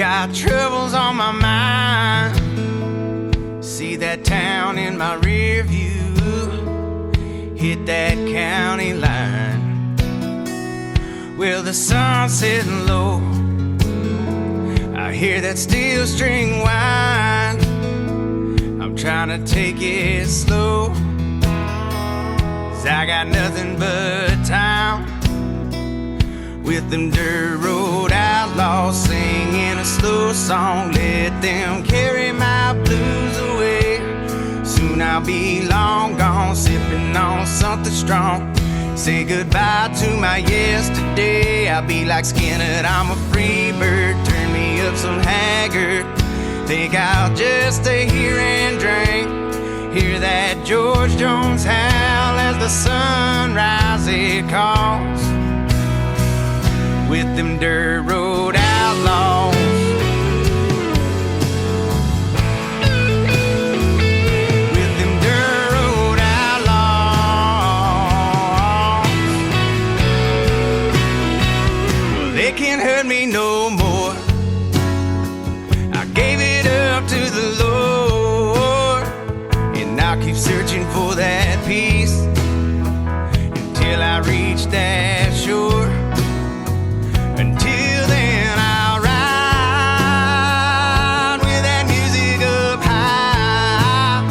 Got troubles on my mind. See that town in my rear view. Hit that county line. Well, the sun's sitting low. I hear that steel string whine. I'm trying to take it slow, 'cause I got nothing but time. With them dirt road outlaws singing a slow song, let them carry my blues away. Soon I'll be long gone, sipping on something strong. Say goodbye to my yesterday. I'll be like Skinner, I'm a free bird. Turn me up some Haggard. Think I'll just stay here and drink. Hear that George Jones howl as the sunrise it calls. With them dirt road outlaws. With them dirt road outlaws. Well, they can't hurt me no more. I gave it up to the Lord, and I'll keep searching for that peace until I reach that shore. Until then I'll ride with that music up high.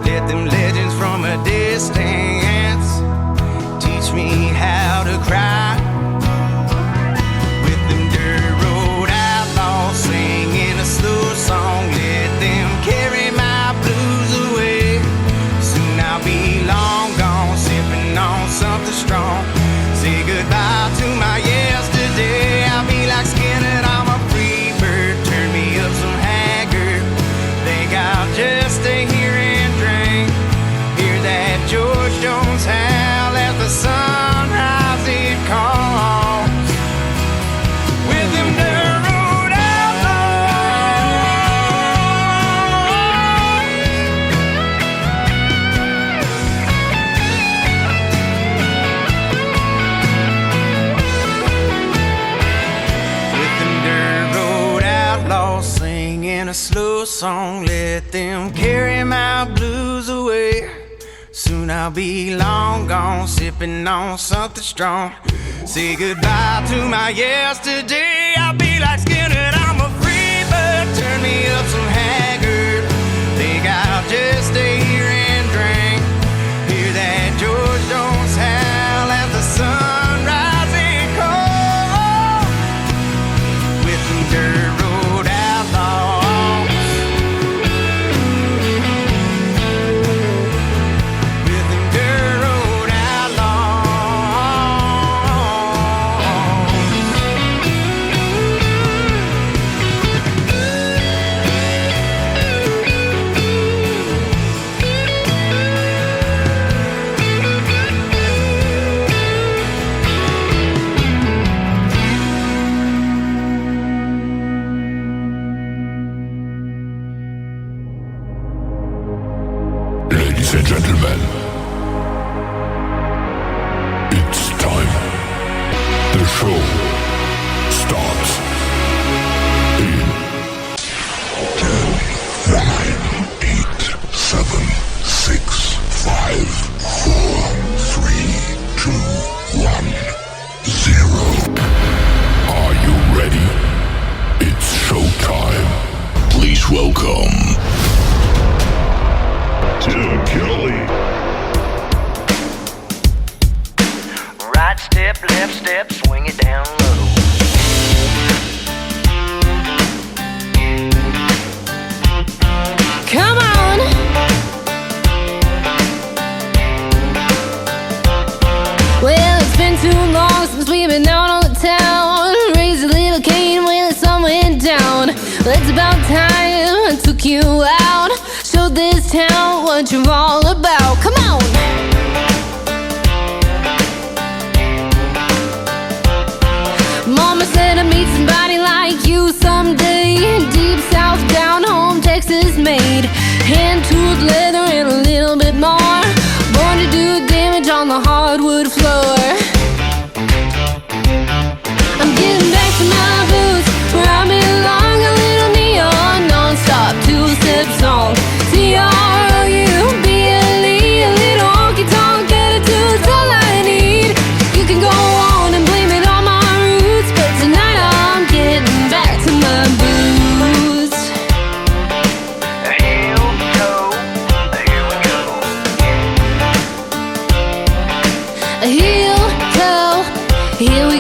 Let them legends from a distance teach me how to cry. With them dirt road outlaws singing a slow song, let them carry my blues away. Soon I'll be long gone, sipping on something strong. Say goodbye to my yesterday. I'll be like Skinner, I'm a free bird. Turn me up some Haggard. Think I'll just stay here and drink. Hear that George Jones howl as the sunrise it calls. With them dirt road outlaws singing a slow song, let them carry my blues away. Soon I'll be long gone, sipping on something strong. Say goodbye to my yesterday. I'll be like Skinner, I'm a free bird. Turn me up some Haggard. Think I'll just stay here and drink. Hear that George Jones howl as the sunrise it calls. With them dirt road outlaws. With them dirt road outlaws. Ladies and gentlemen, it's time. The show starts in 10, 9, 8, 7, 6, 5, 4, 3, 2, 1, 0. Are you ready? It's showtime. Please welcome Tim Kelly. Right step, left step, swing it down low. Come on. Well, it's been too long since we've been out on the town. Raised a little cane when the sun went down. Well, it's about time I took you out. Show this town what you're all about. Come on. Mama said I'd meet somebody like you someday. Deep south, down home, Texas made. Hand-tooled leather and a little bit more. Born to do damage on the hardwood floor. I'm getting back to my roots, where I belong.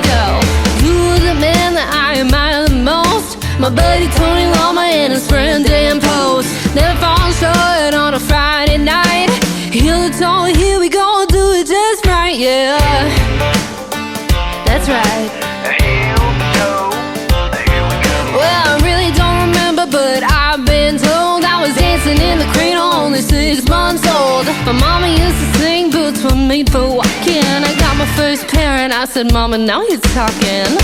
go. Who's the man that I admire the most? My buddy Tony Lama and his friend Dan Post. Never fall short on a Friday night. Heel to toe, here we go, do it just right, yeah. That's right. Heel to toe, here we go. Well, I really don't remember, but I've been told I was dancing in the cradle, only 6 months old. My mama used to sing, boots were made for walking. I got my first pair and I said, Mama, now you're talking.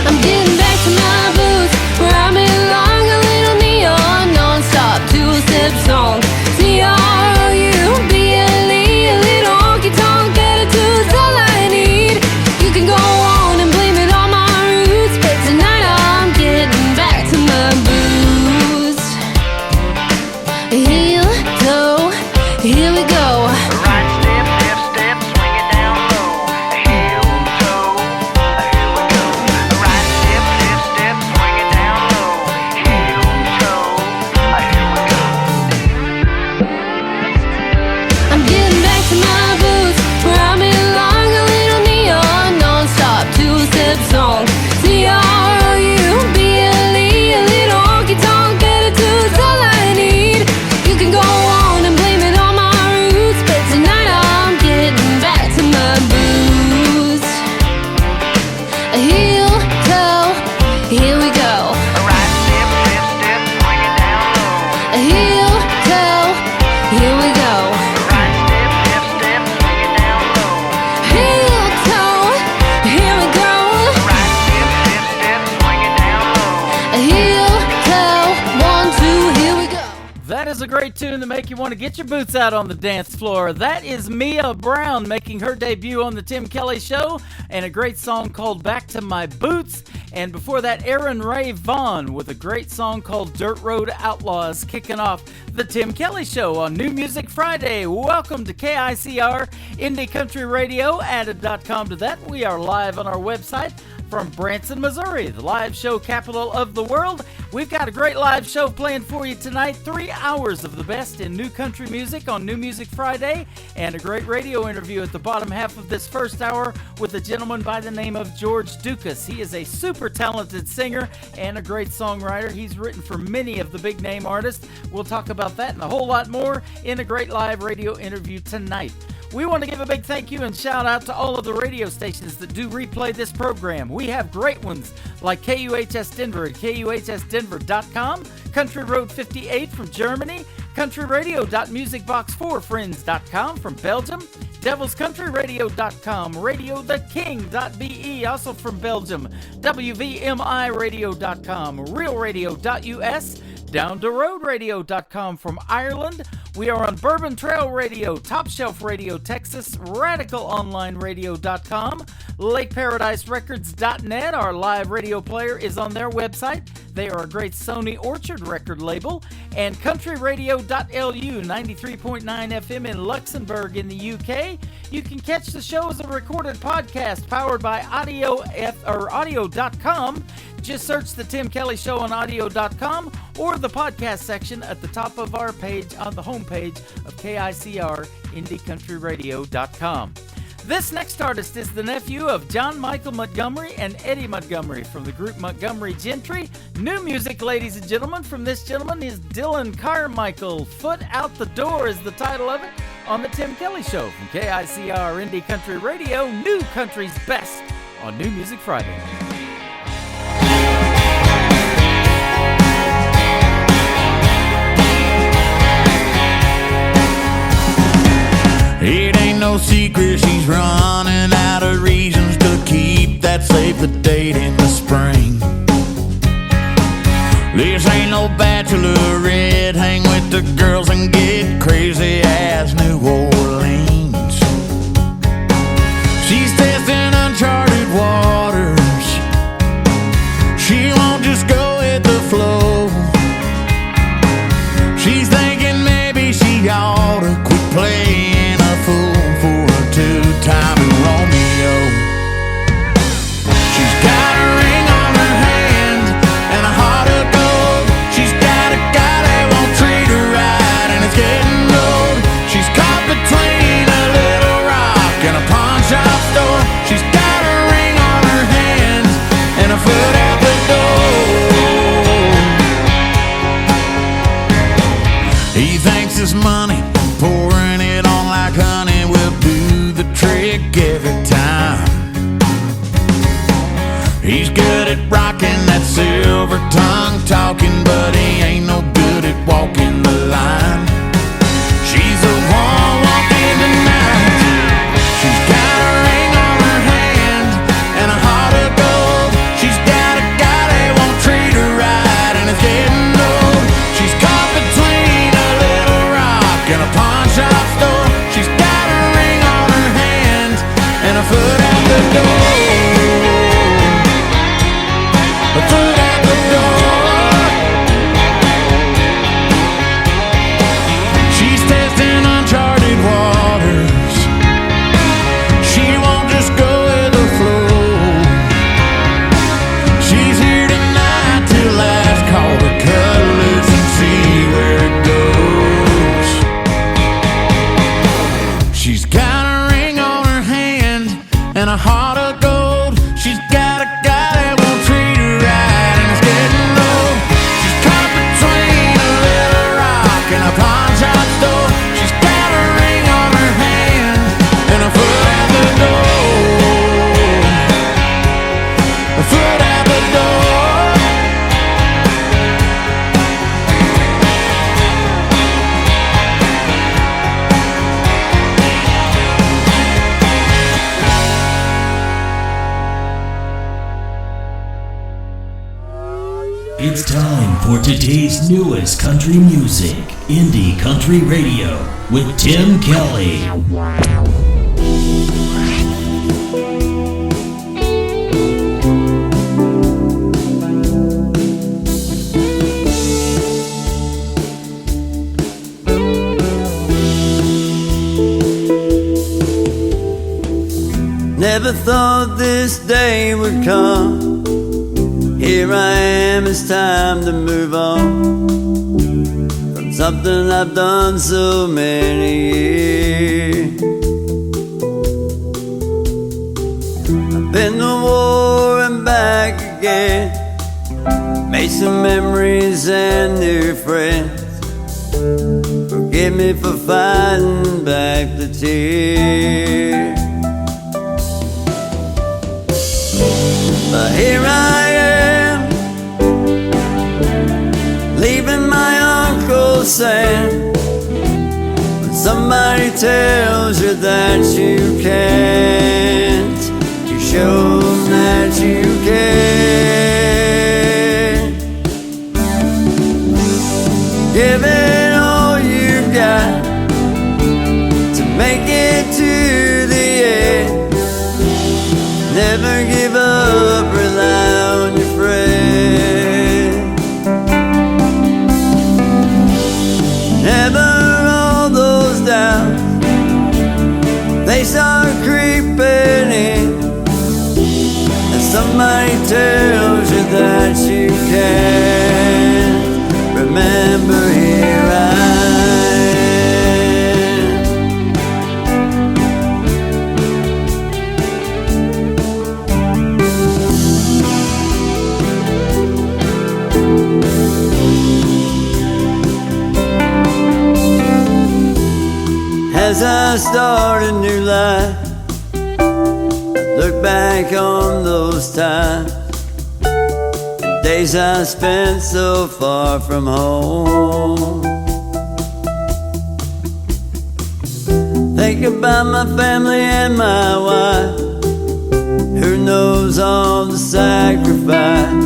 I'm getting back to my boots, where I belong. A little neon, non-stop, 2-step song. C-R-O-U-B-L-E, a little honky-tonk attitude's all I need. You can go on and blame it on my roots, but tonight I'm getting back to my boots. Heel, toe, here we go. Right step, left step, swing it down low. Heel toe, here we go. Right step, left step, swing it down low. Heel toe, here we go. I'm getting back to my boots, where I belong. A little neon, non-stop, 2-step song. C-R-O-U-B-L-E, a little honky-tonk attitude's all I need. You can go on and blame it on my roots, but tonight I'm getting back to my boots. Heel, toe, here we go. Right step, left step, swing it down low. Heel, toe, here we go. Right step, left step, swing it down low. Heel, toe, here we go. Right step, left step, swing it down low. Heel, toe, 1, 2, here we go. That is a great tune to make you want to get your boots out on the dance floor. That is Mia Brown making her debut on the Tim Kelly Show, and a great song called Back to My Boots. And before that, Aaron Ray Vaughan with a great song called Dirt Road Outlaws, kicking off the Tim Kelly Show on New Music Friday. Welcome to KICR Indie Country Radio. Added.com to that. We are live on our website from Branson, Missouri, the live show capital of the world. We've got a great live show planned for you tonight. 3 hours of the best in new country music on New Music Friday, and a great radio interview at the bottom half of this first hour with a gentleman by the name of George Dukas. He is a super talented singer and a great songwriter. He's written for many of the big name artists. We'll talk about that and a whole lot more in a great live radio interview tonight. We want to give a big thank you and shout out to all of the radio stations that do replay this program. We have great ones like KUHS Denver at KUHSdenver.com, Country Road 58 from Germany, countryradio.musicbox4friends.com from Belgium, devilscountryradio.com, radiotheking.be, also from Belgium, WVMIradio.com, realradio.us, downtheroadradio.com from Ireland. We are on Bourbon Trail Radio, Top Shelf Radio Texas, radicalonlineradio.com, lakeparadiserecords.net. Our live radio player is on their website. They are a great Sony Orchard record label. And countryradio.lu, 93.9 FM in Luxembourg in the UK. You can catch the show as a recorded podcast powered by audio.com. Just search the Tim Kelly Show on audio.com or the podcast section at the top of our page on the homepage of KICR IndieCountryRadio.com. This next artist is the nephew of John Michael Montgomery and Eddie Montgomery from the group Montgomery Gentry. New music, ladies and gentlemen, from this gentleman is Dylan Carmichael. Foot Out the Door is the title of it on the Tim Kelly Show from KICR Indie Country Radio, New Country's Best on New Music Friday. It ain't no secret she's running out of reasons to keep that save the date in the spring. This ain't no bachelorette, hang with the girls and get crazy as New Orleans. She's testing uncharted waters, she won't just go with the flow. She's thinking maybe she ought to quit playing fool for a two-time Romeo. She's got a ring on her hand and a heart of gold. She's got a guy that won't treat her right and it's getting old. She's caught between a little rock and a pawn shop store. She's got a ring on her hand and a foot out the door. He thinks his money, pouring it on like honey, will do the trick every time. He's good at rocking that silver tongue talking, but he ain't no good at walking the line. She's the one walking tonight. She's got a ring on her hand and a heart of gold. She's got a guy that won't treat her right, and it's getting old. She's caught between a little rock and a pawn shop store. She's got a ring on her hand and a foot out the door. A foot out the door. She's testing uncharted waters. She won't just go with the flow. She's here tonight till last call to cut loose and see where it goes. She's got a ring on her hand and a heart of gold. She's got a guy that won't treat her right, and it's getting old. She's caught between a little rock and a pawn shop store. She's got a ring on her hand and a foot out the door. A foot out the door. It's time for today's newest country music, Indie Country Radio, with Tim Kelly. Never thought this day would come. Here I am, it's time to move on from something I've done so many years. I've been to war and back again, made some memories and new friends. Forgive me for fighting back the tears. But here I am, leaving my Uncle Sam. When somebody tells you that you can't, you show them that you can. Give it all you've got to make it to the end. Never give up, rely on your friend. Never all those doubts, they start creeping in, and somebody tells you that you can't. Remember, here I as I start a new life, look back on those times and days I spent so far from home. Think about my family and my wife, who knows all the sacrifice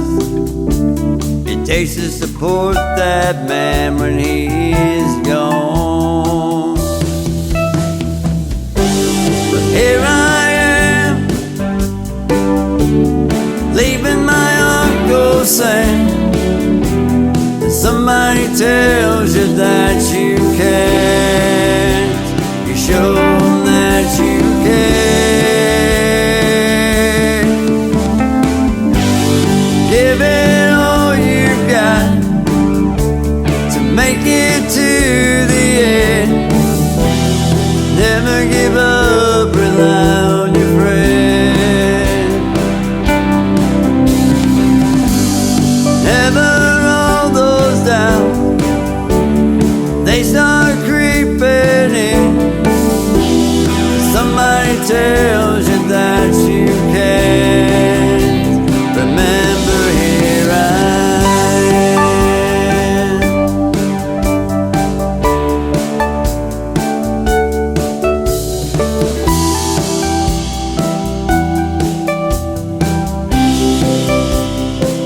it takes to support that man when he's gone. Here I am, leaving my Uncle Sam. And somebody tells you that you can't, you show them that you can. Give it all you've got to make it to the end. Never give up, rely on your friends. can't remember, here I am.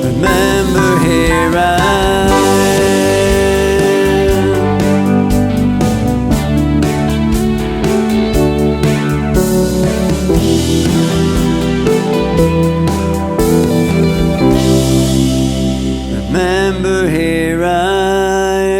Remember, here I am. Remember, here I am.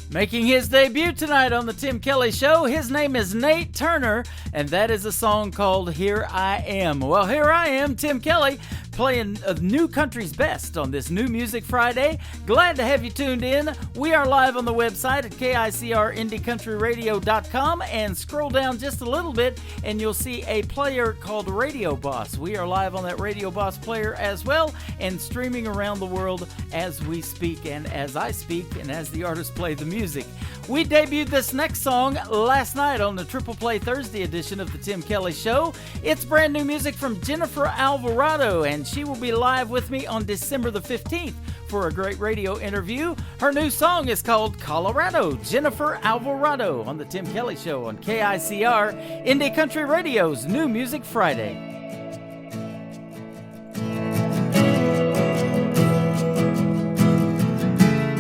Making his debut tonight on the Tim Kelly Show, his name is Nate Turner, and that is a song called Here I Am. Well, here I am, Tim Kelly, playing new country's best on this New Music Friday. Glad to have you tuned in. We are live on the website at KICRIndieCountryRadio.com, and scroll down just a little bit and you'll see a player called Radio Boss. We are live on that Radio Boss player as well, and streaming around the world as we speak and as I speak and as the artists play the music. We debuted this next song last night on the Triple Play Thursday edition of the Tim Kelly Show. It's brand new music from Jennifer Alvarado, and she will be live with me on December the 15th for a great radio interview. Her new song is called Colorado. Jennifer Alvarado on the Tim Kelly Show on KICR, Indie Country Radio's New Music Friday.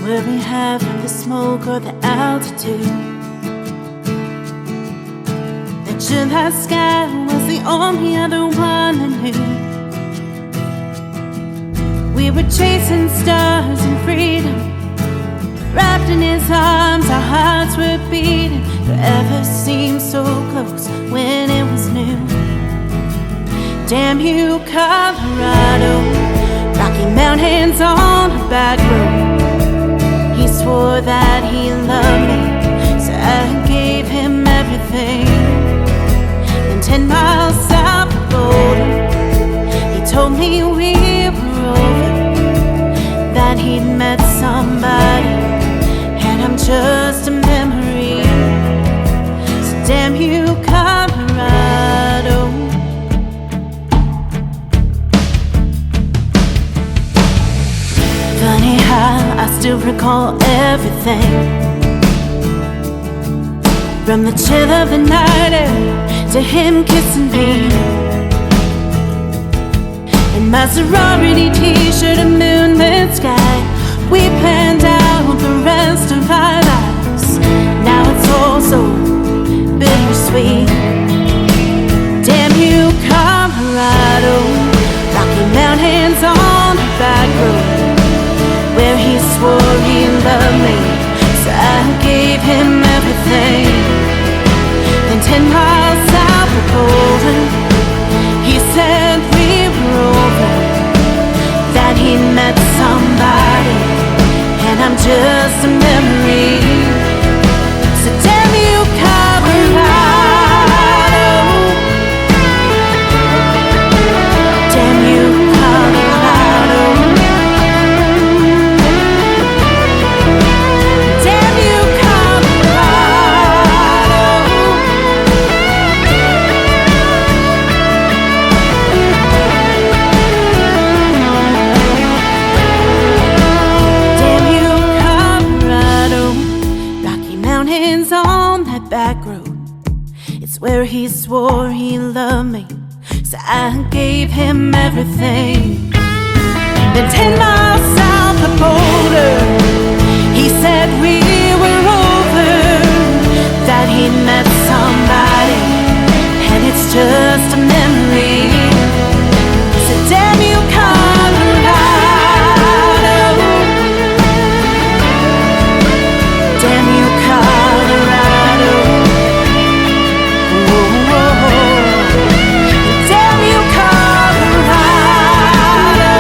Will we have the smoke or the altitude? The July sky was the only other one I knew. We were chasing stars and freedom, wrapped in his arms, our hearts were beating. Forever seemed so close when it was new. Damn you, Colorado, Rocky Mountains on a back road. He swore that he loved me, so I gave him everything. Then 10 miles south of Boulder, he told me we were over, that he'd met somebody, and I'm just a memory. So damn you, Colorado. Funny how I still recall everything, from the chill of the night air to him kissing me. In my sorority t-shirt and moonlit sky, we planned out the rest of our lives. Now it's all so bittersweet. Damn you, Colorado, Rocky Mountains on the back road, where he swore he loved me, so I gave him everything. Then 10 miles south of Boulder, he said we were over, that he met somebody, and I'm just a memory. So damn you, Colorado. Damn you, Colorado. Damn you, Colorado. Damn you, Colorado. Rocky Mountains on that back road, it's where he swore he loved me, so I gave him everything. Then 10 miles south of Boulder, he said we were over, that he'd met somebody, and it's just a memory. So damn you, Colorado. Damn you, Colorado. Whoa, whoa, whoa. Damn you, Colorado.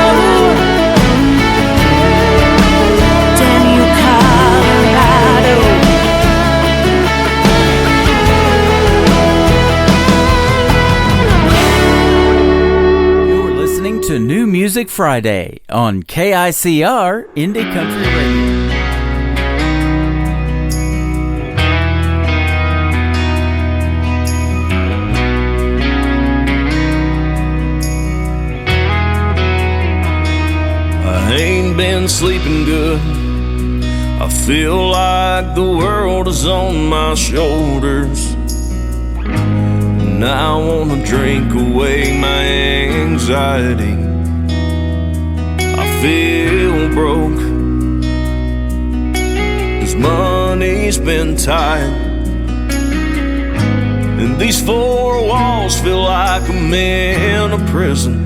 Damn you, Colorado. Music Friday on KICR Indie Country Radio. I ain't been sleeping good. I feel like the world is on my shoulders, and I wanna drink away my anxiety. I feel broke, 'cause money's been tight, and these four walls feel like I'm in a prison.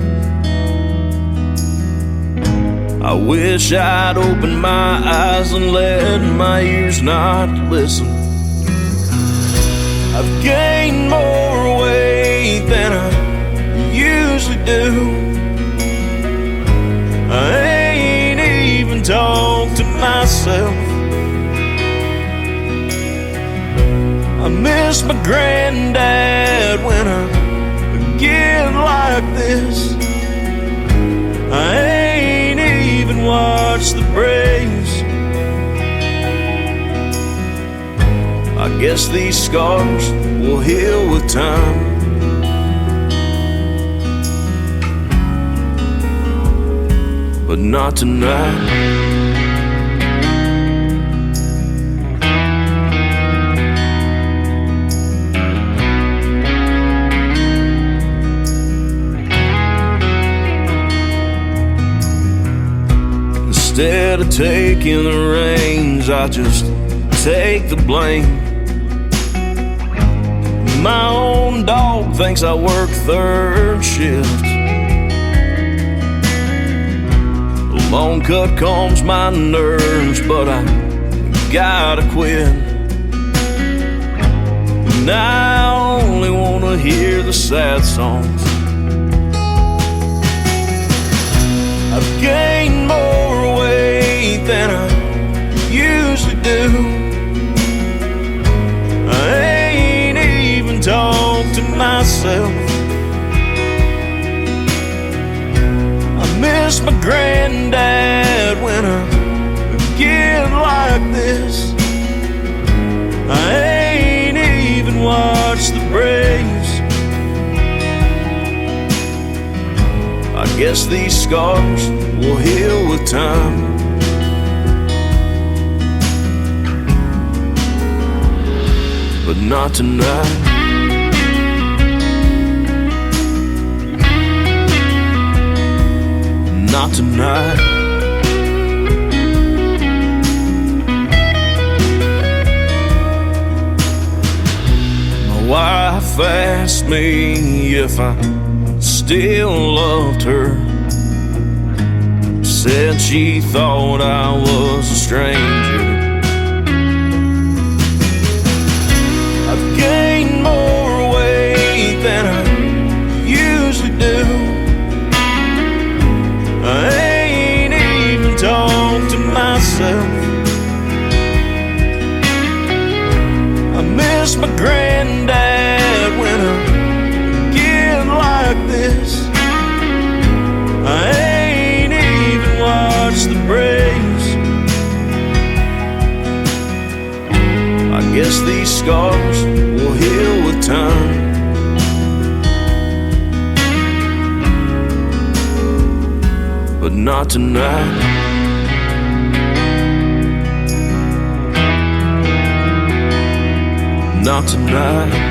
I wish I'd opened my eyes and let my ears not listen. I've gained more weight than I usually do. I ain't even talked to myself. I miss my granddad when I get like this. I ain't even watched the Braves. I guess these scars will heal with time. But not tonight. Instead of taking the reins, I just take the blame. My own dog thinks I work third shift. The long cut calms my nerves, but I gotta quit. And I only wanna hear the sad songs. I've gained more weight than I usually do. I ain't even talked to myself. I miss my granddad when I get like this. I ain't even watched the Braves. I guess these scars will heal with time. But not tonight. Not tonight. My wife asked me if I still loved her. Said she thought I was a stranger. I've gained more weight than I usually do. I ain't even talked to myself. I miss my granddad when I get like this. I ain't even watched the Braves. I guess these scars will heal with time. But not tonight. Not tonight.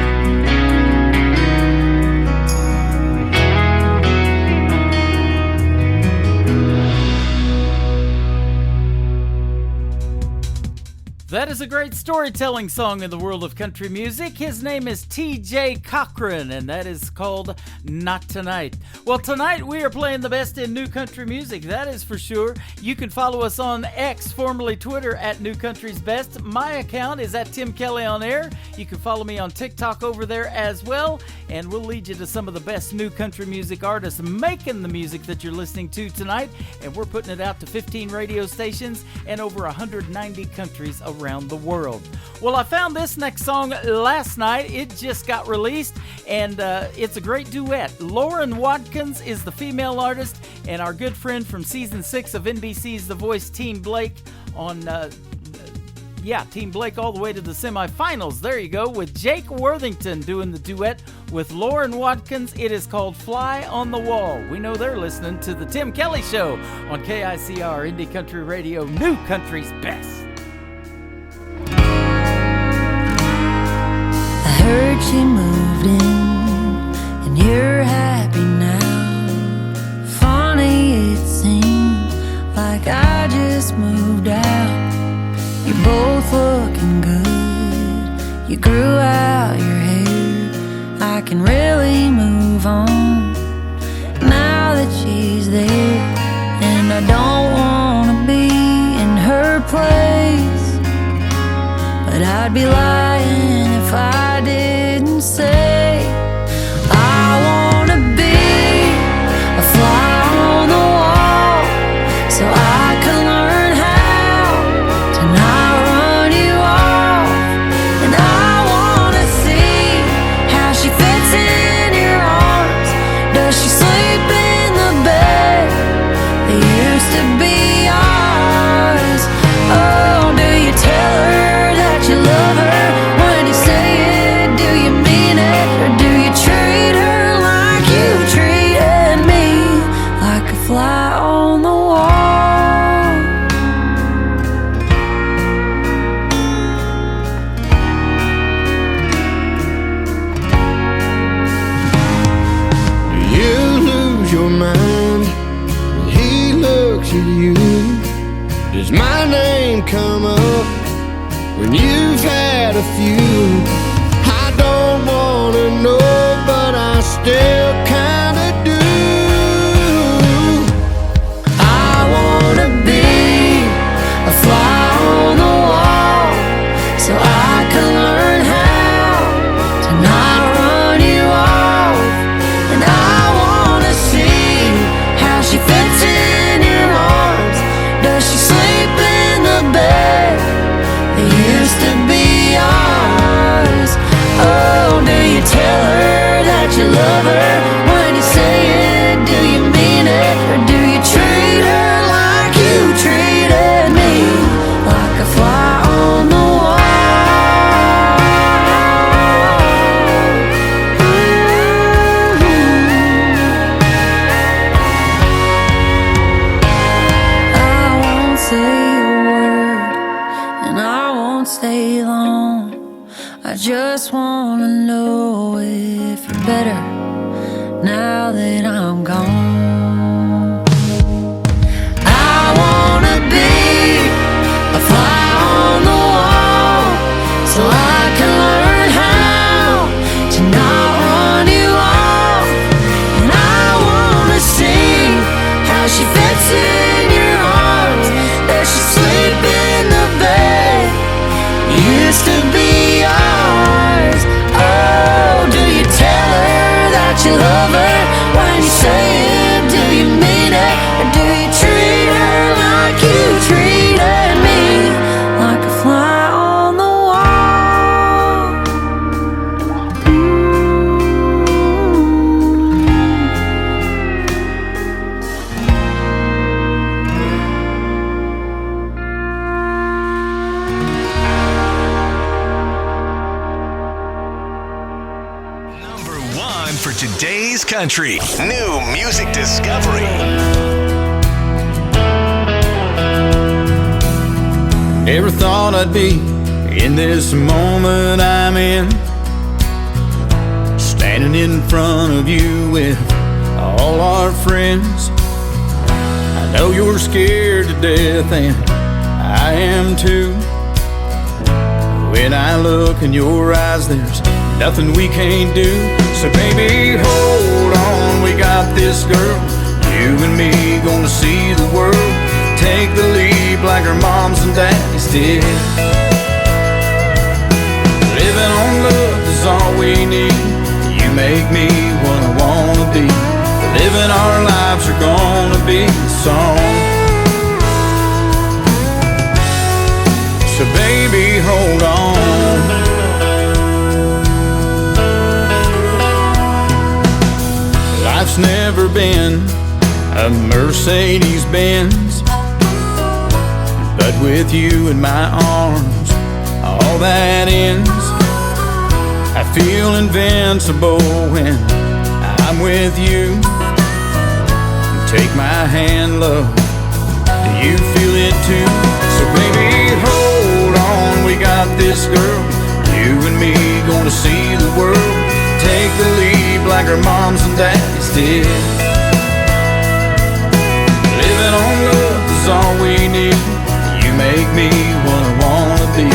That is a great storytelling song in the world of country music. His name is T.J. Cochran, and that is called Not Tonight. Well, tonight we are playing the best in new country music, that is for sure. You can follow us on X, formerly Twitter, at New Country's Best. My account is at Tim Kelly on Air. You can follow me on TikTok over there as well. and we'll lead you to some of the best new country music artists making the music that you're listening to tonight, and we're putting it out to 15 radio stations and over 190 countries around the world. Well, I found this next song last night. It just got released, and it's a great duet. Lauren Watkins is the female artist, and our good friend from season 6 of NBC's The Voice, Team Blake, on Team Blake all the way to the semifinals. There you go, with Jake Worthington doing the duet with Lauren Watkins. It is called Fly on the Wall. We know they're listening to the Tim Kelly Show on KICR Indie Country Radio, New Country's Best. I heard you moved in and you're happy now. Funny, it seemed like I just moved out. You're both looking good. You grew out your hair. I can really move on now that she's there. And I don't wanna be in her place, but I'd be lying if I didn't say I wanna be a fly on the wall, so I can learn how to not run you off. And I wanna see how she fits in your arms. Does she sleep in the bed that used to be ours? Oh, do you tell her that you love her? When you say it, do you mean it? Or do you treat her like you treated me, like a fly on the wall? You lose your mind when he looks at you. Does my name come up when you've had a few? I don't wanna know, but I still kinda do. I wanna be a fly on the wall, so I can learn how to not run you off. And I wanna see how she fits in your arms. Does she sleep in the bed that used to be ours? Oh, do you tell her that you love her? When you say it, do you mean it? Or do you treat her like you treated me, like a fly on the wall? I won't say a word, and I won't stay long. I just wanna know if you're better now that I'm gone. I wanna be a fly on the wall, so I can learn how to not run you off. And I wanna see how she fits in your arms. Does she sleep in the bed used to be ours? Oh, do you tell her that you love her? When you say it, do you mean it? Or do you treat her like you treated me, like a fly on the wall? Number 1 for today's country. New music discovery. Never thought I'd be in this moment I'm in, standing in front of you with all our friends. I know you're scared to death, and I am too. When I look in your eyes, there's nothing we can't do. So baby, hold on, we got this, girl. You and me gonna see the world. Take the leap like our moms and daddies did. Living on love is all we need. You make me what I wanna be. Living our lives are gonna be a song. So baby, hold on. Life's never been a Mercedes-Benz, but with you in my arms, all that ends. I feel invincible when I'm with you. Take my hand, love, do you feel it too? So baby, hold on, we got this girl. You and me gonna see the world. Take the lead like our moms and daddies did. Living on love is all we need. You make me what I wanna be.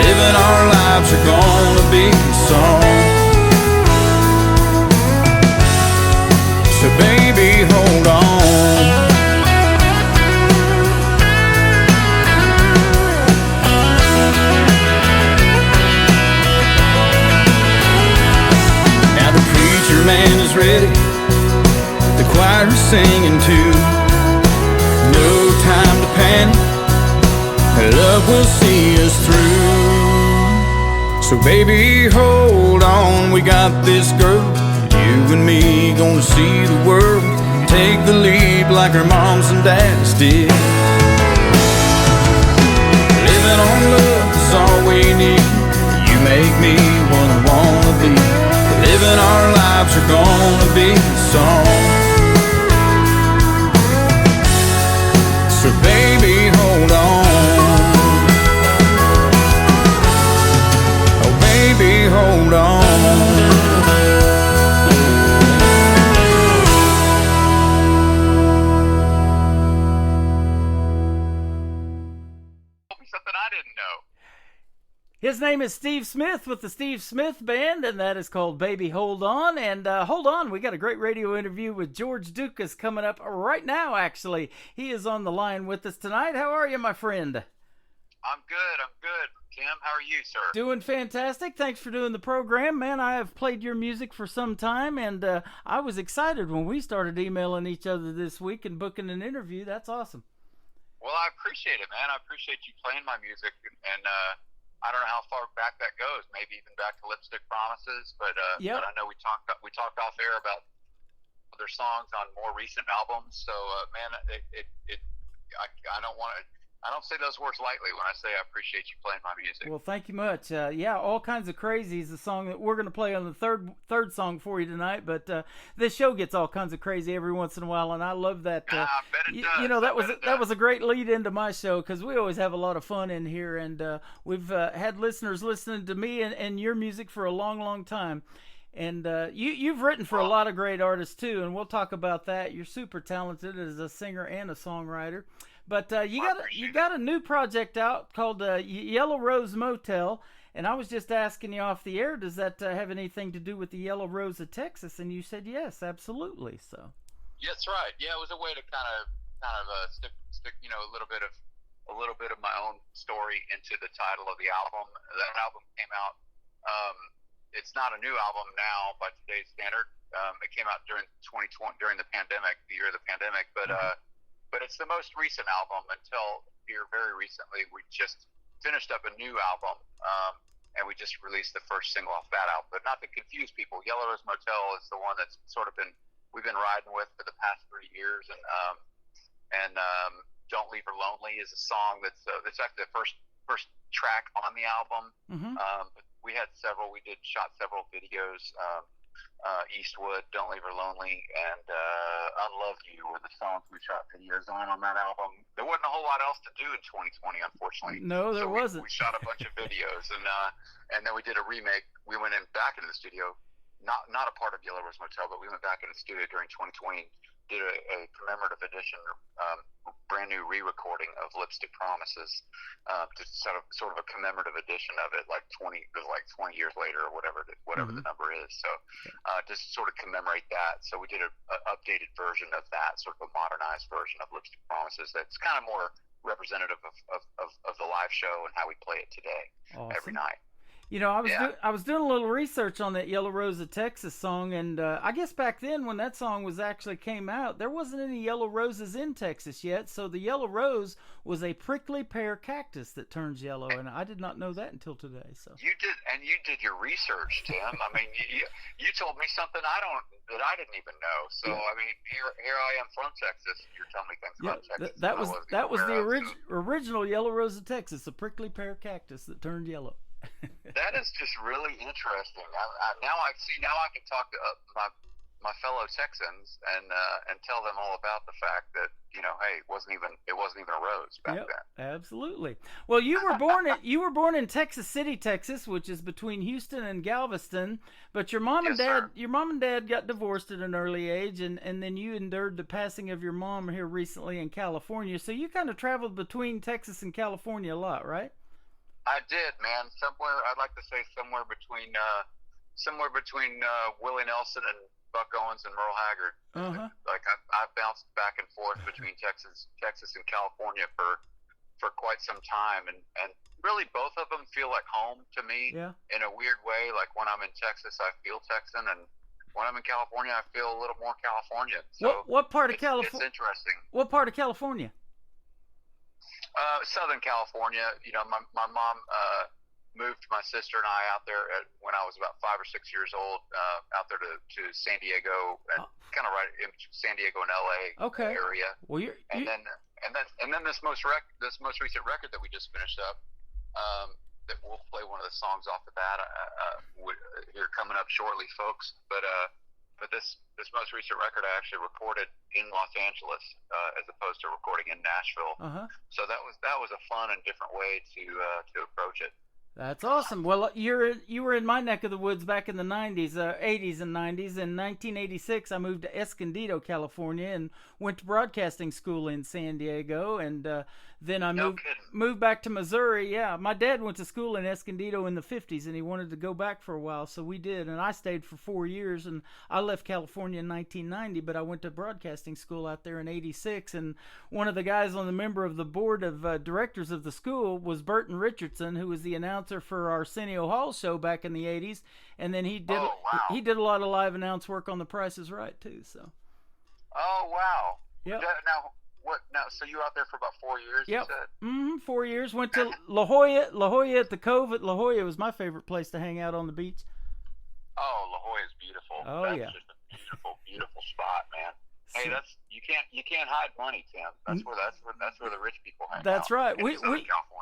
Living our lives are gonna be a song. So baby, hold on. Now the preacher man is ready, the choir's singing too. No time to panic, love will see us through. So baby, hold on, we got this girl. You and me gonna see the world. Take the lead like our moms and dads did. Living on love is all we need. You make me what I wanna be. Living our lives are gonna be a song. So baby, hold on. Oh baby, hold on. His name is Steve Smith with the Steve Smith Band, and that is called Baby Hold On. And hold on, we got a great radio interview with George Dukas coming up right now, actually. He is on the line with us tonight. How are you, my friend? I'm good. Tim, how are you, sir? Doing fantastic. Thanks for doing the program, man. I have played your music for some time, and I was excited when we started emailing each other this week and booking an interview. That's awesome. Well, I appreciate it, man. I appreciate you playing my music, and I don't know how far back that goes. Maybe even back to Lipstick Promises, but I know we talked off air about other songs on more recent albums. So, man, I don't say those words lightly when I say I appreciate you playing my music. Well, thank you much. Yeah, All Kinds of Crazy is the song that we're going to play on the third song for you tonight. But this show gets all kinds of crazy every once in a while, and I love that. I bet it does. You know, that was a great lead into my show because we always have a lot of fun in here, and we've had listeners listening to me and your music for a long, long time. And you've written for a lot of great artists too, and we'll talk about that. You're super talented as a singer and a songwriter. But you got a new project out called Yellow Rose Motel, and I was just asking you off the air, does that have anything to do with the Yellow Rose of Texas? And you said yes, absolutely. So. Yeah, that's right. Yeah, it was a way to kind of stick a little bit of my own story into the title of the album. That album came out. It's not a new album now by today's standard. It came out during 2020, during the pandemic, the year of the pandemic, but. But it's the most recent album until here very recently. We just finished up a new album, and we just released the first single off that album. But not to confuse people, Yellow Rose Motel is the one that's we've been riding with for the past 3 years, and Don't Leave Her Lonely is a song that's actually the first track on the album. Mm-hmm. But we had shot several videos. Eastwood, Don't Leave Her Lonely, and Unlove You were the songs we shot videos on that album. There wasn't a whole lot else to do in 2020, unfortunately. No, there wasn't. We shot a bunch of videos, and then we did a remake. We went back into the studio, not a part of Yellow Rose Motel, but we went back in the studio during 2020, did a commemorative edition, brand new re-recording of Lipstick Promises, just sort of a commemorative edition of it, like 20 years later or whatever mm-hmm. the number is. So just sort of commemorate that. So we did an updated version of that, sort of a modernized version of Lipstick Promises that's kind of more representative of the live show and how we play it today. Awesome. Every night. You know, I was doing a little research on that Yellow Rose of Texas song, and I guess back then when that song was actually came out, there wasn't any yellow roses in Texas yet. So the yellow rose was a prickly pear cactus that turns yellow, and I did not know that until today. So you did your research, Tim. I mean, you told me something I didn't even know. So I mean, here I am from Texas. You're telling me things about Texas. That was the original Yellow Rose of Texas, a prickly pear cactus that turned yellow. That is just really interesting. Now I can talk to my fellow Texans and tell them all about the fact that, you know, hey, it wasn't even a rose back then. Absolutely. Well, you were born in Texas City, Texas, which is between Houston and Galveston. But your mom and dad got divorced at an early age, and then you endured the passing of your mom here recently in California. So you kind of traveled between Texas and California a lot, right? I did, man. I'd like to say somewhere between Willie Nelson and Buck Owens and Merle Haggard. Like I've bounced back and forth between Texas and California for quite some time, and really both of them feel like home to me in a weird way. Like when I'm in Texas, I feel Texan, and when I'm in California, I feel a little more Californian. So what part of California? It's interesting. What part of California? Southern California. You know, my mom moved my sister and I out there when I was about 5 or 6 years old, out there to San Diego, and kind of right in San Diego and LA area. Well, and then this most recent record that we just finished up, that we'll play one of the songs off of that here coming up shortly, folks. But this most recent record I actually recorded in Los Angeles as opposed to recording in Nashville. So that was a fun and different way to approach it. That's awesome. Well, you were in my neck of the woods back in the 90s, 80s and 90s. In 1986, I moved to Escondido, California, and went to broadcasting school in San Diego. And then I moved back to Missouri. Yeah, my dad went to school in Escondido in the 50s, and he wanted to go back for a while, so we did. And I stayed for 4 years, and I left California in 1990, but I went to broadcasting school out there in 86. And one of the guys on the member of the board of directors of the school was Burton Richardson, who was the announcer for our Arsenio Hall show back in the 80s, and then he did a lot of live announce work on The Price is Right too. So. Oh wow! Yeah. Now, so you were out there for about 4 years? Yep. You said? 4 years. Went to La Jolla at the Cove at La Jolla was my favorite place to hang out on the beach. Oh, La Jolla is beautiful. Oh, that's just a beautiful, beautiful spot, man. Hey, you can't hide money, Tim. That's where the rich people hang out. That's right.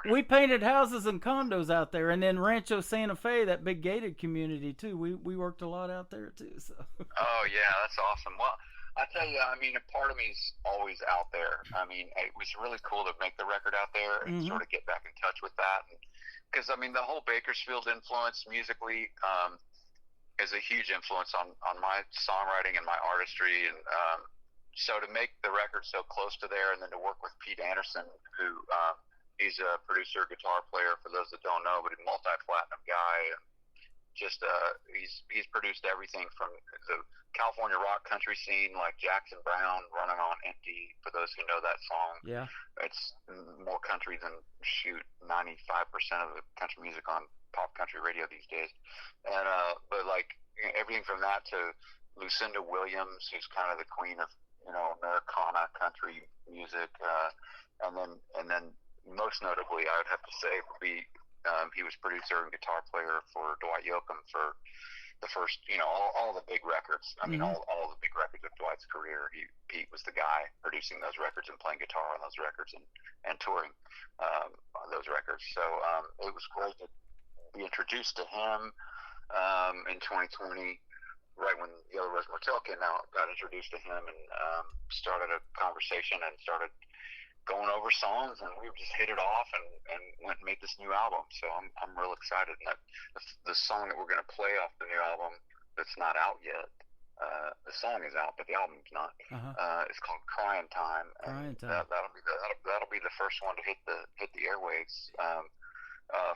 We painted houses and condos out there, and then Rancho Santa Fe, that big gated community too. We worked a lot out there too. So. Oh yeah, that's awesome. Well, I tell you, I mean, a part of me's always out there. I mean, it was really cool to make the record out there and sort of get back in touch with that, because I mean, the whole Bakersfield influence musically is a huge influence on my songwriting and my artistry, and so to make the record so close to there, and then to work with Pete Anderson, who he's a producer, guitar player, for those that don't know, but a multi-platinum guy. And just he's produced everything from the California rock country scene, like Jackson Browne, Running on Empty, for those who know that song. Yeah. It's more country than 95% of the country music on pop country radio these days. And but like everything from that to Lucinda Williams, who's kind of the queen of, you know, Americana country music, and then most notably, I would have to say, would be he was producer and guitar player for Dwight Yoakam for the first, you know, all the big records. I mean, all the big records of Dwight's career. Pete was the guy producing those records and playing guitar on those records and touring on those records. So it was great to be introduced to him in 2020. Right when Yellow Rose Motel came out, got introduced to him and started a conversation and started going over songs, and we just hit it off and went and made this new album. So I'm real excited. And the song that we're going to play off the new album that's not out yet, the song is out, but the album's not. It's called Crying Time. Crying Time. That'll be the first one to hit the airwaves.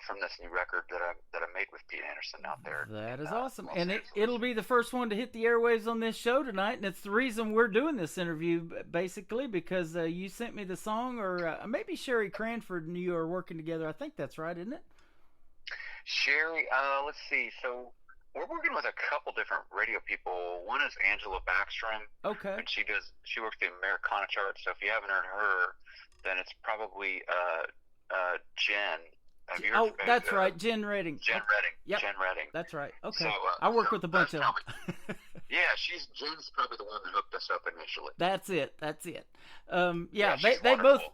From this new record that I made with Pete Anderson out there. That is awesome. And it'll be the first one to hit the airwaves on this show tonight, and it's the reason we're doing this interview, basically, because you sent me the song, or maybe Sherry Cranford and you are working together. I think that's right, isn't it? Sherry, let's see. So we're working with a couple different radio people. One is Angela Backstrom. Okay. And she works the Americana chart. So if you haven't heard her, then it's probably Jen. That's right, Jen Redding. Jen Redding. Yep. Jen Redding. That's right. Okay. So, I work with a bunch of them. Yeah, Jen's probably the one that hooked us up initially. That's it. Yeah,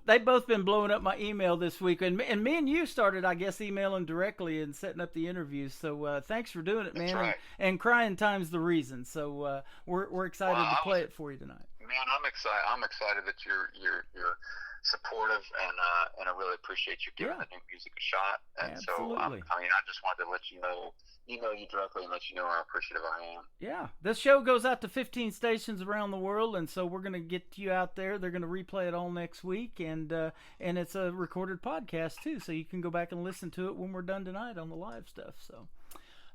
they both been blowing up my email this week, and me and you started, I guess, emailing directly and setting up the interviews. So thanks for doing it, man. That's right. And crying time's the reason. So we're excited to play it for you tonight. Man, I'm excited. I'm excited that you're supportive, and I really appreciate you giving the new music a shot. And Absolutely. so, I just wanted to let you know, email you directly and let you know how appreciative I am. Yeah, this show goes out to 15 stations around the world, and so we're going to get you out there. They're going to replay it all next week, and it's a recorded podcast too, so you can go back and listen to it when we're done tonight on the live stuff. So,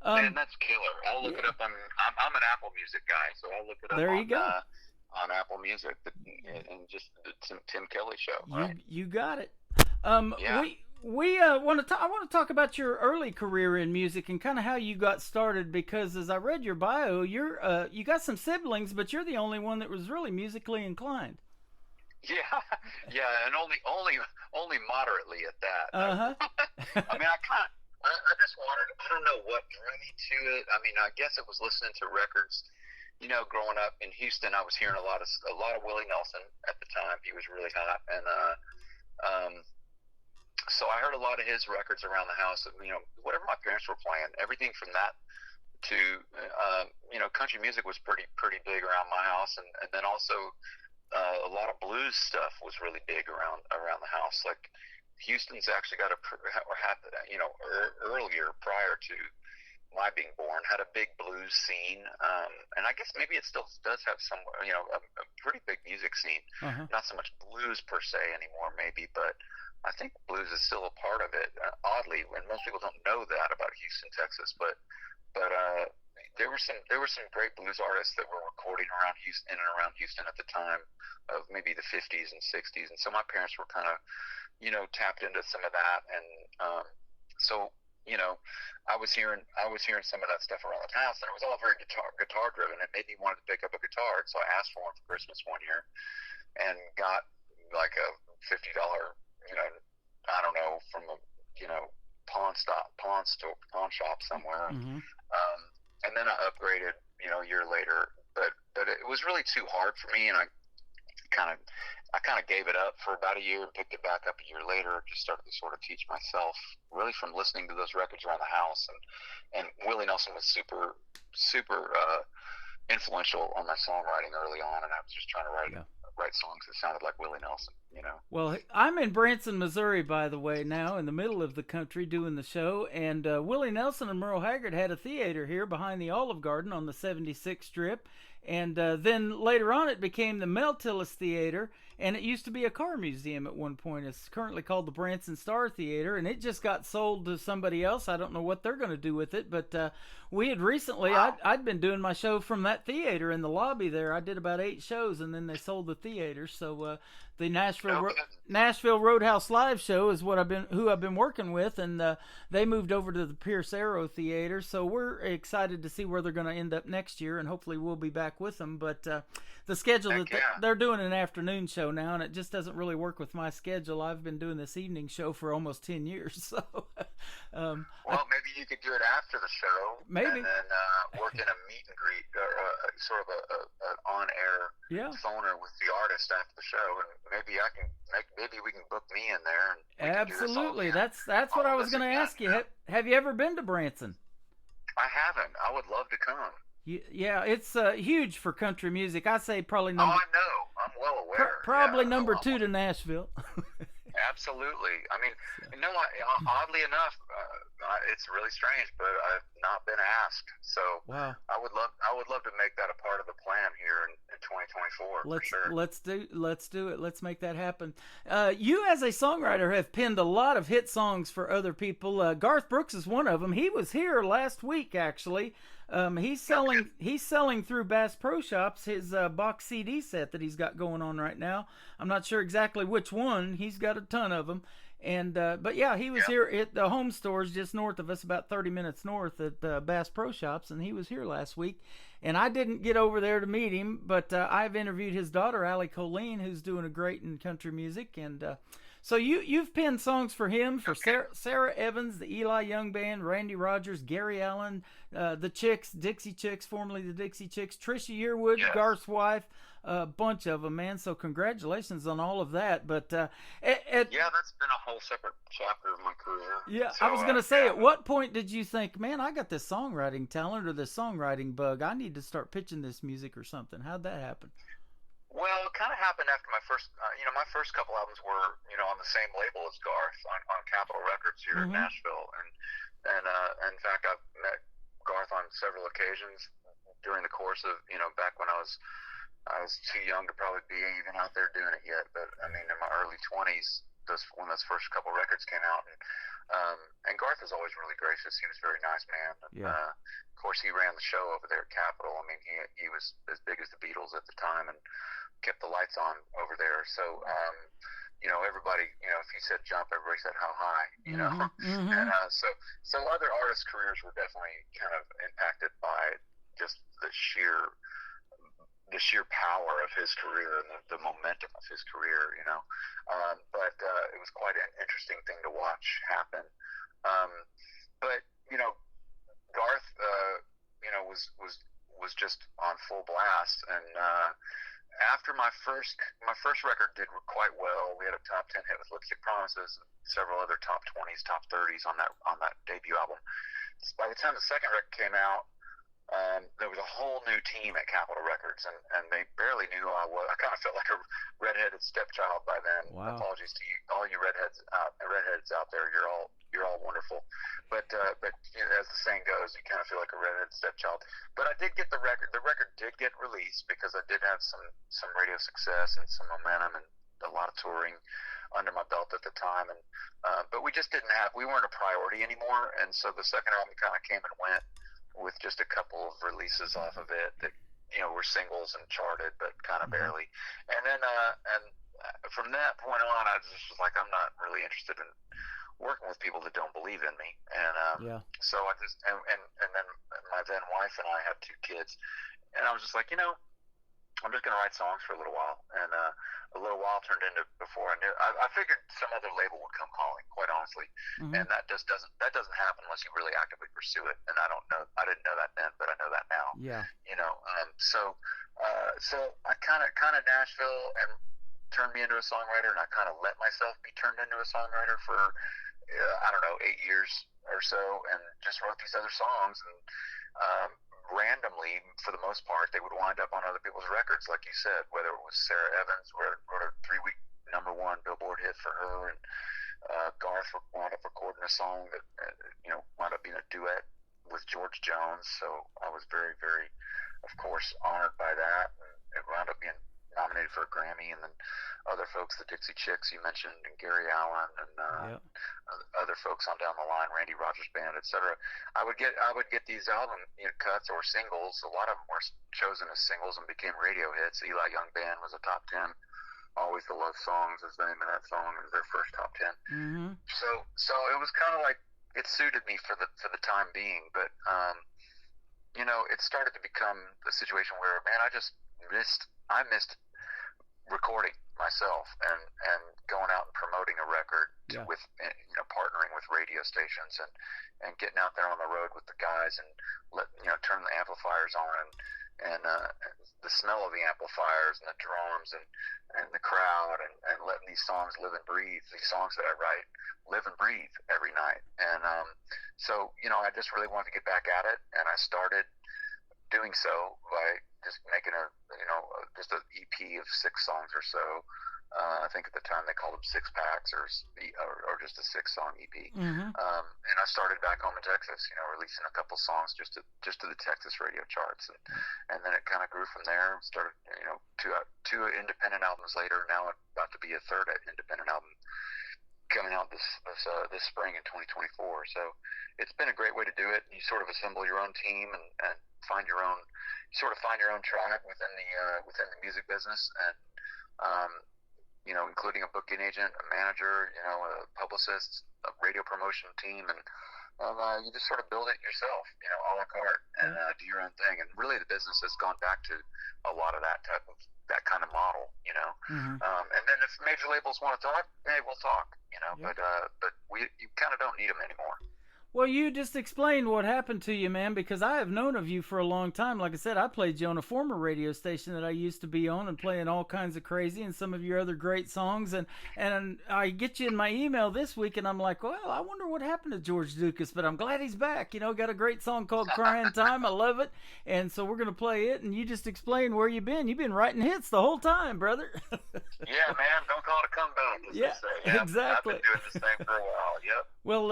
man, that's killer. I'll look it up. I'm an Apple Music guy, so I'll look it up. There you go. On Apple Music, and just the Tim Kelly Show. Right? You got it. Yeah. We want to. I want to talk about your early career in music and kind of how you got started. Because as I read your bio, you got some siblings, but you're the only one that was really musically inclined. Yeah, and only moderately at that. I mean, I just wanted. I don't know what drew me to it. I mean, I guess it was listening to records. You know, growing up in Houston, I was hearing a lot of Willie Nelson at the time. He was really hot, and so I heard a lot of his records around the house. You know, whatever my parents were playing, everything from that to country music was pretty big around my house, and then also a lot of blues stuff was really big around the house. Like Houston's actually got earlier prior to my being born, had a big blues scene, and I guess maybe it still does have some, a pretty big music scene. Not so much blues per se anymore, maybe, but I think blues is still a part of it. Oddly, and most people don't know that about Houston, Texas, but there were some great blues artists that were recording around Houston at the time of maybe the 50s and 60s, and so my parents were kind of, tapped into some of that, and so. I was hearing some of that stuff around the house, and it was all very guitar driven. It made me want to pick up a guitar, and so I asked for one for Christmas one year, and got like a $50, I don't know, from a pawn shop somewhere, and then I upgraded, a year later, but it was really too hard for me, and I kind of gave it up for about a year and picked it back up a year later. Just started to sort of teach myself, really from listening to those records around the house. And Willie Nelson was super influential on my songwriting early on, and I was just trying to write songs that sounded like Willie Nelson, Well, I'm in Branson, Missouri, by the way, now in the middle of the country doing the show, and Willie Nelson and Merle Haggard had a theater here behind the Olive Garden on the 76th Strip. And then later on, it became the Mel Tillis Theater, and it used to be a car museum at one point. It's currently called the Branson Star Theater, and it just got sold to somebody else. I don't know what they're going to do with it, but we had recently, I'd been doing my show from that theater in the lobby there. I did about 8 shows, and then they sold the theater. So the Nashville Roadhouse Live show is who I've been working with, and they moved over to the Pierce Arrow Theater. So we're excited to see where they're going to end up next year, and hopefully we'll be back with them. But the schedule they're doing an afternoon show now, and it just doesn't really work with my schedule. I've been doing this evening show for almost 10 years. So well, maybe you could do it after the show, maybe, and then work in a meet and greet or sort of an on-air phoner with the artist after the show, and maybe we can book me in there. And absolutely, that's what I was going to ask you. Have you ever been to Branson? I haven't. I would love to come. Yeah, it's huge for country music. I say probably number. Oh, I know. I'm well aware. Probably number 2 to Nashville. Absolutely. I mean, oddly enough, it's really strange, but I've not been asked. So wow. I would love to make that a part of the plan here in 2024. For sure. Let's do it. Let's make that happen. You, as a songwriter, have penned a lot of hit songs for other people. Garth Brooks is one of them. He was here last week, actually. He's selling through Bass Pro Shops his box CD set that he's got going on right now. I'm not sure exactly which one. He's got a ton of them. And but yeah, he was here at the home stores just north of us, about 30 minutes north at Bass Pro Shops, and he was here last week. And I didn't get over there to meet him, but I've interviewed his daughter, Allie Colleen, who's doing a great in country music. And so you've penned songs for him, for Sarah Evans, the Eli Young Band, Randy Rogers, Gary Allen, the Chicks, Dixie Chicks, formerly the Dixie Chicks, Trisha Yearwood, Garth's wife, a bunch of them, man. So congratulations on all of that. But yeah, that's been a whole separate chapter of my career. Yeah, so, I was going to say, at what point did you think, man, I got this songwriting talent or this songwriting bug, I need to start pitching this music or something? How'd that happen? Well, it kind of happened after my first, my first couple albums were, on the same label as Garth on Capitol Records here in Nashville, and in fact, I've met Garth on several occasions during the course of, back when I was too young to probably be even out there doing it yet, but I mean, in my early 20s, when those first couple records came out, and Garth was always really gracious. He was a very nice man. Yeah. Of course, he ran the show over there at Capitol. I mean, he was as big as the Beatles at the time and kept the lights on over there. So, everybody, if he said jump, everybody said how high, And so other artists' careers were definitely kind of impacted by just the sheer power of his career and the momentum of his career, but it was quite an interesting thing to watch happen. But Garth, was just on full blast, and after my first record did quite well. We had a top 10 hit with Lipstick Promises and several other top 20s, top 30s on that debut album. By the time the second record came out, there was a whole new team at Capitol Records, and they barely knew who I was. I kind of felt like a redheaded stepchild by then. Wow. Apologies to you, all you redheads out there. You're all wonderful, but as the saying goes, you kind of feel like a redheaded stepchild. But I did get the record. The record did get released because I did have some radio success and some momentum and a lot of touring under my belt at the time, and but we just we weren't a priority anymore, and so the second album kind of came and went, with just a couple of releases off of it that were singles and charted, but kind of barely. And then from that point on, I just was like, I'm not really interested in working with people that don't believe in me. And so I just and then my then wife and I had 2 kids, and I was just like, I'm just going to write songs for a little while. And a little while turned into, before I knew, I figured some other label would come calling, quite honestly. And that just doesn't happen unless you really actively pursue it. And I didn't know that then, but I know that now. Yeah. So I kind of Nashville and turned me into a songwriter, and I kind of let myself be turned into a songwriter for, 8 years or so, and just wrote these other songs. And randomly, for the most part, they would wind up on other people's records, like you said, whether it was Sarah Evans, wrote a 3-week #1 Billboard hit for her, and Garth wound up recording a song that wound up being a duet with George Jones. So I was very, very, of course, honored by that, and it wound up being nominated for a Grammy. And then other folks, the Dixie Chicks you mentioned, and Gary Allen, and other folks on down the line, Randy Rogers Band, etc. I would get these album cuts or singles. A lot of them were chosen as singles and became radio hits. Eli Young Band was a top 10. Always the Love Songs is the name of that song. It was their first top 10. So it was kind of like it suited me for the time being. But it started to become a situation where, man, I missed recording myself and going out and promoting a record with partnering with radio stations and getting out there on the road with the guys and turn the amplifiers on and the smell of the amplifiers and the drums and the crowd and letting these songs live and breathe, these songs that I write live and breathe every night. And so I just really wanted to get back at it, and I started doing so by just making just an EP of 6 songs or so. I think at the time they called them 6-packs or just a 6-song EP. And I started back home in Texas, releasing a couple songs just to the Texas radio charts, and then it kind of grew from there. Started, 2 independent albums later. Now it's about to be a 3rd independent album coming out out this spring in 2024. So it's been a great way to do it. You sort of assemble your own team and find your own tribe within the music business, and including a booking agent, a manager, a publicist, a radio promotion team, and you just sort of build it yourself, a la carte, and do your own thing. And really, the business has gone back to a lot of that kind of model, Mm-hmm. And then if major labels want to talk, hey, we'll talk, but you kind of don't need them anymore. Well, you just explained what happened to you, man, because I have known of you for a long time. Like I said, I played you on a former radio station that I used to be on and playing all kinds of crazy and some of your other great songs. And I get you in my email this week, and I'm like, well, I wonder what happened to George Dukas, but I'm glad he's back. Got a great song called Crying Time. I love it. And so we're going to play it, and you just explained where you've been. You've been writing hits the whole time, brother. Yeah, man, don't call it a comeback, as they say. Yep. Exactly. I've been doing this thing for a while, yep. Well,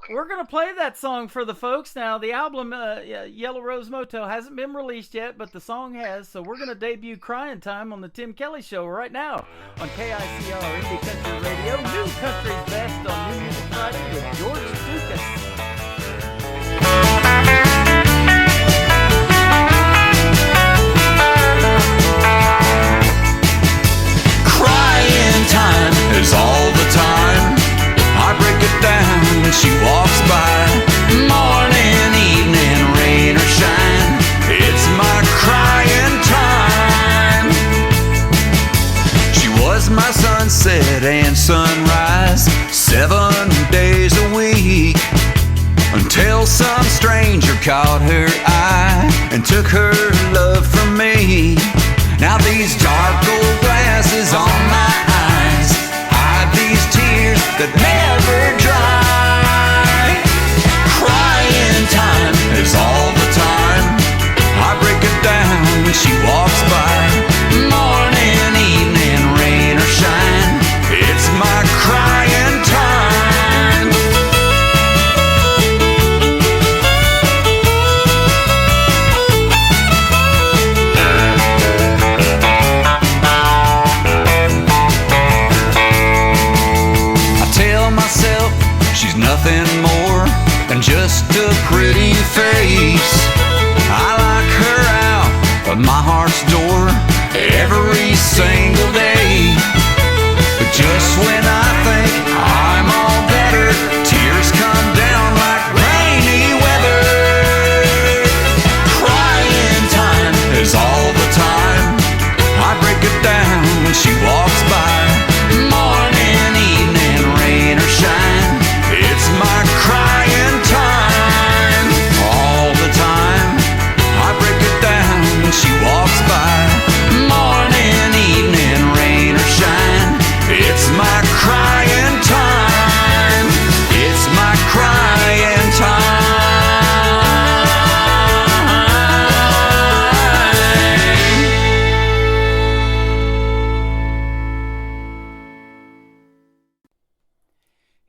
we're going to play that song for the folks. Now, the album, Yellow Rose Motel, hasn't been released yet, but the song has, so we're going to debut Crying Time on the Tim Kelly Show right now on KICR Indie Country Radio. New Country's Best on New Music Friday with George Dukas. Crying time is all the time. I break it down when she walks by. Morning, evening, rain or shine, it's my crying time. She was my sunset and sunrise, 7 days a week, until some stranger caught her eye and took her love from me. Now these dark old glasses on my eyes hide these tears that never dry. Crying time is all the time. I break it down when she walks by. Morning, evening, rain or shine, it's my crying time. She's nothing more than just a pretty face. I like her out of my heart's door every single day. But just when I think I'm all better, tears come down like rainy weather. Crying time is all the time. I break it down when she walks by. Morning, evening, rain or shine, it's my crying time. All the time, I break it down when she walks by. Morning, evening, rain or shine, it's my crying time. It's my crying time.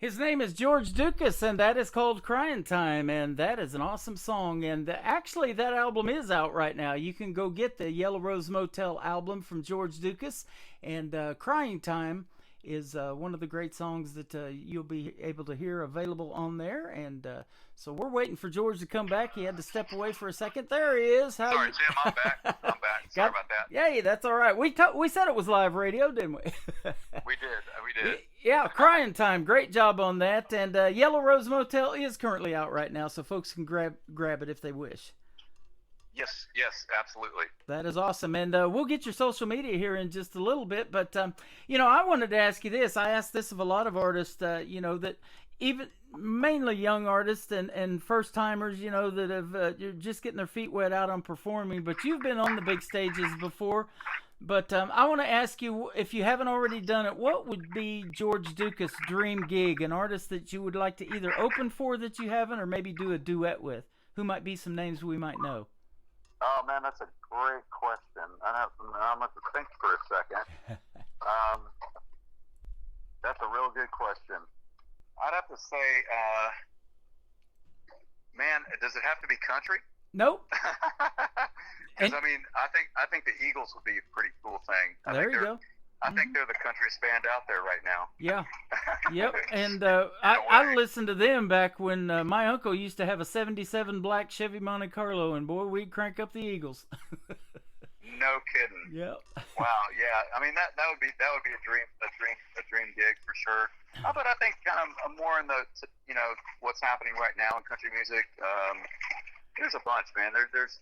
His name is George Dukas, and that is called Crying Time, and that is an awesome song. And actually, that album is out right now. You can go get the Yellow Rose Motel album from George Dukas, and Crying Time is one of the great songs that you'll be able to hear available on there. And so we're waiting for George to come back. He had to step away for a second. There he is. Sorry, Tim, I'm back. Sorry about that. Yay, that's all right. We said it was live radio, didn't we? We did. Yeah, Crying Time. Great job on that. And Yellow Rose Motel is currently out right now, so folks can grab it if they wish. Yes, absolutely. That is awesome. And we'll get your social media here in just a little bit. But, I wanted to ask you this. I asked this of a lot of artists, that even mainly young artists and first-timers, that have you're just getting their feet wet out on performing. But you've been on the big stages before. But I want to ask you, if you haven't already done it, what would be George Dukas' dream gig, an artist that you would like to either open for that you haven't or maybe do a duet with? Who might be some names we might know? Oh, man, that's a great question. I'm going to think for a second. That's a real good question. I'd have to say, man, does it have to be country? Nope. Because I think the Eagles would be a pretty cool thing. There you go. I think they're the countryest band out there right now. Yeah. Yep. And I listened to them back when my uncle used to have a '77 black Chevy Monte Carlo, and boy, we'd crank up the Eagles. No kidding. Yep. Wow. Yeah. I mean that would be a dream gig for sure. But I think kind of more in the what's happening right now in country music. There's a bunch, man. There's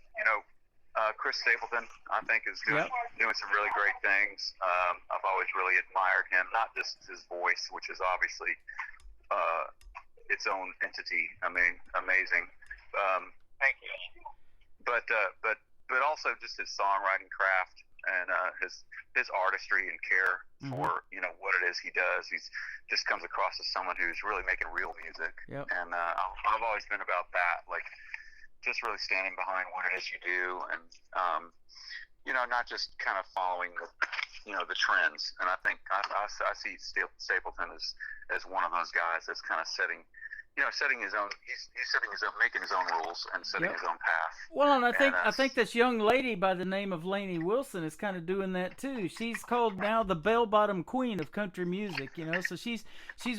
Chris Stapleton, I think, is doing some really great things. I've always really admired him, not just his voice, which is obviously its own entity. I mean, amazing. Thank you. But also just his songwriting craft and his artistry and care for what it is he does. He's just comes across as someone who's really making real music. Yep. And I've always been about that, like just really standing behind what it is you do, and not just kind of following the trends. And I think I see Stapleton as one of those guys that's kind of setting his own. He's making his own rules and setting his own path. Well, and I think this young lady by the name of Lainey Wilson is kind of doing that too. She's called now the bell-bottom queen of country music. So she's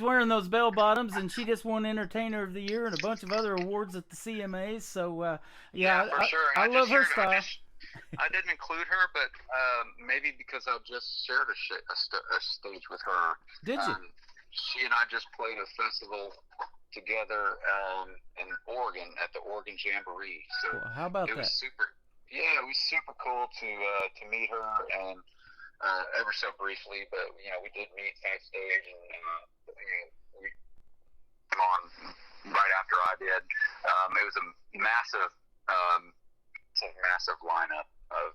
wearing those bell bottoms, and she just won Entertainer of the Year and a bunch of other awards at the CMAs. So for sure. I love her style. I didn't include her, but maybe because I just shared a stage with her. Did you? She and I just played a festival together in Oregon at the Oregon Jamboree. So well, how about it was that? super. Yeah, it was super cool to meet her, and ever so briefly, but we did meet backstage, and we came on right after I did. It was a massive lineup of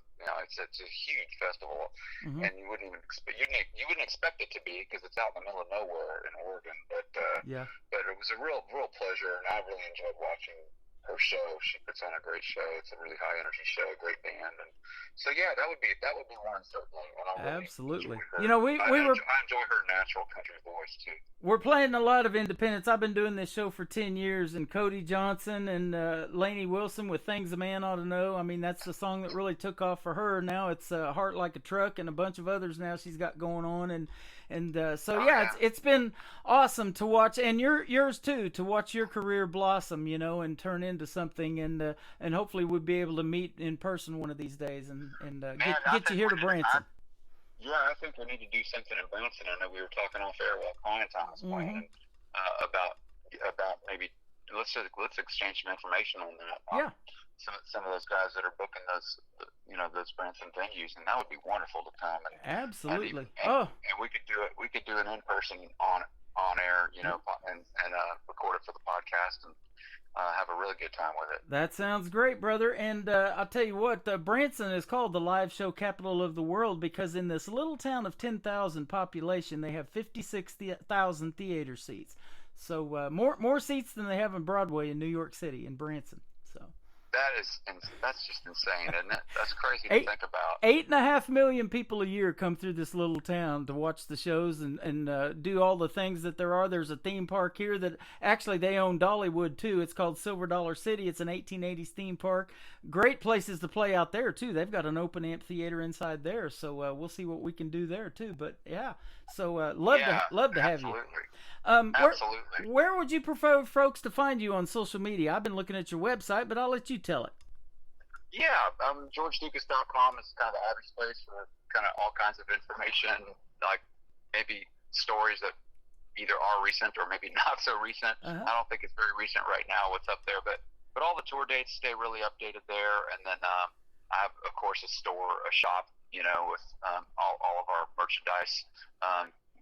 it's a huge festival, and you wouldn't expect it to be because it's out in the middle of nowhere in Oregon. But but it was a real pleasure, and I really enjoyed watching her show. She puts on a great show. It's a really high energy show, great band, and so that would be one certainly. And I really absolutely. I enjoy her natural country voice too. We're playing a lot of independents. I've been doing this show for 10 years, and Cody Johnson and Lainey Wilson with Things a Man Ought to Know. I mean, that's the song that really took off for her. Now it's Heart Like a Truck and a bunch of others now she's got going on. And it's been awesome to watch, and yours too, to watch your career blossom, and turn into something, and hopefully we'll be able to meet in person one of these days and get you here to Branson. I think we need to do something in Branson. I know we were talking off air while Cline Time was playing about maybe let's exchange some information on that. Some of those guys that are booking those Branson venues, and that would be wonderful to come. And, absolutely. And we could do it. We could do an in-person on air, and record it for the podcast and have a really good time with it. That sounds great, brother. And I'll tell you what, Branson is called the live show capital of the world because in this little town of 10,000 population, they have 56,000 theater seats. So more seats than they have in Broadway in New York City in Branson. So that's just insane, isn't it? That's crazy to think about. 8.5 million people a year come through this little town to watch the shows and do all the things that there are. There's a theme park here that actually they own Dollywood too. It's called Silver Dollar City. It's an 1880s theme park. Great places to play out there too. They've got an open amphitheater inside there, so we'll see what we can do there too. But love to have you. Absolutely. Where would you prefer folks to find you on social media? I've been looking at your website, but I'll let you tell it. Yeah, GeorgeLucas.com is kind of the address place for kind of all kinds of information, like maybe stories that either are recent or maybe not so recent. I don't think it's very recent right now what's up there, but all the tour dates stay really updated there. And then I have, of course, a shop, with all of our merchandise,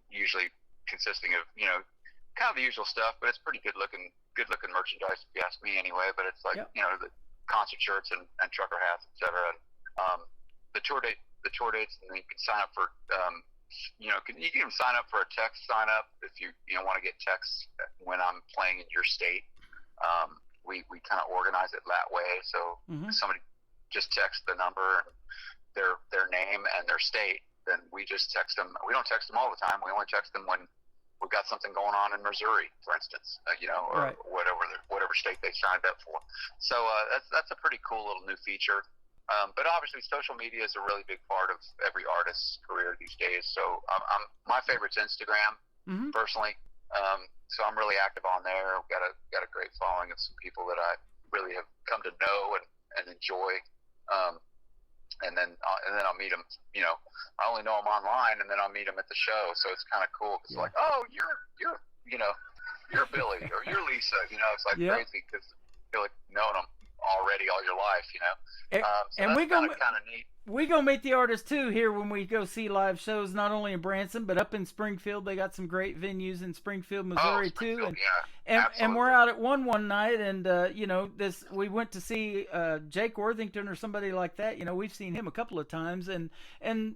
usually consisting of, kind of the usual stuff, but it's pretty good looking merchandise if you ask me anyway. But it's like, the concert shirts and trucker hats, etc. And the tour dates, and then you can sign up for, you can even sign up for a text sign up if you want to get texts when I'm playing in your state. We kind of organize it that way. So if somebody just texts the number and their name and their state, then we just text them. We don't text them all the time. We only text them when we've got something going on in Missouri, for instance, or whatever state they signed up for. So that's a pretty cool little new feature. But obviously, social media is a really big part of every artist's career these days. So my favorite's Instagram, personally. So I'm really active on there. I've got a great following of some people that I really have come to know and enjoy. And then I'll meet them. You know, I only know them online, and then I'll meet them at the show. So it's kind of cool. It's like, oh, you're Billy or you're Lisa. You know, it's like crazy because you feel like knowing them already all your life. You know, so and that's we go kind of neat. We go meet the artists too here when we go see live shows, not only in Branson but up in Springfield. They got some great venues in Springfield, Missouri too. And we're out at one night, and you know, we went to see Jake Worthington or somebody like that. You know, we've seen him a couple of times, and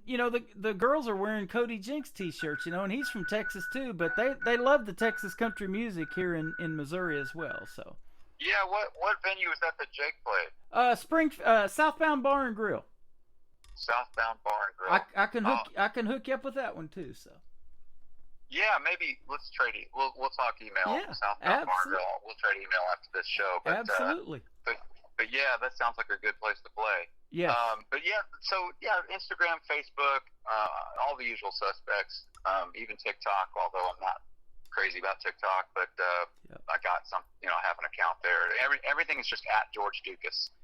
you know, the girls are wearing Cody Jinks t-shirts, you know, and he's from Texas too, but they love the Texas country music here in Missouri as well. So yeah, what venue was that Jake played? Southbound Bar and Grill. Southbound Bar and Grill. I can hook you up with that one too. So yeah, maybe let's trade. We'll talk email. Yeah, Southbound Bar and Grill. We'll trade email after this show. But, absolutely. But yeah, that sounds like a good place to play. Yeah. But yeah, so yeah, Instagram, Facebook, all the usual suspects. Even TikTok, although I'm not crazy about TikTok, but I got some. You know, I have an account there. Everything is just at George Dukas.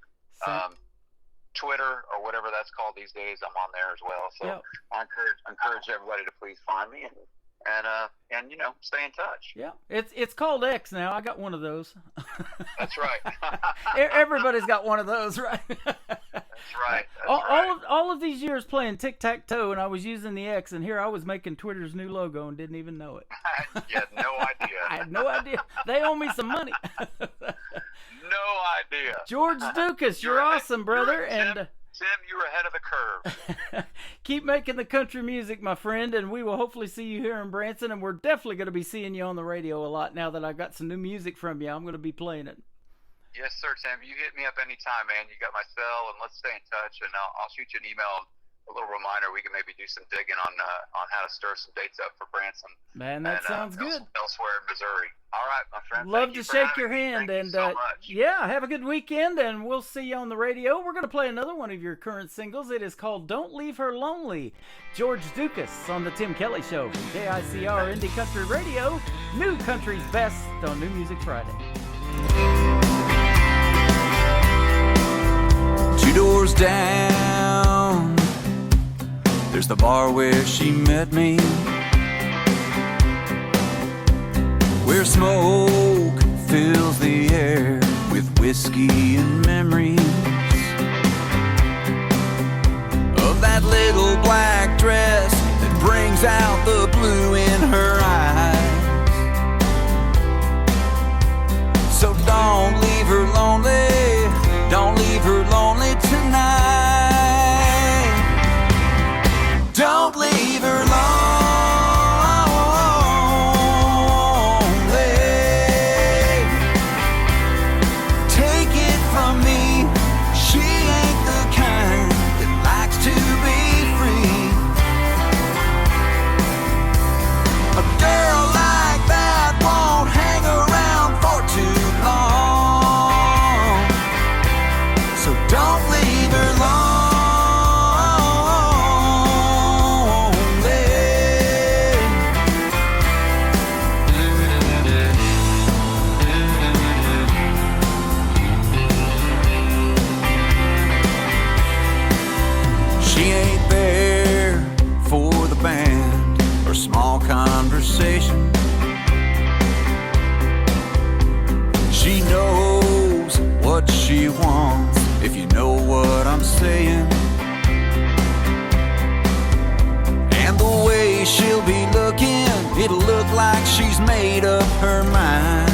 Twitter or whatever that's called these days, I'm on there as well. So I encourage everybody to please find me and you know, stay in touch. Yeah, it's called X now. I got one of those. That's right. Everybody's got one of those, right? That's right. All of these years playing tic-tac-toe, and I was using the X, and here I was making Twitter's new logo and didn't even know it. You had no idea. I had no idea. They owe me some money. No idea. George Dukas, you're awesome, brother. Tim, you're ahead of the curve. Keep making the country music, my friend, and we will hopefully see you here in Branson, and we're definitely going to be seeing you on the radio a lot now that I've got some new music from you. I'm going to be playing it. Yes, sir, Tim. You hit me up anytime, man. You got my cell, and let's stay in touch, and I'll shoot you an email. A little reminder, we can maybe do some digging on how to stir some dates up for Branson. Man, that sounds good. Elsewhere in Missouri. All right, my friend. Love to shake your hand. Thank you so much. Yeah, have a good weekend, and we'll see you on the radio. We're going to play another one of your current singles. It is called Don't Leave Her Lonely. George Dukas on the Tim Kelly Show from KICR Indie Country Radio. New country's best on New Music Friday. 2 doors down, there's the bar where she met me, where smoke fills the air with whiskey and memories of that little black dress that brings out the blue in her eyes. So don't leave her lonely, don't leave her lonely tonight. Don't leave her lonely. Take it from me, she ain't the kind that likes to be free. A girl like that won't hang around for too long. So don't leave her lonely. She ain't there for the band or small conversation. She knows what she wants, if you know what I'm saying. And the way she'll be looking, it'll look like she's made up her mind.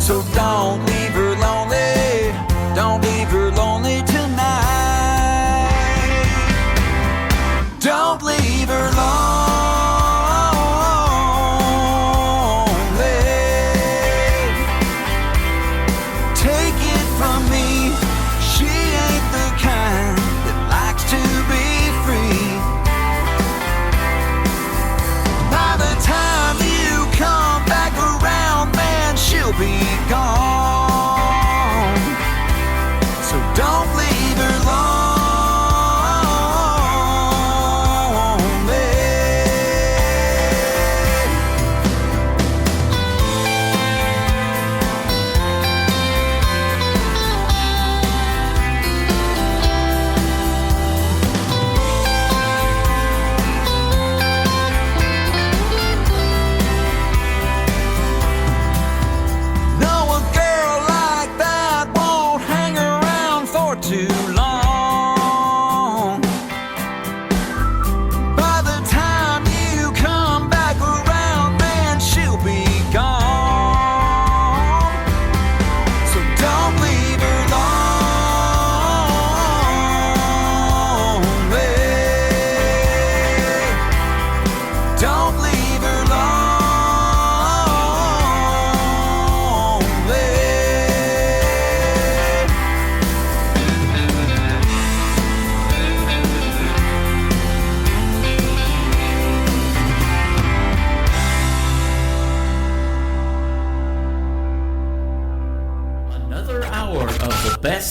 So don't leave her lonely, don't leave her lonely tonight. Don't leave her lonely. Take it from me, she ain't the kind that likes to be free. By the time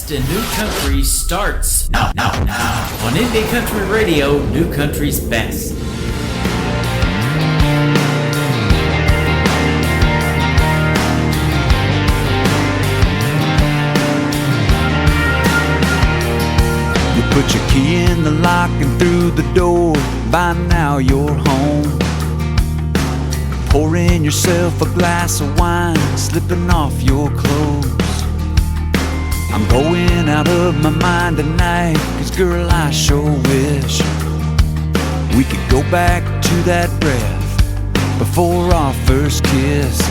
best in new country starts now. On Indie Country Radio, New Country's Best. You put your key in the lock and through the door. By now you're home. Pouring yourself a glass of wine, slipping off your clothes. I'm going out of my mind tonight, 'cause girl, I sure wish we could go back to that breath before our first kiss.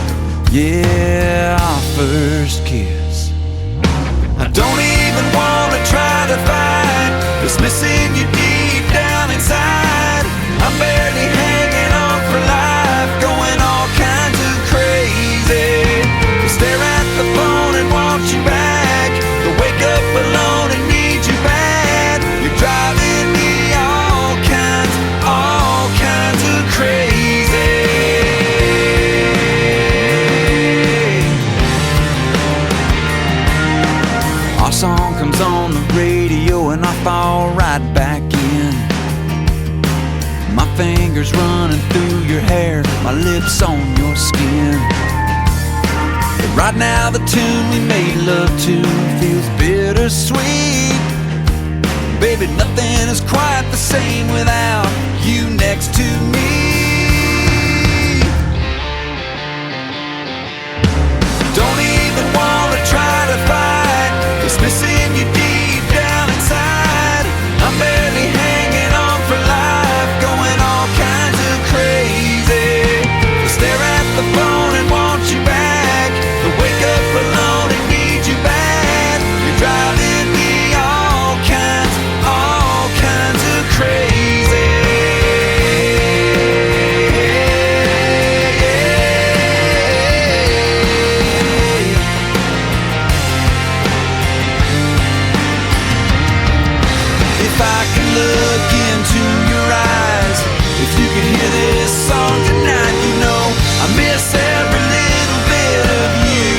Yeah, our first kiss. I don't even wanna try to fight this missing you deep down inside. I'm barely hanging on for life, going all kinds of crazy. To stare at the phone and want you back, to wake up alone and need you bad. You're driving me all kinds of crazy. Our song comes on the radio and I fall right back in. My fingers running through your hair, my lips on your skin. But right now the tune we made love to feels bittersweet. Baby, nothing is quite the same without you next to me. Don't even wanna try to fight this missing you deep down inside. I'm barely hanging on for life, going all kinds of crazy. To stare at the phone and want you back, to wake up alone and need you bad. You're driving me all kinds of crazy. If I could look into your eyes, if you could hear this song tonight, you know I miss every little bit of you.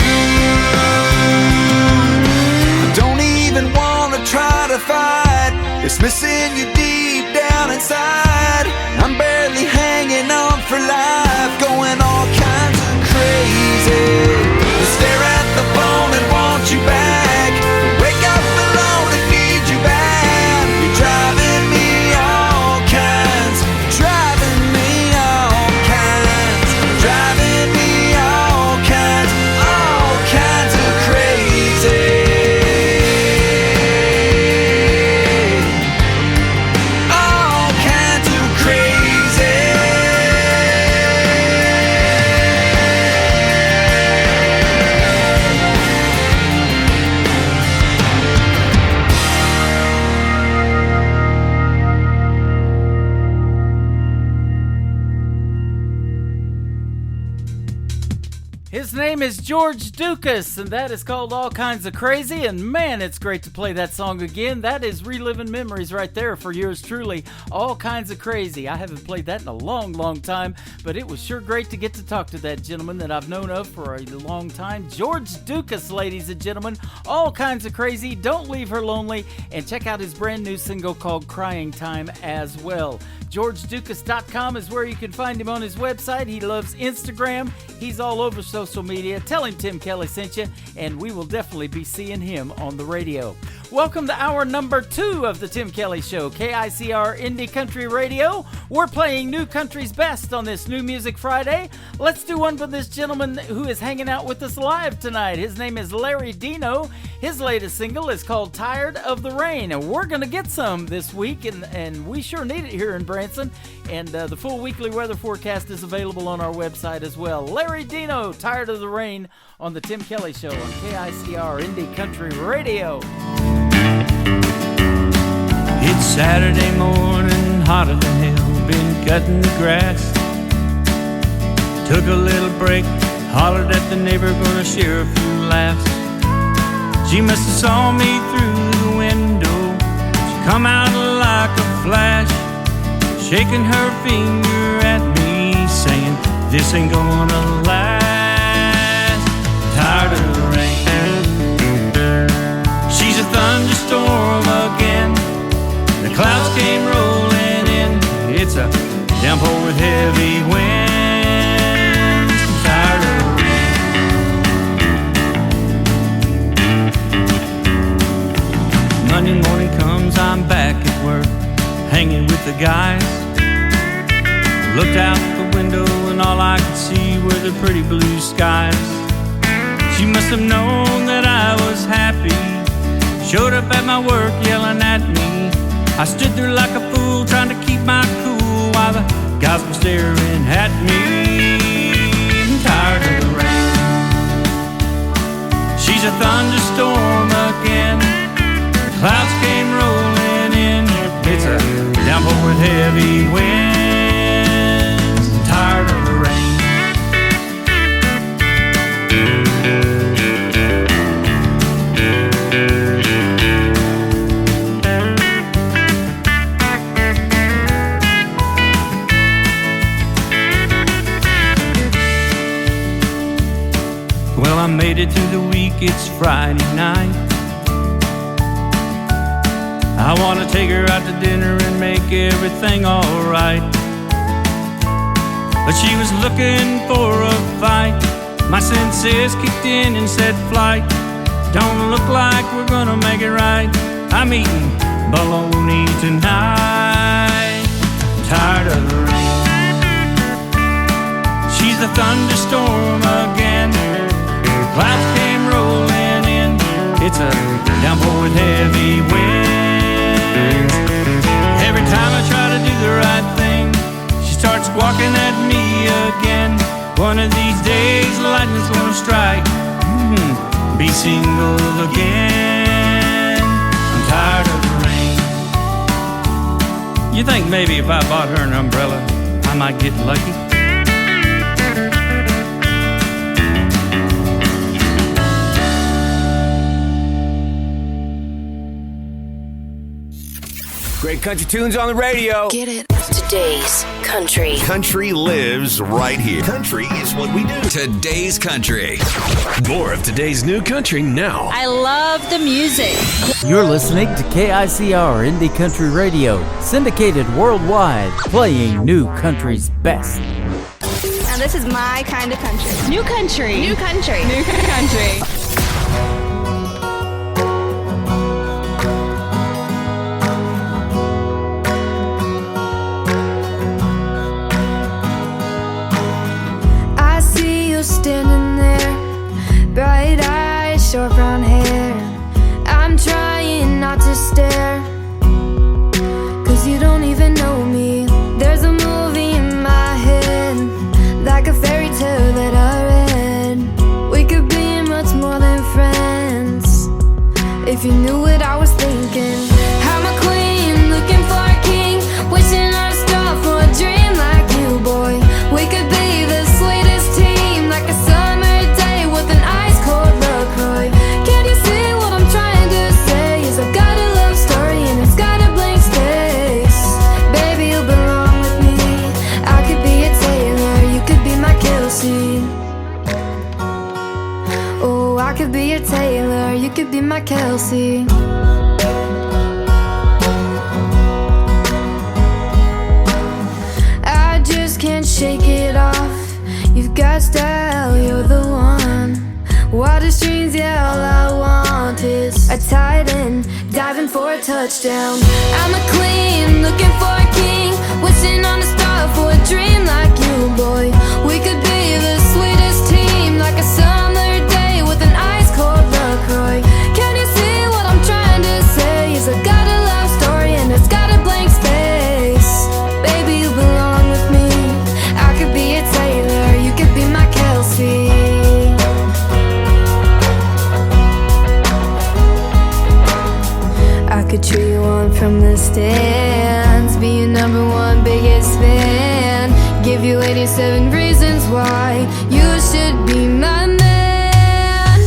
I don't even wanna try to fight, it's missing you deep down inside. I'm barely hanging on for life, going all kinds of crazy. To stare at the phone and want you back, to wake up alone and need you bad. You're driving me all kinds, driving me all kinds, driving me all kinds of crazy. All kinds of crazy. His name is George Dukas, and that is called All Kinds of Crazy. And man, it's great to play that song again. That is reliving memories right there for yours truly. All Kinds of Crazy. I haven't played that in a long, long time, but it was sure great to get to talk to that gentleman that I've known of for a long time. George Dukas, ladies and gentlemen. All Kinds of Crazy. Don't leave her lonely. And check out his brand new single called Crying Time as well. GeorgeDukas.com is where you can find him on his website. He loves Instagram. He's all over social media. Tell him Tim Kelly sent you, and we will definitely be seeing him on the radio. Welcome to hour number 2 of the Tim Kelly Show, KICR Indie Country Radio. We're playing New Country's Best on this New Music Friday. Let's do one for this gentleman who is hanging out with us live tonight. His name is Larry Dino. His latest single is called Tired of the Rain, and we're going to get some this week, and we sure need it here in Branson. And the full weekly weather forecast is available on our website as well. Larry Dino, Tired of the Rain, on the Tim Kelly Show on KICR Indie Country Radio. It's Saturday morning, hotter than hell, been cutting the grass. Took a little break, hollered at the neighbor, gonna share a few laughs. She must have saw me through the window. She come out like a flash, shaking her finger at me, saying, this ain't gonna last. Tired of the rain. She's a The clouds came rolling in. It's a downpour with heavy winds. I'm tired of the rain. Monday morning comes, I'm back at work, hanging with the guys. Looked out the window and all I could see were the pretty blue skies. She must have known that I was happy. Showed up at my work yelling at me. I stood there like a fool trying to keep my cool while the guys were staring at me. I'm tired of the rain. She's a thunderstorm again. The clouds came rolling in. It's a downpour with heavy winds. I'm tired of the rain. Well, I made it through the week, it's Friday night. I wanna take her out to dinner and make everything alright. But she was looking for a fight. My senses kicked in and said, flight, don't look like we're gonna make it right. I'm eating bologna tonight. I'm tired of the rain. She's the thunderstorm again. Clouds came rolling in. It's a downpour with heavy winds. Every time I try to do the right thing, she starts squawking at me again. One of these days, lightning's gonna strike. Be single again. I'm tired of the rain. You think maybe if I bought her an umbrella, I might get lucky? Great country tunes on the radio. Get it? Today's country. Country lives right here. Country is what we do. Today's country. More of today's new country now. I love the music. You're listening to KICR Indie Country Radio, syndicated worldwide, playing new country's best. Now this is my kind of country. New country. New country. New country. Standing there, bright eyes, short brown hair. I'm trying not to stare, 'cause you don't even know me. There's a movie in my head, like a fairy tale that I read. We could be much more than friends, if you knew what I was thinking. I'm a queen, looking for a king, wishing on a star for a dream like you, boy. We could be the sweetest team, like a summer day with an ice-cold LaCroix. Can you see what I'm trying to say? Is I've got a love story and it's got a blank space. Baby, you belong with me. I could be a Taylor, you could be my Kelsey. Oh, I could be a Taylor, you could be my Kelsey. I just can't shake it off. You've got style, you're the one. Water streams, yeah, all I want is a tight end, diving for a touchdown. I'm a queen, looking for a king, wishing on a star for a dream like you, boy. We could be the sweetest team, like a summer day with an ice-cold LaCroix. Can you see what I'm trying to say? Is I've got a love story and it's got a blank space. Baby, you belong with me. I could be a Taylor, you could be my Kelsey. I could cheer you on from the stands, be your number one biggest fan, give you 87 reasons why you should be my man.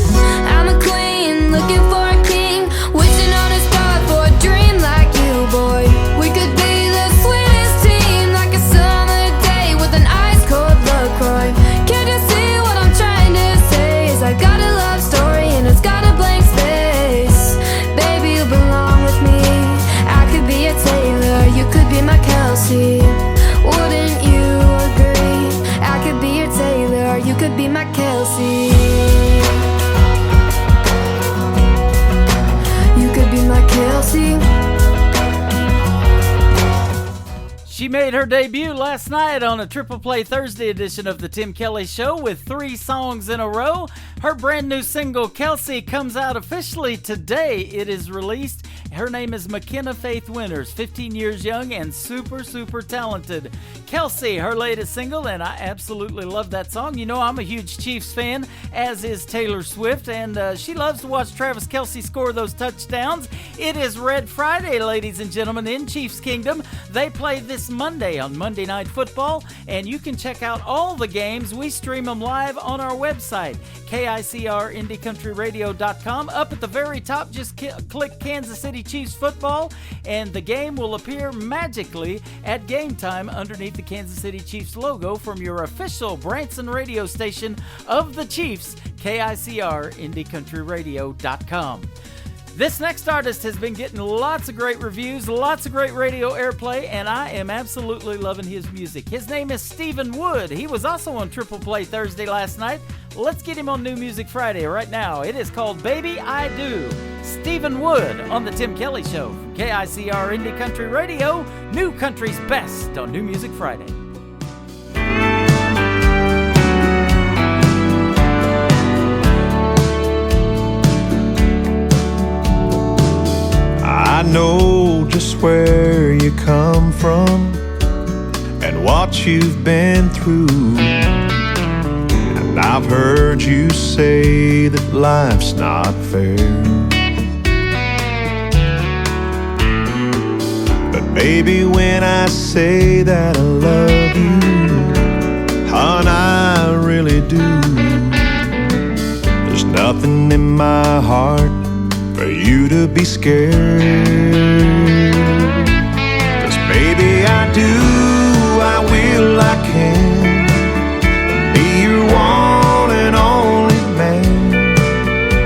I'm a queen, looking for a king, wishing on a star for a dream like you, boy. We could be the sweetest team, like a summer day with an ice-cold LaCroix. Can't you see what I'm trying to say? Is I got a love story and it's got a blank space. Baby, you belong with me. I could be a Taylor. made her debut last night on a Triple Play Thursday edition of the Tim Kelly Show with 3 songs in a row. Her brand new single, Kelsey, comes out officially today. It is released. Her name is McKenna Faith Winters, 15 years young and super, super talented. Kelsey, her latest single, and I absolutely love that song. You know, I'm a huge Chiefs fan, as is Taylor Swift, and she loves to watch Travis Kelce score those touchdowns. It is Red Friday, ladies and gentlemen, in Chiefs Kingdom. They play this Monday on Monday Night Football, and you can check out all the games. We stream them live on our website, KICRIndieCountryRadio.com. Up at the very top, just click Kansas City Chiefs football, and the game will appear magically at game time underneath the Kansas City Chiefs logo from your official Branson radio station of the Chiefs, KICRIndieCountryRadio.com. This next artist has been getting lots of great reviews, lots of great radio airplay, and I am absolutely loving his music. His name is Stephen Wood. He was also on Triple Play Thursday last night. Let's get him on New Music Friday right now. It is called Baby I Do. Stephen Wood on the Tim Kelly Show from KICR Indie Country Radio, New Country's best on New Music Friday. I know just where you come from and what you've been through. And I've heard you say that life's not fair. But baby, when I say that I love you, hon, I really do. There's nothing in my heart for you to be scared. 'Cause baby, I do, I will, I can be your one and only man.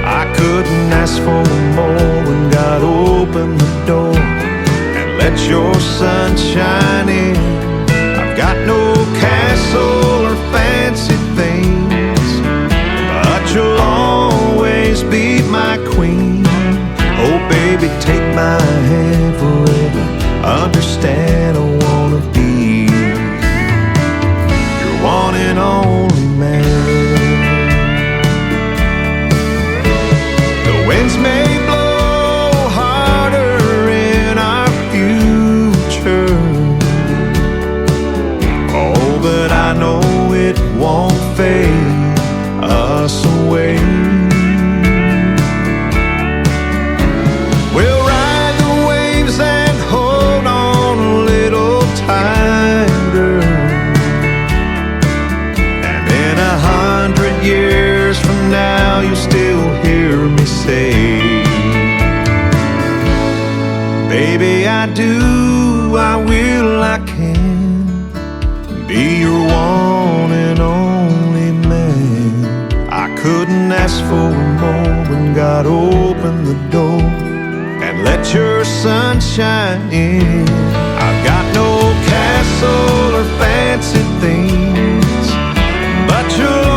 I couldn't ask for more when God opened the door and let your sun shine in. I've got no castle or fancy things, but you'll always be my queen. Oh baby, take my hand forever. Understand I wanna be your one and only man. The winds may blow harder in our future, oh, but I know it won't fade us away. Years from now, you'll still hear me say, baby, I do, I will, I can be your one and only man. I couldn't ask for more when God opened the door and let your sun shine in. I've got no castle or fancy things, but you'll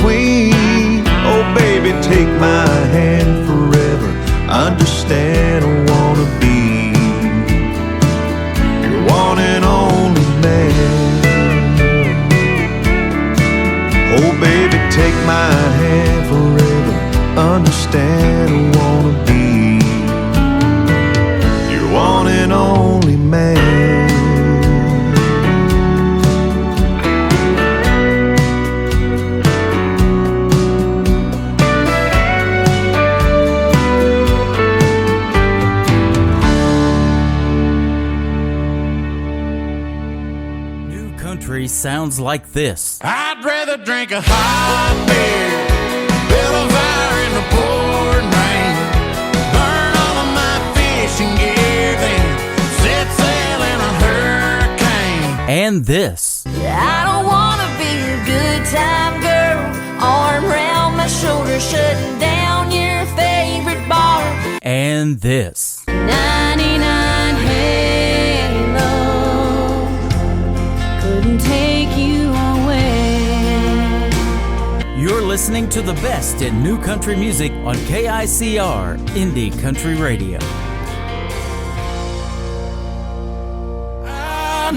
queen. Oh baby, take my hand forever. Understand I wanna be your one and only man. Oh baby, take my hand forever. Understand I wanna be your one and only man. Sounds like this. I'd rather drink a hot beer, build a fire in the pouring rain, burn all of my fishing gear, then set sail in a hurricane. And this. I don't wanna be a good time girl, arm around my shoulder, shutting down your favorite bar. And this. 99 Halo couldn't take you away. You're listening to the best in new country music on KICR Indie Country Radio.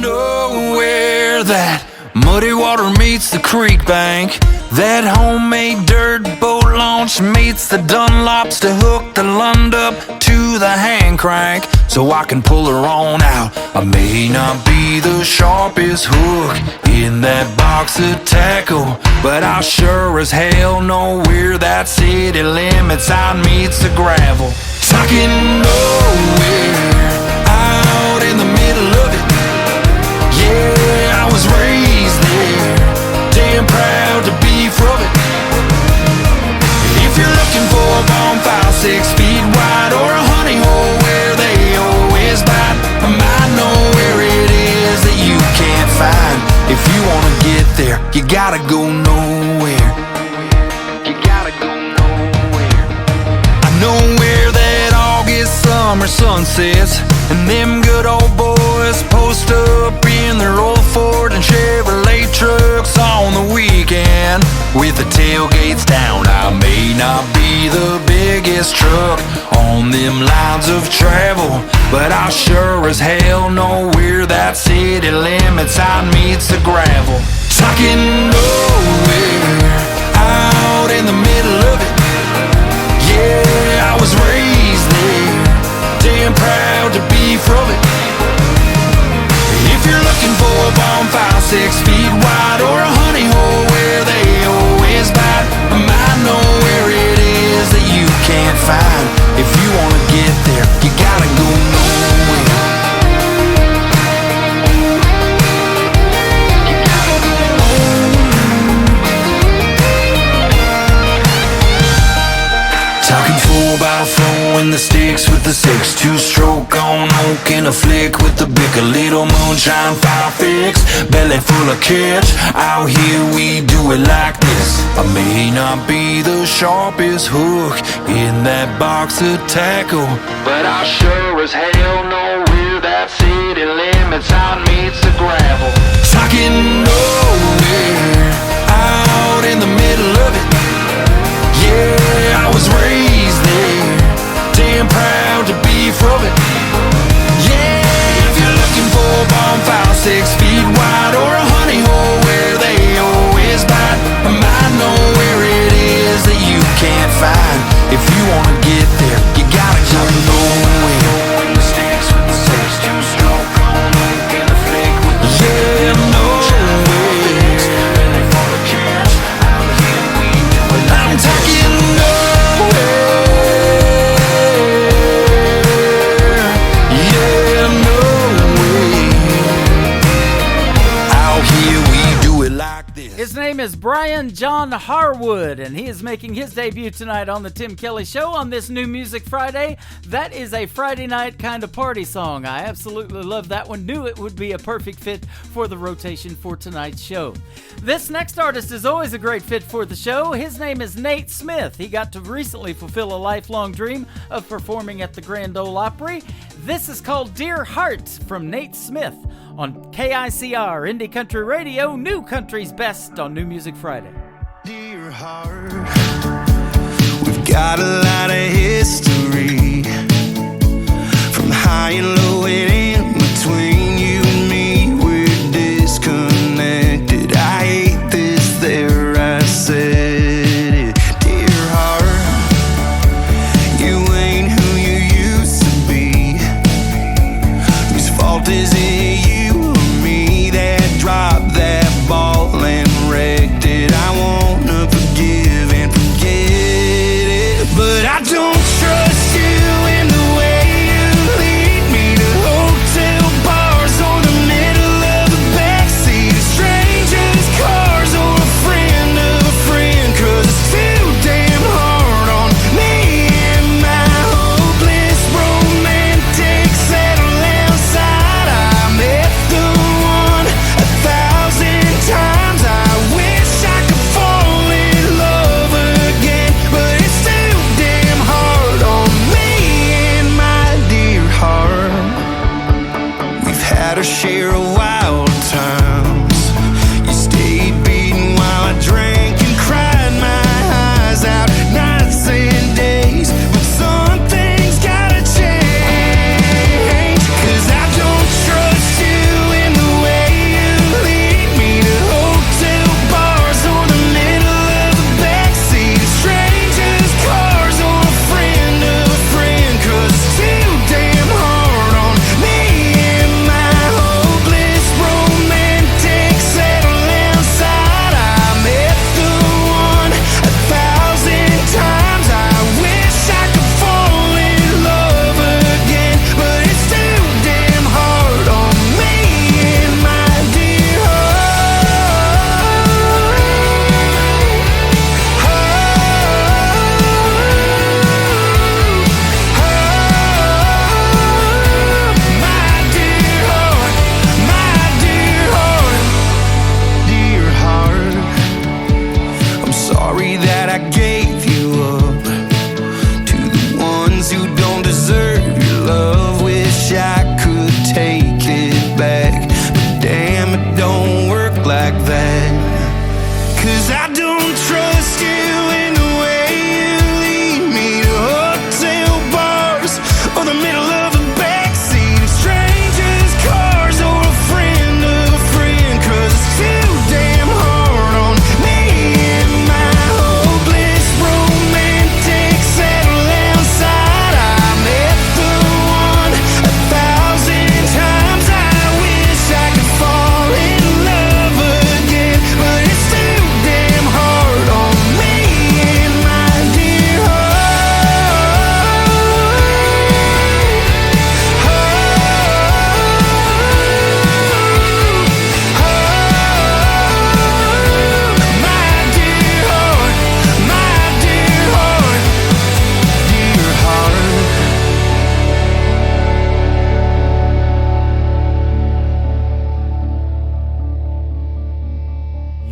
know where that muddy water meets the creek bank, that homemade dirt boat launch meets the Dunlops to hook the Lund up to the hand crank, so I can pull her on out. I may not be the sharpest hook in that box of tackle, but I sure as hell know where that city limit sign meets the gravel. Talking nowhere, out in the middle of it. Yeah, I was raised there, damn proud to be from it. If you're looking for a bonfire 6 feet wide, or a honey hole where they always bite, I might know where it is that you can't find. If you wanna get there, you gotta go nowhere. You gotta go nowhere. I know where that August summer sun sets, and them good old boys post up in their old Ford and Chevrolet trucks on the weekend with the tailgates down. I may not be the biggest truck on them lines of travel, but I sure as hell know where that city limit sign meets the gravel. Talking nowhere, out in the middle of it. Yeah, I was raised there, damn proud to be from it. If you're looking for a bonfire 6 feet wide, or a honey hole where they always bite, I might know where it is that you can't find. If you wanna get there, you gotta go nowhere. You gotta go talking 4x4 in the sticks with the 6 2-stroke on oak in a flick with the bick, a little moonshine fire fix, belly full of catch. Out here we do it like this. I may not be the sharpest hook in that box of tackle, but I sure as hell know where that city limit sign meets the gravel. Talking nowhere, out in the middle of it. Yeah, I was raised there, damn proud to be from it. Yeah, if you're looking for a bonfire 6 feet wide, or a honey hole where they always bite, I might know where it is that you can't find. If you wanna get there, you gotta go nowhere. In the sticks with the 6 2-stroke on oak in the flick with the yeah, nowhere. I'm talking nowhere. Yeah, nowhere. Out here we do it like this. His name is Brian John Harwood, and he is making his debut tonight on the Tim Kelly Show on this New Music Friday. That is a Friday night kind of party song. I absolutely love that one. Knew it would be a perfect fit for the rotation for tonight's show. This next artist is always a great fit for the show. His name is Nate Smith. He got to recently fulfill a lifelong dream of performing at the Grand Ole Opry. This is called Dear Heart from Nate Smith on KICR Indie Country Radio, New Country's Best on New Music Friday. Dear heart, we've got a lot of history, from high and low and in between. You and me, we're disconnected. I hate this, there I said it. Dear heart, you ain't who you used to be. Whose fault is it, you or me, that dropped that ball and wrecked it? I wanna forgive and forget it, but I don't trust you in the way you lead me to hold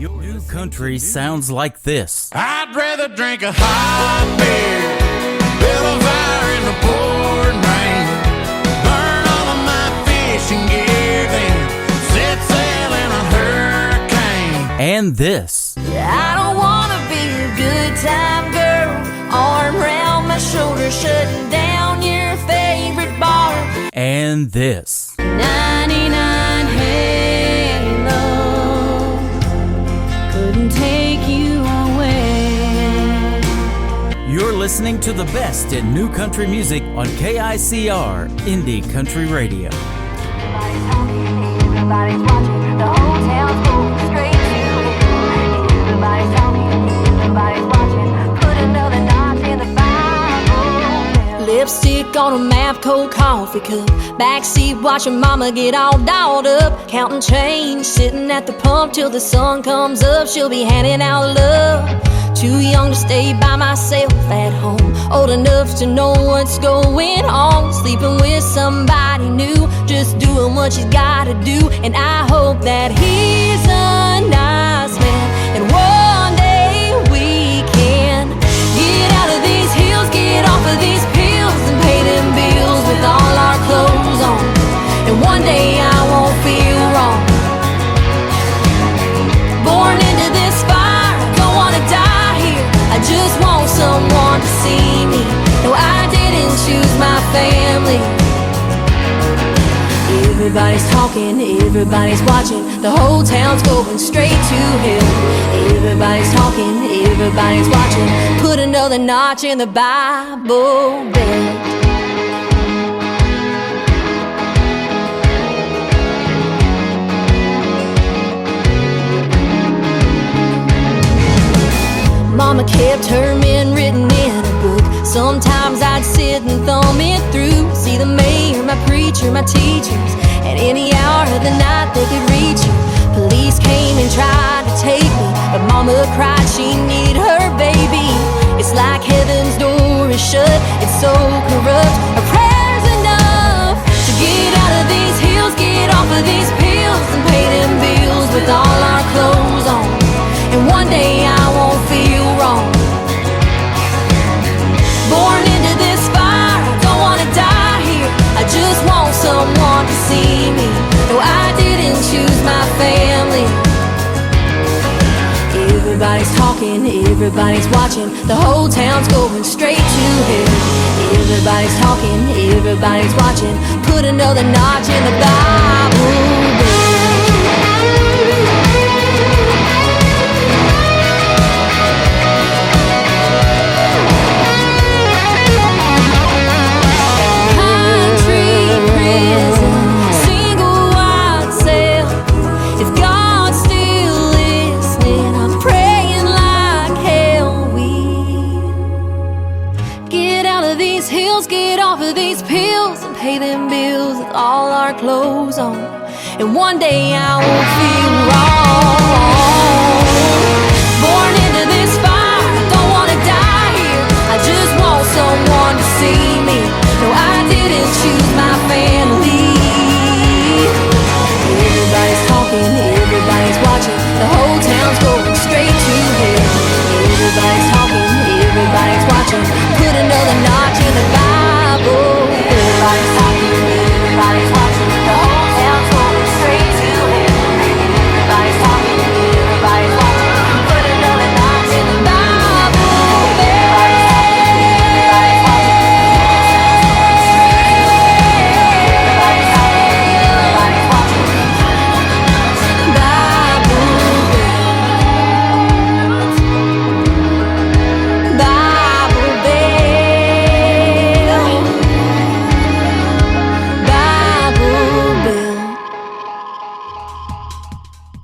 New country sounds like this. I'd rather drink a hot beer, build a fire in the pouring rain, burn all of my fishing gear, then set sail in a hurricane. And this. I don't wanna be a good time girl, arm around my shoulder, shutting down your favorite bar. And this. 99 Halo couldn't take you away. You're listening to the best in new country music on KICR Indie Country Radio. Everybody's talking, everybody's watching, the whole town's going straight to hell. Everybody's talking, everybody's watching, put another notch in the Bible. Lipstick on a map, cold coffee cup, backseat watching mama get all dolled up, counting change, sitting at the pump till the sun comes up. She'll be handing out love. Too young to stay by myself at home, old enough to know what's going on, sleeping with somebody new, just doing what she's gotta do. And I hope that he's a nice man, and one day we can get out of these hills, get off of these pills, and pay them bills with all our clothes on. And one day I won't feel wrong. Born into this fire, don't wanna die here, I just want someone to see me. No, I didn't choose my family. Everybody's talking, everybody's watching, the whole town's going straight to hell. Everybody's talking, everybody's watching, put another notch in the Bible belt. Mama kept her men written in a book. Sometimes I'd sit and thumb it through, see the mayor, my preacher, my teachers. At any hour of the night they could reach you. Police came and tried to take me, but mama cried she needed her baby. It's like heaven's door is shut, it's so corrupt. A prayer's enough to get out of these hills, get off of these pills, and pay them bills with all our clothes on. And one day I won't feel wrong. Born into this fire, I don't wanna die here, I just want someone to see me. No, I didn't choose my family. Everybody's talking, everybody's watching, the whole town's going straight to hell. Everybody's talking, everybody's watching, put another notch in the Bible. Pay them bills with all our clothes on, and one day I won't feel wrong. Born into this fire, I don't wanna die here, I just want someone to see me. No, I didn't choose my family. Everybody's talking, everybody's watching, the whole town's going straight to hell. Everybody's talking, everybody's watching, put another notch in the Bible. Everybody's talking, everybody's watching, the whole town's going straight to hell. Everybody's talking, everybody's watching, put another notch in the Bible. Everybody's talking, everybody's watching, everybody's talking, everybody's watching, Bible.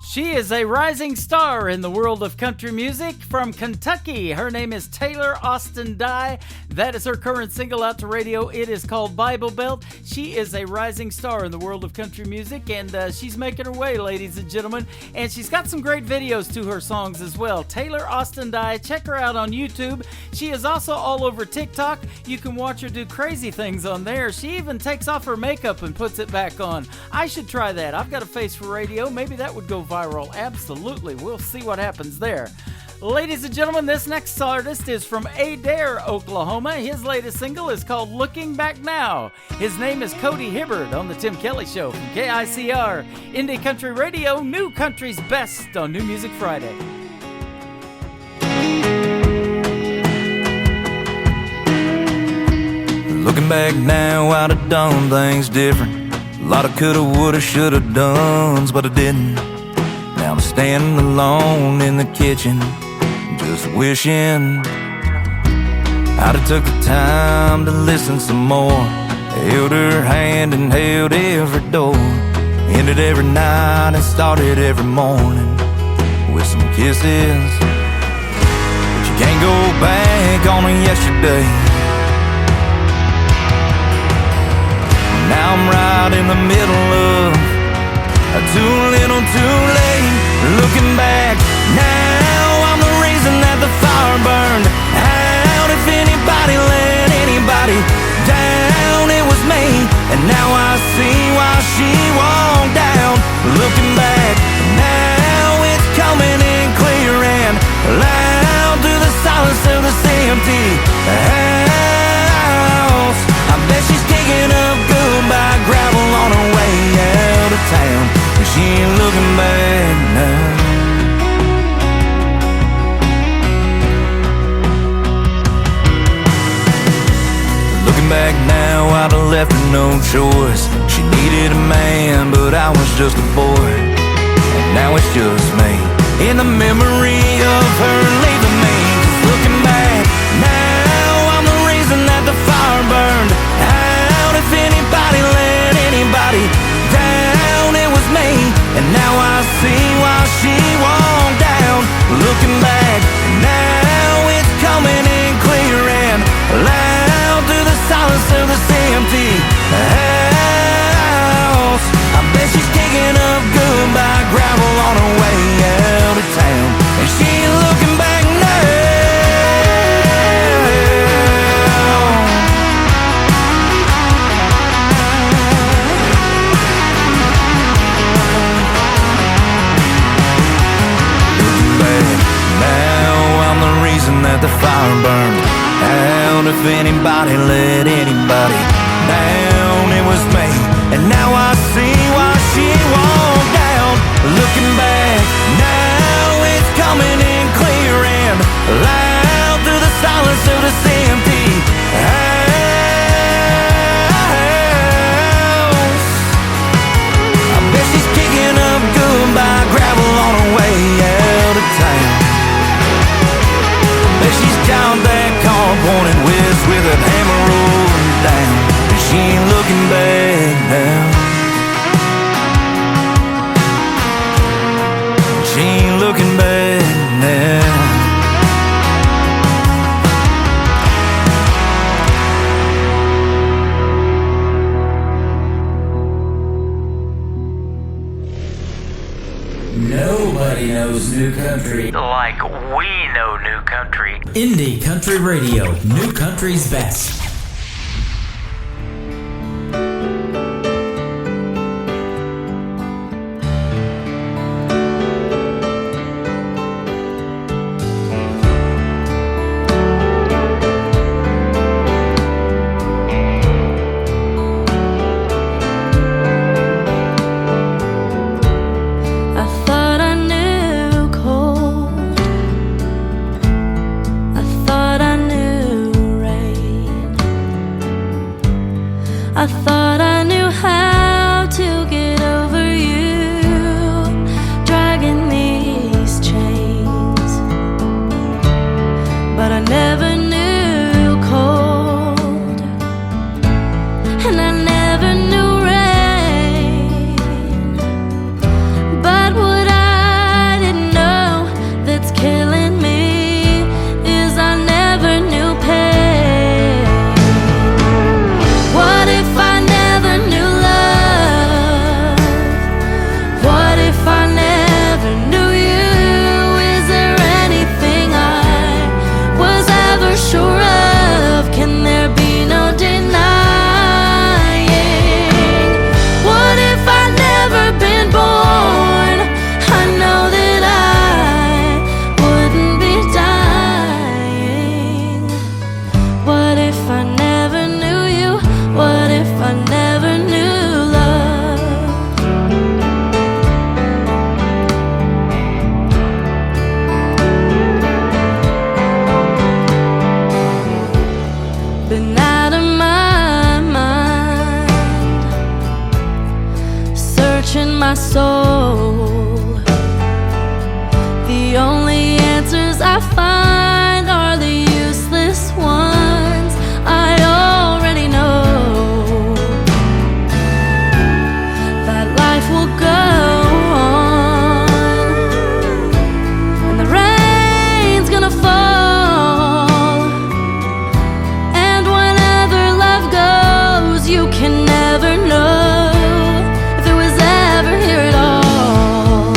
She is a rising star in the world of country music from Kentucky. Her name is Taylor Austin Dye. That is her current single out to radio. It is called Bible Belt. She is a rising star in the world of country music, and she's making her way, ladies and gentlemen. And she's got some great videos to her songs as well. Taylor Austin Dye, check her out on YouTube. She is also all over TikTok. You can watch her do crazy things on there. She even takes off her makeup and puts it back on. I should try that. I've got a face for radio. Maybe that would go viral. Absolutely. We'll see what happens there. Ladies and gentlemen, this next artist is from Adair, Oklahoma. His latest single is called Looking Back Now. His name is Cody Hibbard on The Tim Kelly Show from KICR, Indie Country Radio, New Country's Best on New Music Friday. Looking back now, I'd have done things different. A lot of coulda, woulda, shoulda dones, but I didn't. Now I'm standing alone in the kitchen, just wishing I'd have took the time to listen some more. Held her hand and held every door. Ended every night and started every morning with some kisses. But you can't go back on a yesterday. Now I'm right in the middle of too little, too late. Looking back now, I'm the reason that the fire burned out. If anybody let anybody down, it was me. And now I see why she walked down. Looking back now, it's coming in clear and loud through the silence of this empty house. I bet she's digging up goodbye gravel on her way out of town. She ain't looking back now. Looking back now, I'd have left her no choice. She needed a man, but I was just a boy. And now it's just me, in the memory of her leaving me. Just looking back now, I'm the reason that the fire burned out. If anybody let anybody down, it was me. And now I see why she walked down. Looking back now, it's coming in clear and loud through the silence of this empty house. I bet she's digging up goodbye gravel on her way out of town. And she ain't looking back now. That the fire burned out. If anybody let anybody down, it was me. And now I see why she walked down. Looking back now, it's coming in clear and loud through the silence of this empty house. I bet she's kicking up goodbye gravel on her way out of town. She's down that car pointing west with a hammer rolling down. And she ain't looking back now. She ain't looking back now. Nobody knows new country like we know new country. Indie Country Radio, New Country's Best. I thought I knew how to get over you, dragging these chains, but I never knew cold, and I never knew rain. But what I didn't know that's killing me is I never knew pain. I find are the useless ones. I already know that life will go on, and the rain's gonna fall, and whenever love goes, you can never know if it was ever here at all.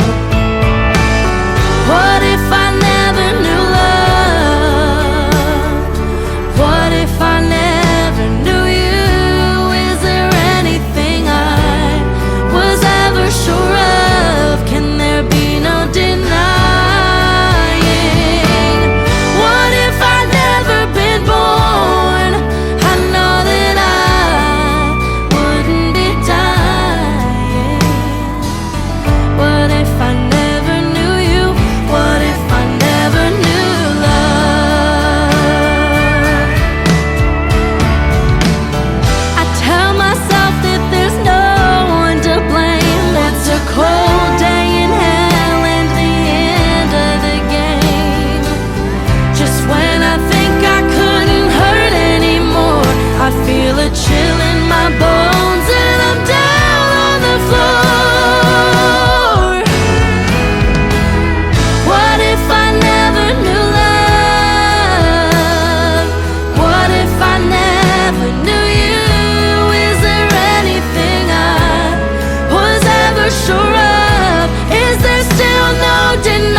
What if I never knew love? What if I never knew you? Is there anything I was ever sure of? Can there be no denying? What if I'd never been born? I know that I wouldn't be dying. What if I never knew you? What if I never knew love? I tell myself that there's no one to blame. It's a cold day in hell and the end of the game. Just when I think I couldn't hurt anymore, I feel a chill in my bones and I'm down on the floor. What if I never knew love? What if I never knew you? Is there anything I was ever sure of? Is there still no denying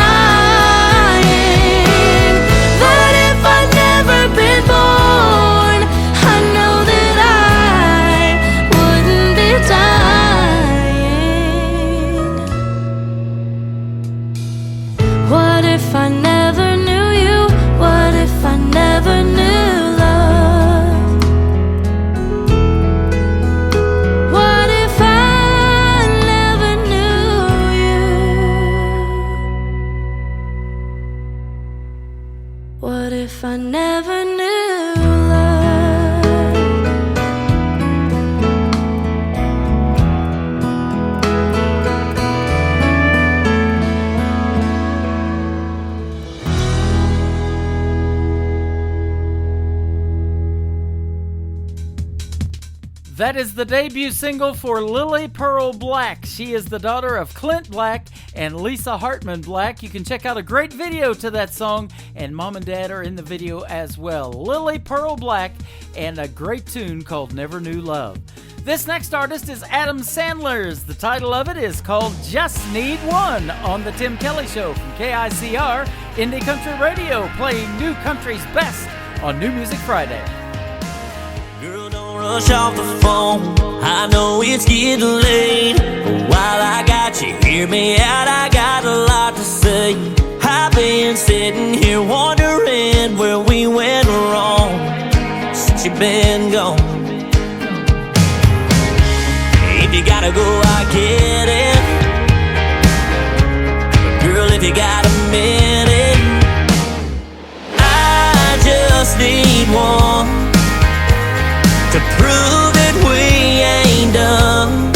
that if I'd never been born, I know that I wouldn't be dying? What if I never knew you? What if I never knew love? What if I never knew you? What if I never knew love? That is the debut single for Lily Pearl Black. She is the daughter of Clint Black and Lisa Hartman Black. You can check out a great video to that song, and Mom and Dad are in the video as well. Lily Pearl Black and a great tune called Never Knew Love. This next artist is Adam Sandler's. The title of it is called Just Need One on the Tim Kelly Show from KICR Indie Country Radio, playing new country's best on New Music Friday. Girl, don't rush off the phone. I know it's getting late, but while I got you, hear me out, I got a lot to say. I've been sitting here wondering where we went wrong since you've been gone. If you gotta go, I get it, but girl, if you got a minute, I just need one to prove that we ain't done.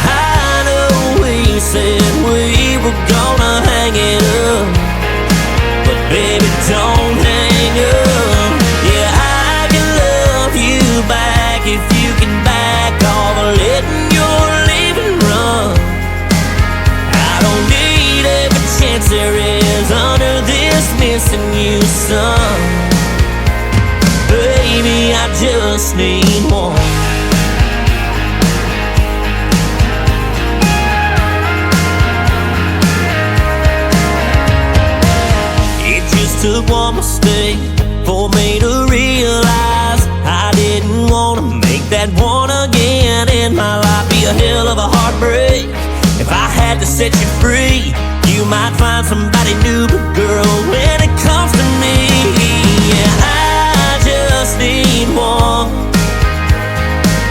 I know we said we were gonna hang it up, but baby, don't hang up. Yeah, I can love you back if you can back off letting your leaving run. I don't need every chance there is under this missing you, son. Baby, I just need one. It just took one mistake for me to realize I didn't want to make that one again. And my life be a hell of a heartbreak. If I had to set you free, you might find somebody new. But girl, when it comes to me, yeah, I just need one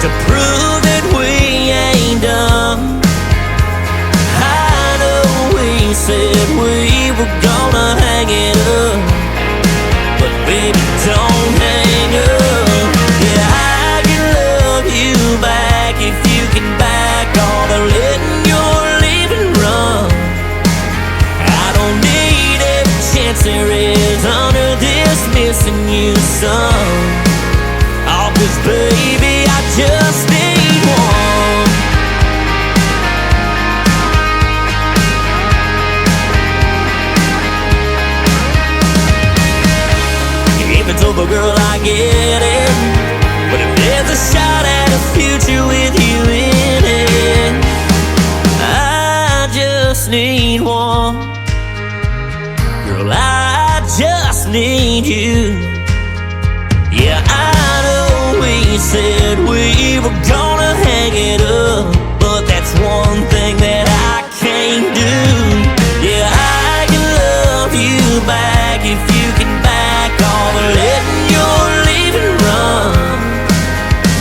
to prove that we ain't done. I know we said we were gonna hang it up, but baby, don't hang up. Yeah, I can love you back if you can back all the letting your leaving run. I don't need every chance there is under this missing you song. Oh, 'cause baby, I just need one. If it's over, girl, I get it. But if there's a shot at a future with you in it, I just need one. Girl, I just need you. Yeah, I know we said we were gonna hang it up, but that's one thing that I can't do. Yeah, I can love you back if you can back all the letting your leaving run.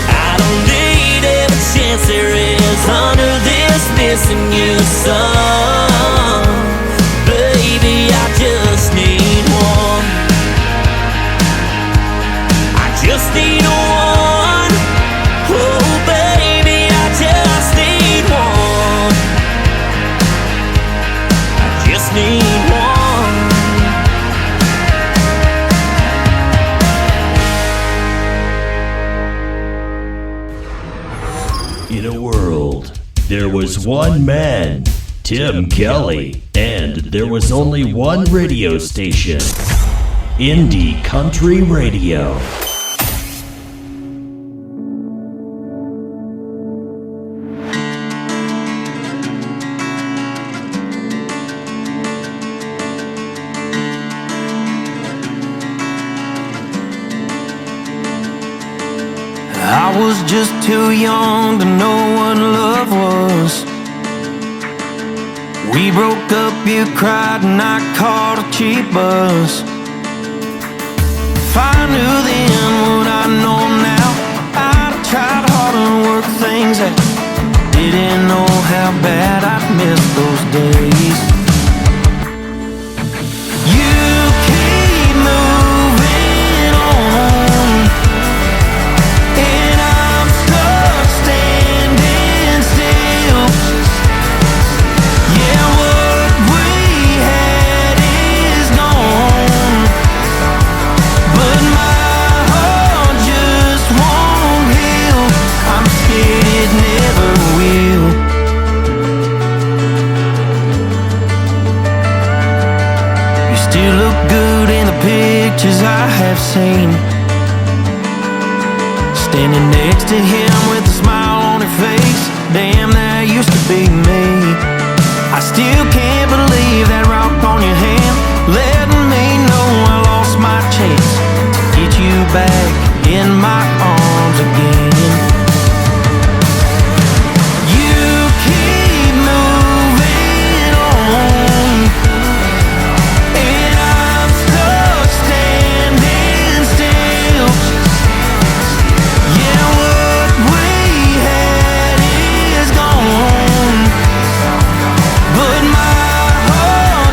I don't need every chance there is under this missing you sun. Baby, I just need one. I just need one. Oh, baby, I just need one. I just need one. In a world, there was one man, Tim Kelly, and there was only one radio station, Indie Country Radio. I was just too young to know what love was. We broke up, you cried, and I caught a cheap bus. If I knew then what I know now, I'd have tried hard and worked things out. Didn't know how bad I'd miss those days. You keep moving on, and I'm stuck standing still. Yeah, what we had is gone, but my heart just won't heal. I'm scared it never will. You still look good in the pictures I have seen. Standing next to him with a smile on her face. Damn, that used to be me. I still can't believe that rock on your hand, letting me know I lost my chance to get you back in my arms again. You keep moving on, and I'm stuck standing still. Yeah, what we had is gone, but my heart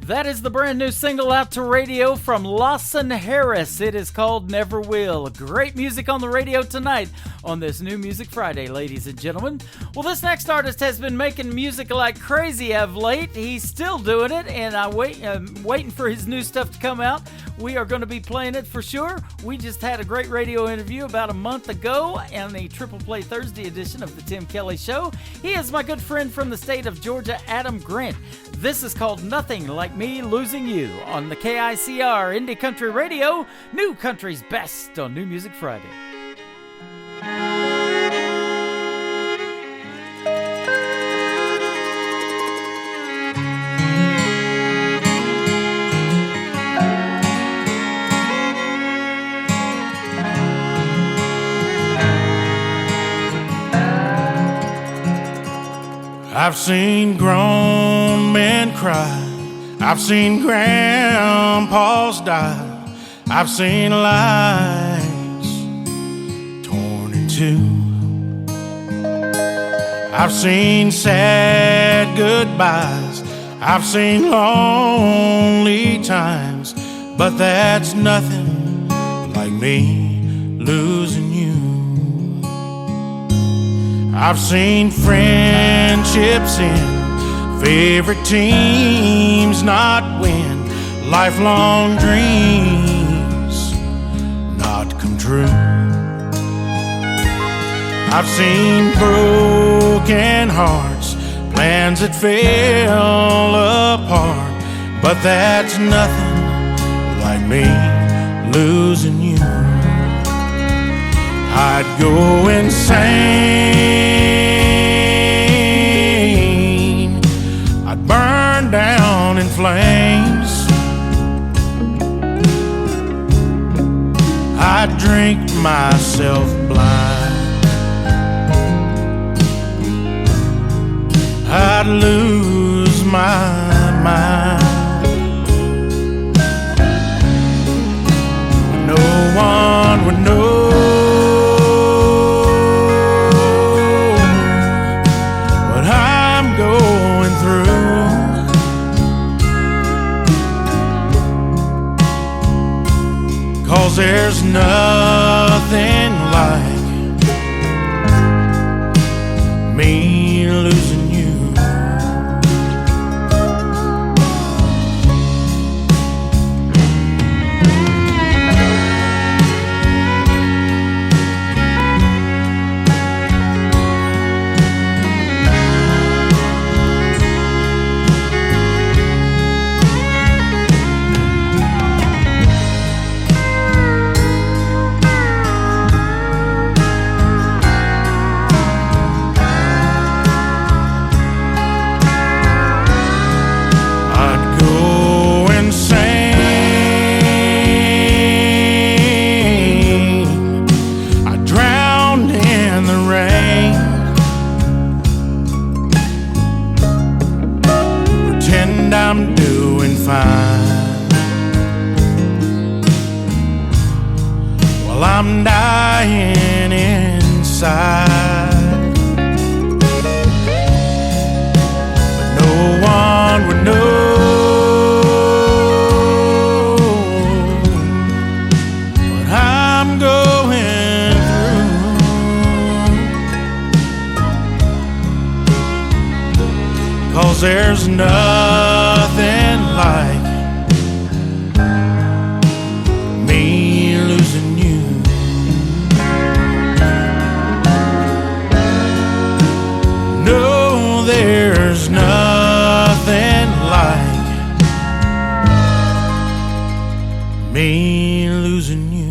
That is the brand new single out to radio from Lawson Harris. It is called Never Will. Great music on the radio tonight on this New Music Friday, ladies and gentlemen. Well, this next artist has been making music like crazy of late. He's still doing it, and I'm waiting for his new stuff to come out. We are going to be playing it for sure. We just had a great radio interview about a month ago on the Triple Play Thursday edition of the Tim Kelly Show. He is my good friend from the state of Georgia, Adam Grant. This is called Nothing Like Me Losing You on the KICR Indie Country Radio, New Country's Best on New Music Friday. I've seen grown men cry, I've seen grandpas die, I've seen lives torn in two. I've seen sad goodbyes, I've seen lonely times, but that's nothing like me losing you. I've seen friendships end, favorite teams not win, lifelong dreams not come true. I've seen broken hearts, plans that fell apart, but that's nothing like me losing you. I'd go insane, I'd burn down in flames, I'd drink myself blind, I'd lose my mind. No one would know what I'm going through. 'Cause there's nothing like me losing you. I'm doing fine while I'm dying inside, but no one would know what I'm going through. 'Cause there's nothing like me losing you. No, there's nothing like me losing you.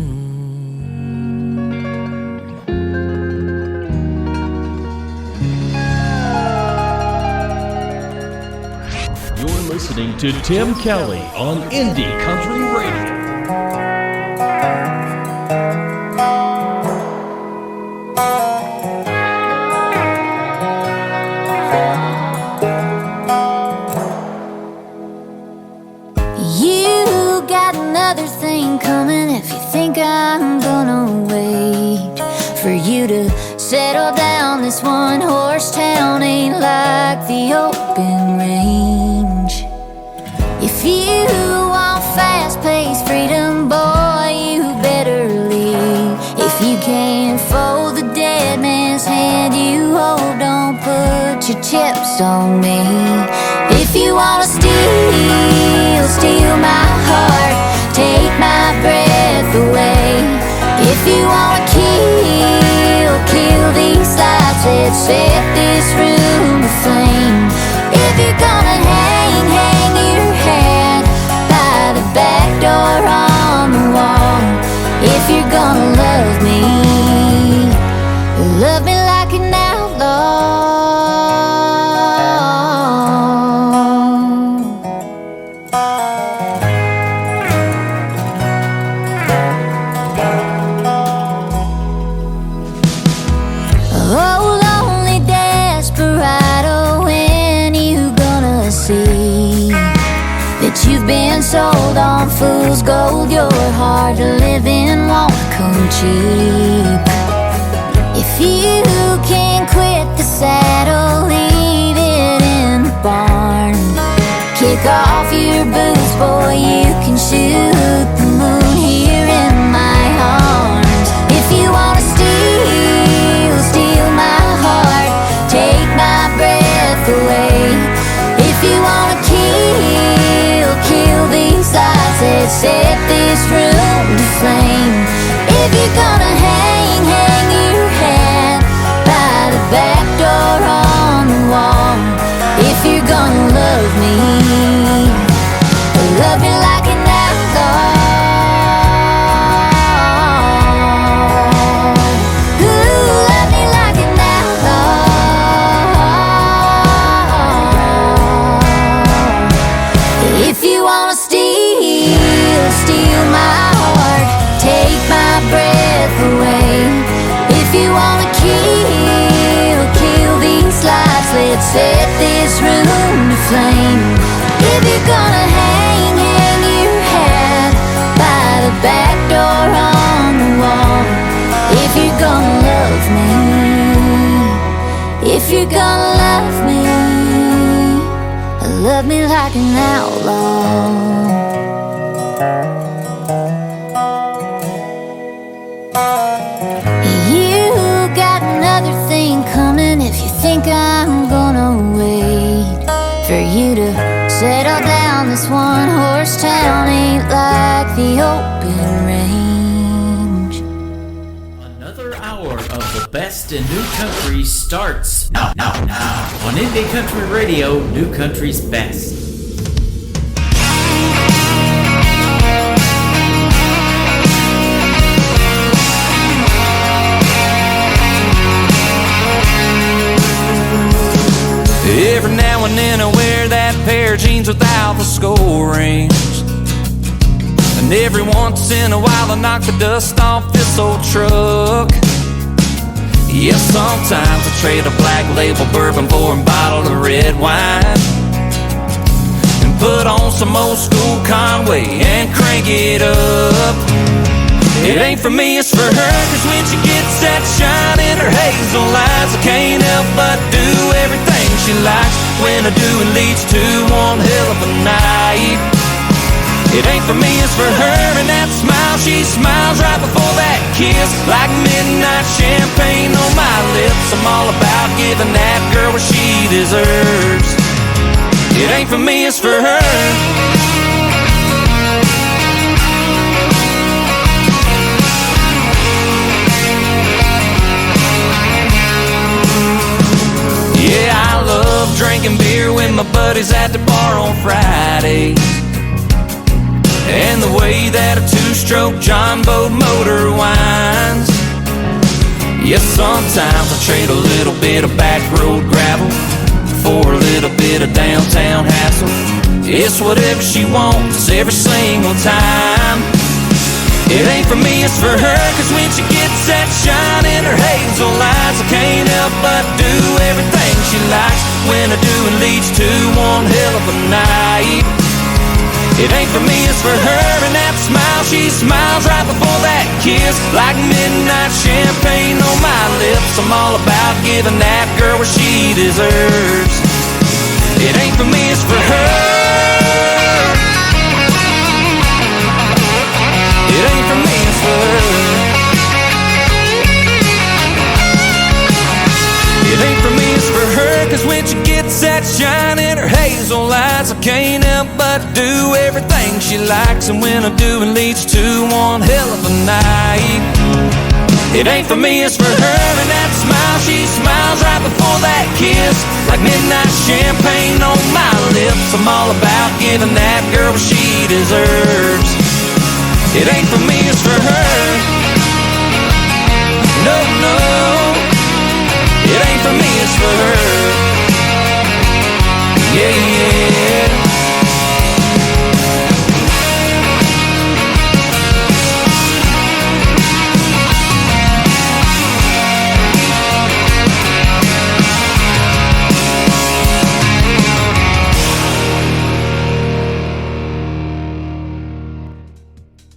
Listening to Tim Kelly on Indie Country Radio. You got another thing coming if you think I'm gonna wait for you to settle down. This one horse town ain't like the open range. If put your chips on me. If you wanna steal my heart, take my breath away. If you wanna kill these lights, let's set this room aflame. If you're gonna hang your head by the back door on the wall. If you're gonna love me like an outlaw. Oh, lonely desperado, when you gonna see that you've been sold on fool's gold? Your hard to live in won't come cheap. If you can quit the saddle, leave it in the barn. Kick off your boots, boy, you can shoot the moon here in my arms. If you wanna steal my heart, take my breath away. If you wanna kill these lights, let's set this room to flame. If you're gonna hang your head by the back door on the wall. If you're gonna love me like an outlaw. Ooh, love me like an outlaw. If you wanna steal my heart, take my breath away. If you wanna kill these lights, let's set this room to flame. If you're gonna hang your head by the back door on the wall. If you're gonna love me, if you're gonna love me like an outlaw. You got another thing coming if you think I'm gonna wait for you to settle down. This one horse town ain't like the open range. Another hour of the best in new country starts now on Indie Country Radio, New Country's best. Every now and then I wear that pair of jeans without the skull rings. And every once in a while I knock the dust off this old truck. Yes, sometimes I trade a black label bourbon for a bottle of red wine, and put on some old school Conway and crank it up. It ain't for me, it's for her, 'cause when she gets that shine in her hazel eyes, I can't help but do everything she likes. When I do, it leads to one hell of a night. It ain't for me, it's for her, and that smile she smiles right before that kiss, like midnight champagne on my lips. I'm all about giving that girl what she deserves. It ain't for me, it's for her. Yeah, I love drinking beer with my buddies at the bar on Fridays, and the way that a two-stroke John Boat motor winds. Yes, sometimes I trade a little bit of back road gravel for a little bit of downtown hassle. It's whatever she wants every single time. It ain't for me, it's for her, 'cause when she gets that shine in her hazel eyes, I can't help but do everything she likes. When I do, it leads to one hell of a night. It ain't for me, it's for her, and that smile she smiles right before that kiss, like midnight champagne on my lips. I'm all about giving that girl what she deserves. It ain't for me, it's for her. It ain't for me, it's for her. It ain't for me, it's for her, 'cause when but do everything she likes, and when I do, it leads to one hell of a night. It ain't for me, it's for her, and that smile she smiles right before that kiss, like midnight champagne on my lips. I'm all about giving that girl what she deserves. It ain't for me, it's for her. No, no, it ain't for me, it's for her. Yeah, yeah.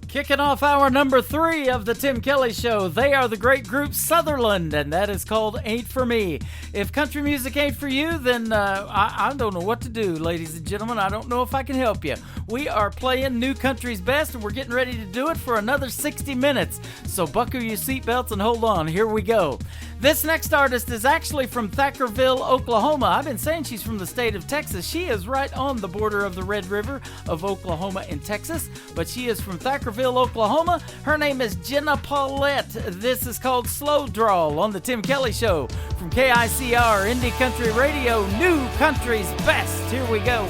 Kicking off hour number 3 of the Tim Kelly Show, they are the great group Sutherland, and that is called Ain't For Me. If country music ain't for you, then I don't know what to do, ladies and gentlemen. I don't know if I can help you. We are playing New Country's Best, and we're getting ready to do it for another 60 minutes. So buckle your seatbelts and hold on. Here we go. This next artist is actually from Thackerville, Oklahoma. I've been saying she's from the state of Texas. She is right on the border of the Red River of Oklahoma and Texas, but she is from Thackerville, Oklahoma. Her name is Jenna Paulette. This is called Slow Drawl on the Tim Kelly Show from KICR Indie Country Radio, New Country's Best. Here we go.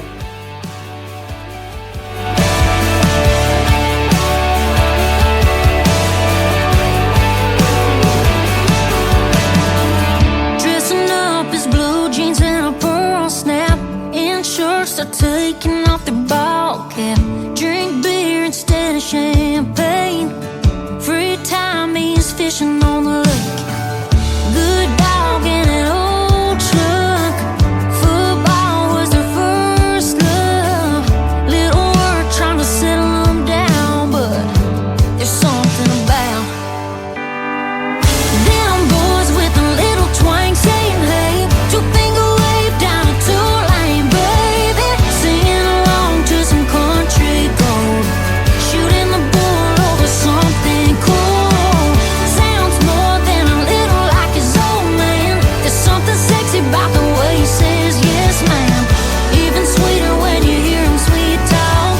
Blue jeans and a pearl snap, and shirts are taking off their ball cap. Drink beer instead of champagne. Free time means fishing on the lake. Good dog and an old truck. Football was their first love. Little work trying to settle them down, but there's something about them boys with a little twang saying hey. Two-finger wave down a two-lane, baby. Singing along to some country gold. Shooting the bull over something cool. Sounds more than a little like his old man. There's something sexy about the way he says yes, ma'am. Even sweeter when you hear him sweet talk.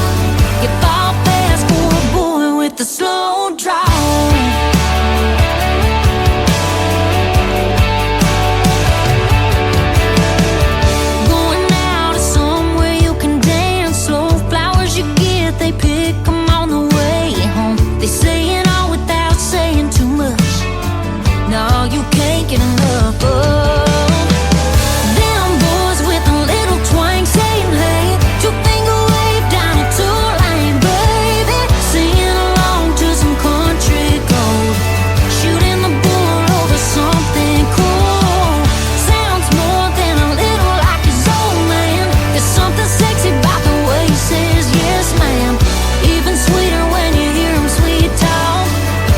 You fall fast for a boy with the slow drawl. You can't get enough of them boys with a little twang saying hey. Two-finger wave down a two-lane, baby. Singing along to some country gold. Shooting the bull over something cool. Sounds more than a little like his old man. There's something sexy about the way he says yes, ma'am. Even sweeter when you hear him sweet talk.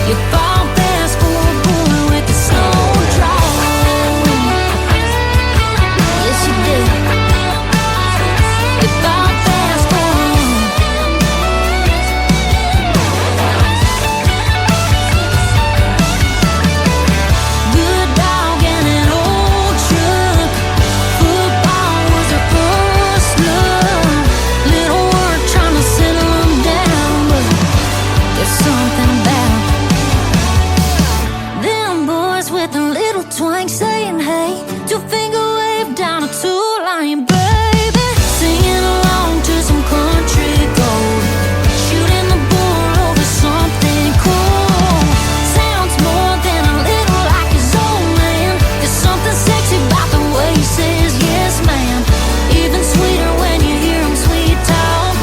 You fall fast for a boy with the slow drawl. Yes, you do. You fall fast for him. Good dog and an old truck. Football was her first love. Little work trying to settle them down, but there's something about them boys with a little twang saying hey. Two-finger wave down a two-line, baby. Singing along to some country gold. Shooting the bull over something cool. Sounds more than a little like his old man. There's something sexy about the way he says yes, ma'am. Even sweeter when you hear him sweet talk.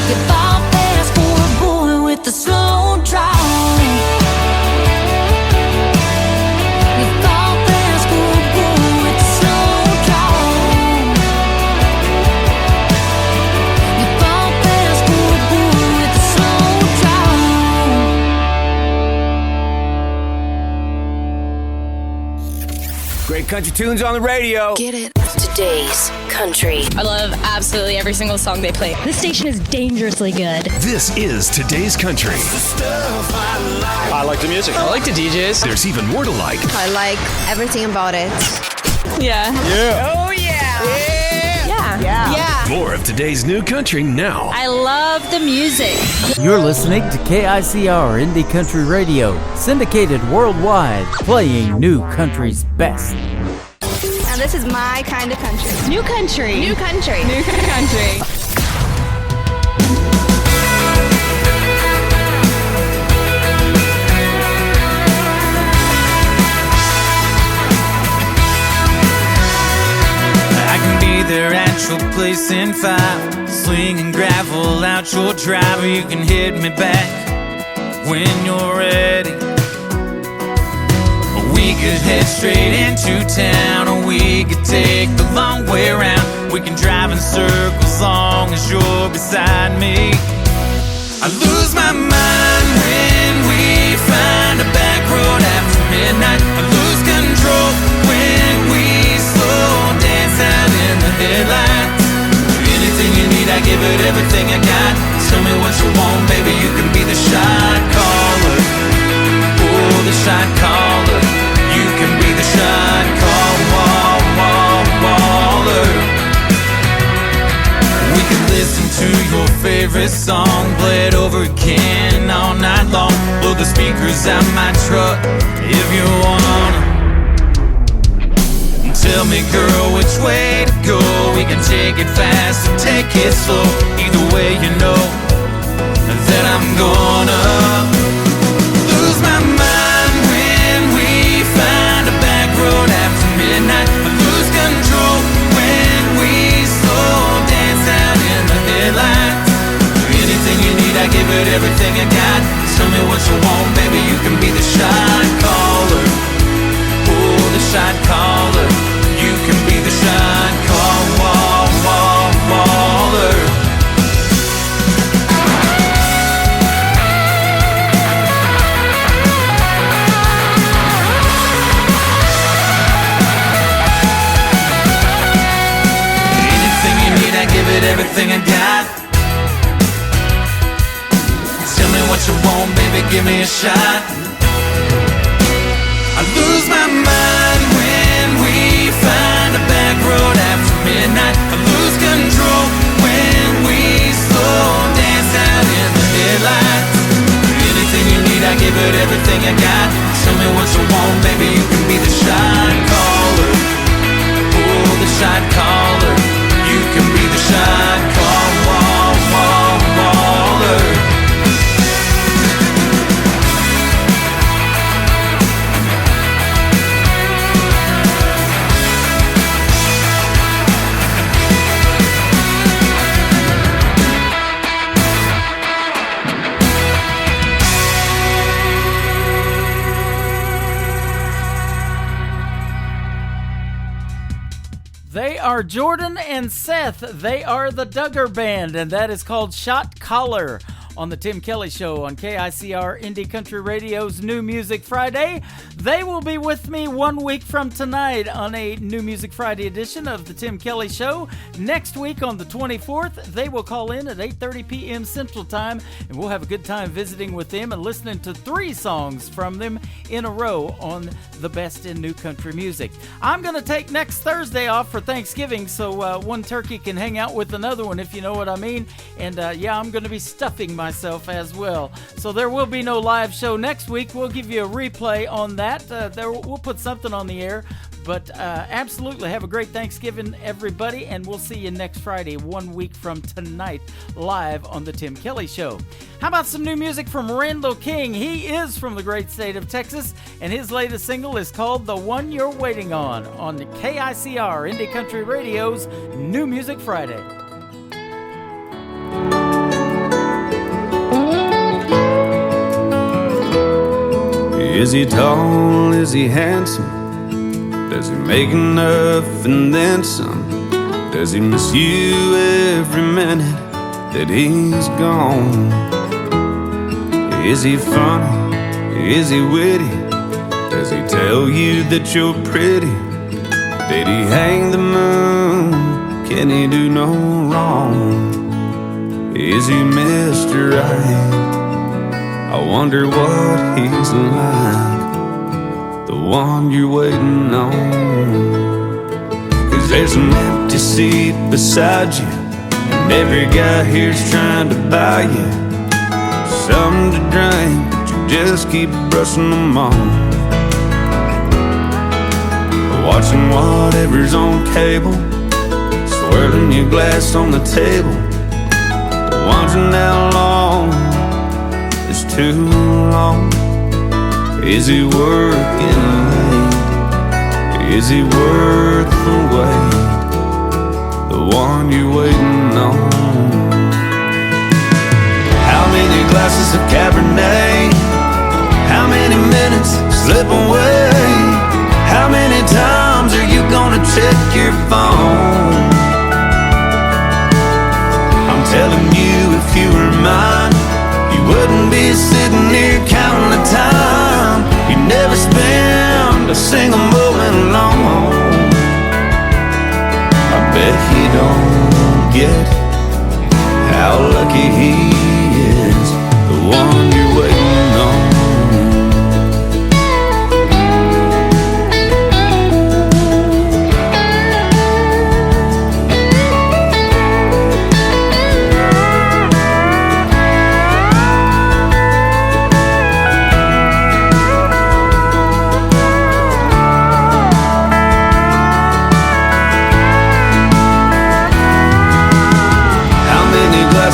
You fall fast for a boy with the slow drawl. Great country tunes on the radio. Get it? Today's country. I love absolutely every single song they play. This station is dangerously good. This is Today's Country. I like the music. I like the DJs. There's even more to like. I like everything about it. Yeah. Yeah. Oh, yeah. Yeah. Yeah. Yeah. Yeah. More of today's new country now. I love the music. You're listening to KICR Indie Country Radio, syndicated worldwide, playing new country's best. Now this is my kind of country. New country. New country. New country. There at your place in 5, slinging gravel out your drive. You can hit me back when you're ready. We could head straight into town, or we could take the long way around. We can drive in circles long as you're beside me. I lose my mind when we find a back road after midnight. I lose control when we slow dance out in the headlights. Anything you need, I give it everything I got. Tell me what you want, baby, you can be the shot caller. Oh, the shot caller. You can be the shot caller. We could listen to your favorite song, play it over again all night long. Blow the speakers out my truck if you wanna. Tell me, girl, which way to go. We can take it fast or take it slow. Either way, you know that I'm gonna lose my mind when we find a back road after midnight. I lose control when we slow dance out in the headlights. Anything you need, I give it everything I got. Tell me what you want, baby, you can be the shot caller. Oh, the shot caller. You can be the shot caller. Anything you need, I give it everything I got. Tell me what you want, baby, give me a shot. I lose my mind when we find a back road after midnight. I lose control when we slow dance out in the headlights. Anything you need, I give it everything I got. Tell me what you want, baby, you can be the shot caller. Oh, the shot caller. You can be the shot caller. They are Jordan and Seth. They are the Duggar Band, and that is called Shot Caller on the Tim Kelly Show on KICR Indie Country Radio's New Music Friday. They will be with me 1 week from tonight on a New Music Friday edition of the Tim Kelly Show. Next week on the 24th, they will call in at 8:30 p.m. Central Time, and we'll have a good time visiting with them and listening to 3 songs from them in a row on the best in new country music. I'm going to take next Thursday off for Thanksgiving, so one turkey can hang out with another one, if you know what I mean. And yeah, I'm going to be stuffing myself as well. So there will be no live show next week. We'll give you a replay on that. We'll put something on the air. But absolutely, have a great Thanksgiving, everybody, and we'll see you next Friday, 1 week from tonight, live on the Tim Kelly Show. How about some new music from Randall King? He is from the great state of Texas, and his latest single is called The One You're Waiting on the KICR Indie Country Radio's New Music Friday. Is he tall? Is he handsome? Does he make enough and then some? Does he miss you every minute that he's gone? Is he funny? Is he witty? Does he tell you that you're pretty? Did he hang the moon? Can he do no wrong? Is he Mr. Right? I wonder what he's like, the one you're waiting on. 'Cause There's an empty seat beside you, and every guy here's trying to buy you something to drink, but you just keep brushing them on. Watching whatever's on cable, swirling your glass on the table, wondering how long is too long. Is he working late? Is he worth the wait? The one you're waiting on. How many glasses of Cabernet? How many minutes slip away? How many times are you gonna check your phone? I'm telling you, if you were mine, you wouldn't be sitting here counting the time. You'd never spend a single moment alone. I bet he don't get how lucky he is, the one you're waiting on.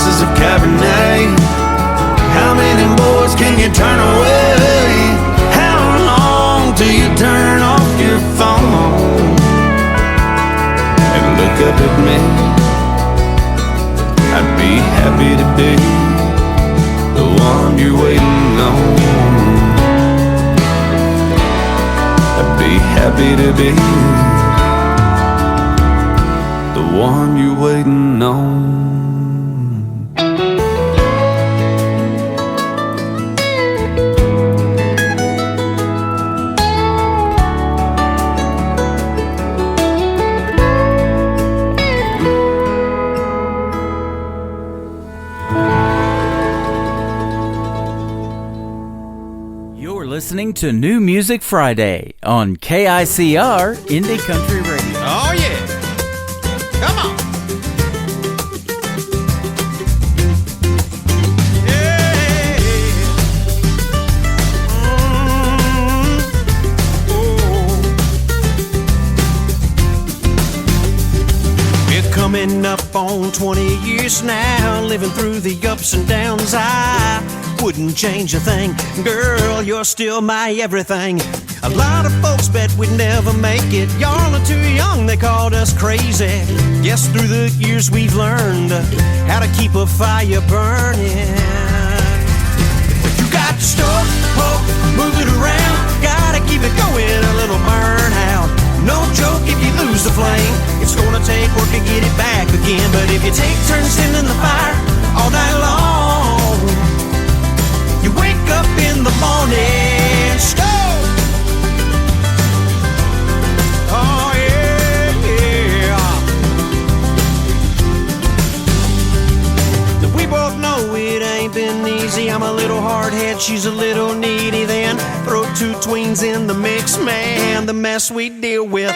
Of Cabernet. How many boys can you turn away? How long till you turn off your phone and look up at me? I'd be happy to be the one you're waiting on. I'd be happy to be the one you're waiting on. Listening to New Music Friday on KICR Indie Country Radio. Oh yeah, come on. We're coming up on 20 years now, living through the ups and downs. I wouldn't change a thing. Girl, you're still my everything. A lot of folks bet we'd never make it. Y'all are too young, they called us crazy. Guess through the years we've learned how to keep a fire burning. You got to stoke, poke, move it around. Gotta keep it going, a little burnout. No joke if you lose the flame. It's gonna take work to get it back again. But if you take turns tending the fire all night long, you wake up in the morning, stove. Oh yeah, yeah. We both know it ain't been easy. I'm a little hard-headed, she's a little needy. Then throw two tweens in the mix, man, the mess we deal with.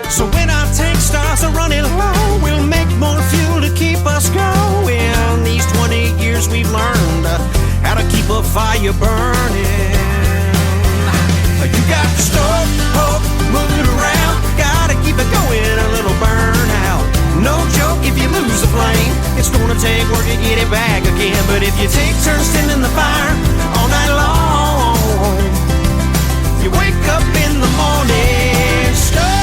So when our tank starts running low, we'll make more fuel to keep us going. These 20 years we've learned how to keep a fire burning. You got to stove, poke, move it around. Gotta keep it going, a little burnout. No joke if you lose the flame. It's gonna take work to get it back again. But if you take turns tending the fire all night long, you wake up in the morning, stove.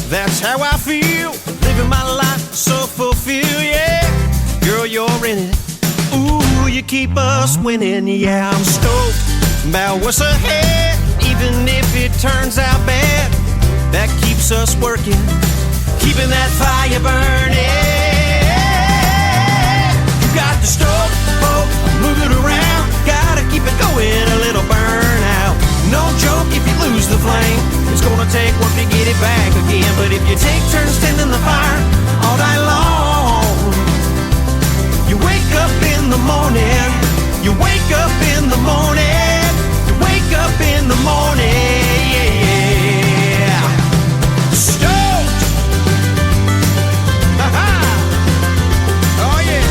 That's how I feel, living my life so fulfilled, yeah. Girl, you're in it. Ooh, you keep us winning, yeah. I'm stoked about what's ahead, even if it turns out bad. That keeps us working, keeping that fire burning. You got the stove, poke, move it around. Gotta keep it going, a little burnout. No joke if you lose the flame. It's gonna take work to get it back again. But if you take turns tending the fire all night long, you wake up in the morning. You wake up in the morning. You wake up in the morning. Yeah. Stoked. Ha-ha. Oh yeah.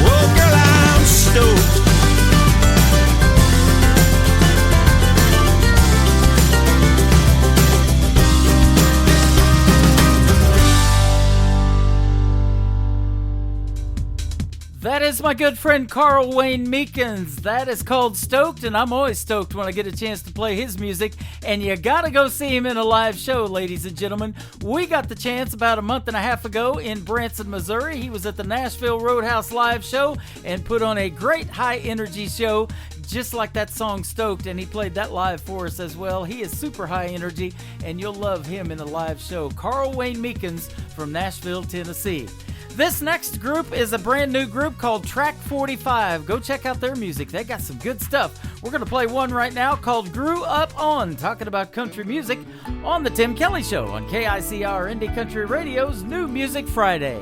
Oh girl, I'm stoked. That is my good friend Carl Wayne Meekins. That is called Stoked, and I'm always stoked when I get a chance to play his music. And you gotta go see him in a live show, ladies and gentlemen. We got the chance about a month and a half ago in Branson, Missouri. He was at the Nashville Roadhouse live show and put on a great high energy show, just like that song Stoked, and he played that live for us as well. He is super high energy, and you'll love him in a live show. Carl Wayne Meekins from Nashville, Tennessee. This next group is a brand new group called Track 45. Go check out their music. They got some good stuff. We're going to play one right now called Grew Up On, talking about country music on The Tim Kelly Show on KICR Indie Country Radio's New Music Friday.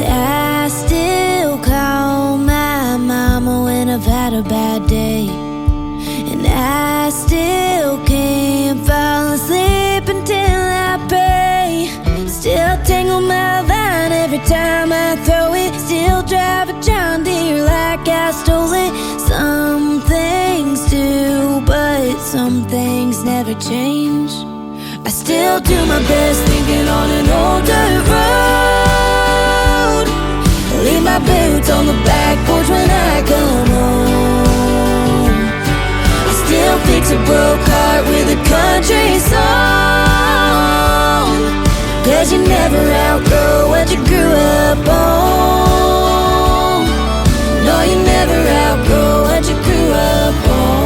I still call my mama when I've had a bad day, and I still can't fall asleep until I pray. Still tangle my vine every time I throw it. Still drive a John Deere like I stole it. Some things do, but some things never change. I still do my best thinking on an old dirt road. Leave my boots on the back porch when I come home. I still fix a broke heart with a country song. 'Cause you never outgrow what you grew up on. No, you never outgrow what you grew up on.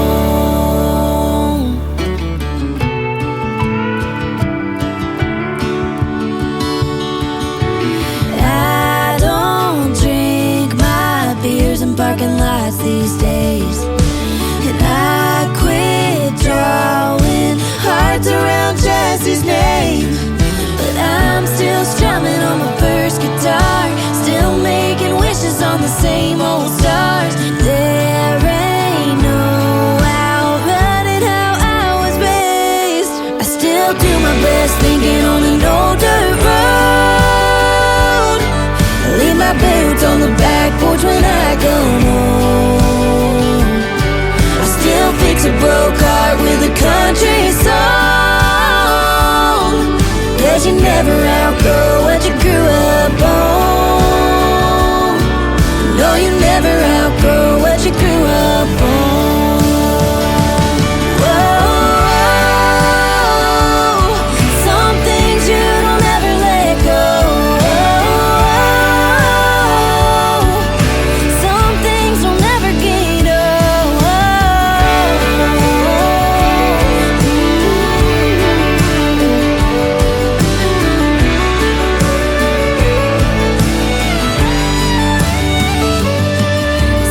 I don't drink my beers in parking lots these days, and I quit drawing hearts around Jesse's name. But I'm still strumming on my first guitar, still making wishes on the same old stars. There ain't no outrunning how I was raised. I still do my best thinking on an old dirt road. Leave my boots on the back porch when I come home. I still fix a broke heart with a country song. 'Cause you never outgrow what you grew up on. No, you never outgrow what you grew up on. Whoa, some things you don't ever let go. Some things will never get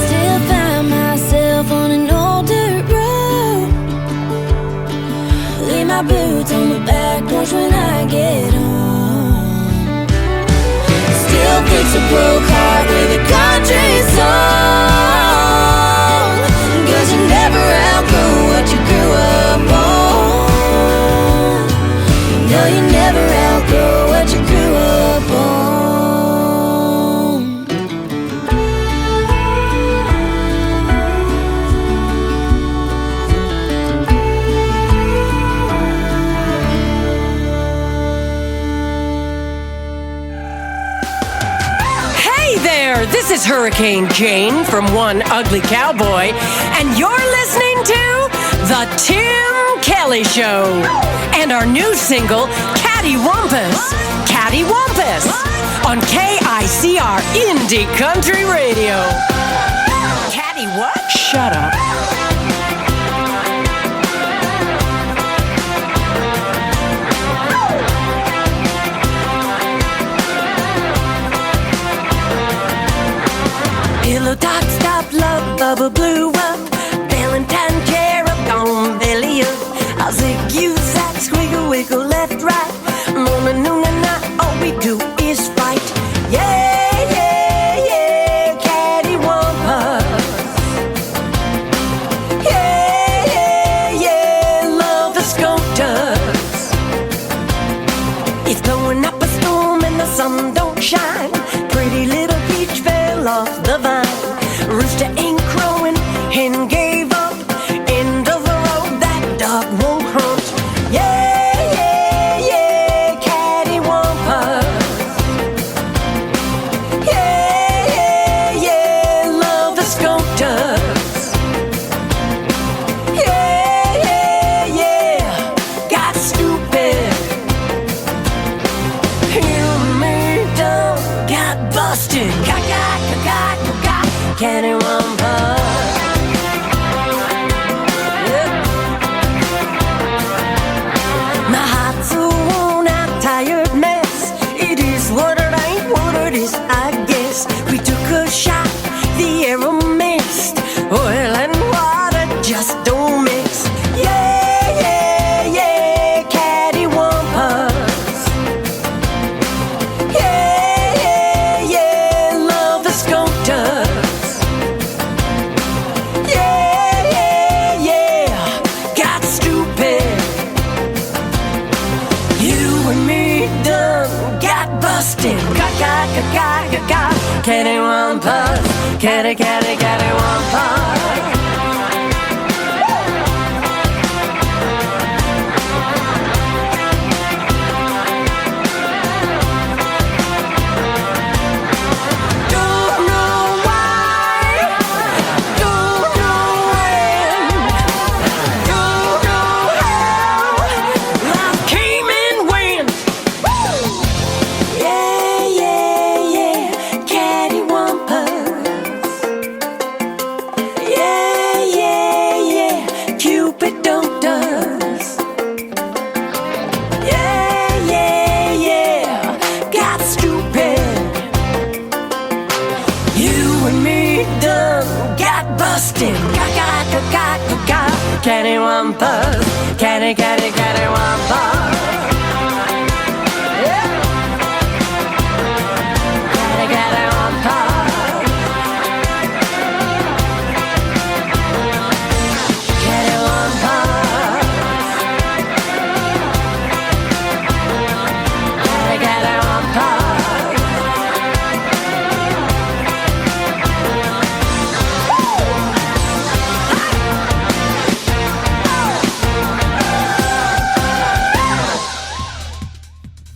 Still find myself on an old dirt road. Leave my boots on the back porch when I get home. Still fix a broke heart with a country song. 'Cause you never outgrow what you grew up on. No, you never outgrow what you grew up on. Hey there, this is Hurricane Jane from One Ugly Cowboy, and you're listening to The Tim Kelly Show and our new single, Cattywampus. Cattywampus on KICR Indie Country Radio. Catty what? Shut up. rubber blew up, Valentine cherub gone belly up. I'll zig you, zag, squiggle, wiggle, left, right. Mona, noona, na, all we do is fight. Yeah, yeah, yeah, cattywampus. Yeah, yeah, yeah, love the skunk does. It's blowing up a storm and the sun don't shine. Pretty little peach fell off the vine. Rooster ain't crowing, hen gave up. End of the road, that dog won't hunt. Yeah, yeah, yeah, cattywampus. Yeah, yeah, yeah, love the skunk does. Yeah, yeah, yeah, got stupid. You and me done got busted. Cattywampus. Yep. My heart's a worn-out, tired mess. It is what it ain't, what it is, I guess. We took a shot, the arrow missed. Oil and water just don't mix. Yeah, yeah, yeah, cattywampus. Yeah, yeah, yeah, love the skunk does. Cattywampus, cattywampus. Don't know why, don't know when, don't know how. Love came and went. Yeah, yeah, yeah, cattywampus. Yeah, yeah, yeah, Cupid don't does. Yeah, yeah, yeah, got stupid. You and me done got busted. Cattywampus, cattywampus. Yeah. Cattywampus. Cattywampus.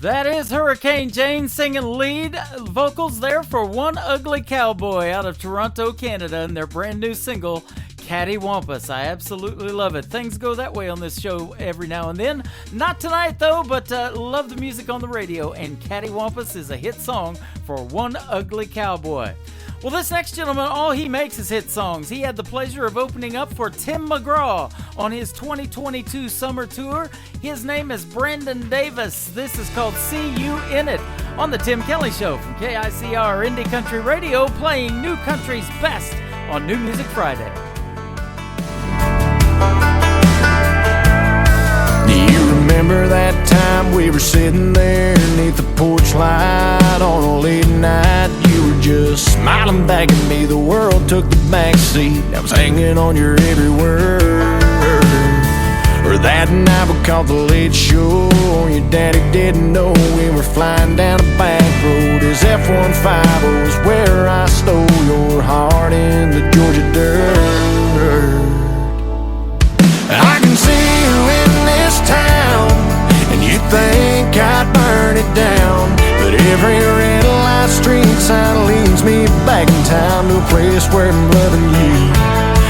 That is Hurricane Jane singing lead vocals there for One Ugly Cowboy out of Toronto, Canada, and their brand new single, Cattywampus. I absolutely love it. Things go that way on this show every now and then. Not tonight, though, but love the music on the radio, and Cattywampus is a hit song for One Ugly Cowboy. Well, this next gentleman, all he makes is hit songs. He had the pleasure of opening up for Tim McGraw on his 2022 summer tour. His name is Brandon Davis. This is called See You In It on The Tim Kelly Show from KICR Indie Country Radio, playing New Country's best on New Music Friday. Do you remember that time we were sitting there beneath the porch light on a late night? You were just smiling back at me. The world took the back seat. I was hanging on your every word. Or that night we caught the late show. Your daddy didn't know we were flying down a back road. His F-150 was where I stole your heart in the Georgia dirt. I can see you in this town, and you think I'd burn it down. But every red light street sign leads me back in time to a place where I'm loving you.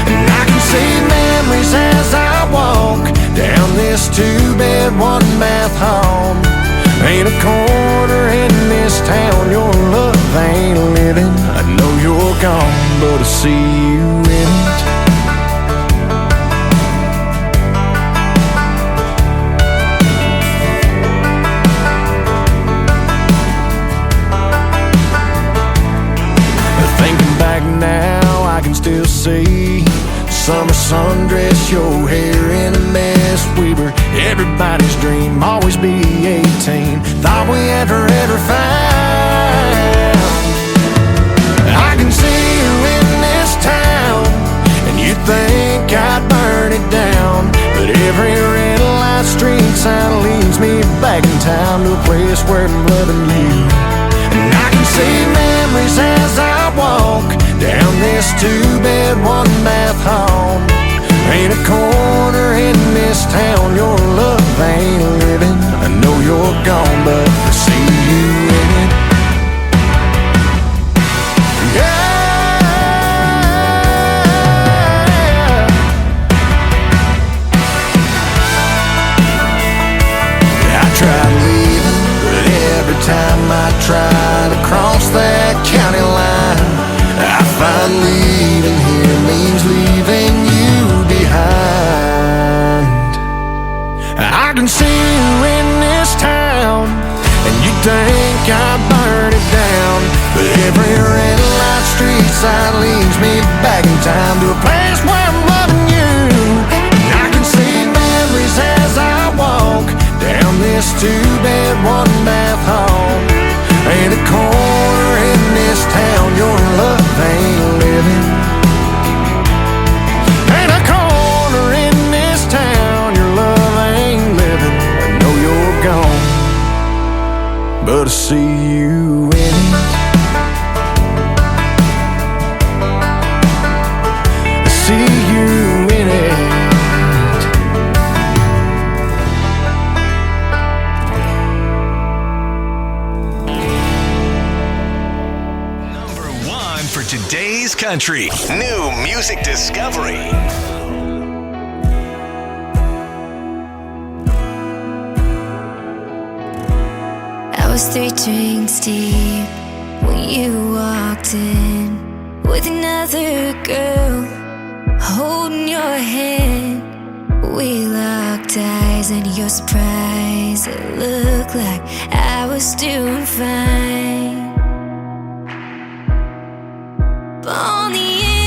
And I can see memories as I walk down this two-bed, one-bath home. Ain't a corner in this town your love ain't living. I know you're gone, but I see you in it. Thinking back now, I can still sea. Summer sundress, your hair in a mess. We were everybody's dream, always be 18. Thought we had forever found. I can see you in this town, and you think I'd burn it down. But every red light street sign leads me back in town to a place where I'm loving you. And I can see memories as I walk down this 2-bed, 1-bath hall. Ain't a corner in this town your love ain't living. I know you're gone, but I see you in it. Tried leaving, but every time I try to cross that county line, I find leaving here means leaving you behind. I can see you in this town, and you think I burn it down. But every red light street sign leads me back in time to a place where I'm loving you. And I can see memories as I walk down this 2-bed, 1-bath hall. Ain't a corner in this town your love ain't living. Ain't a corner in this town your love ain't living. I know you're gone, but I see you in it. I see you in it. Today's country. New music discovery. I was 3 drinks deep when you walked in with another girl holding your hand. We locked eyes and your surprise, it looked like I was doing fine. But on the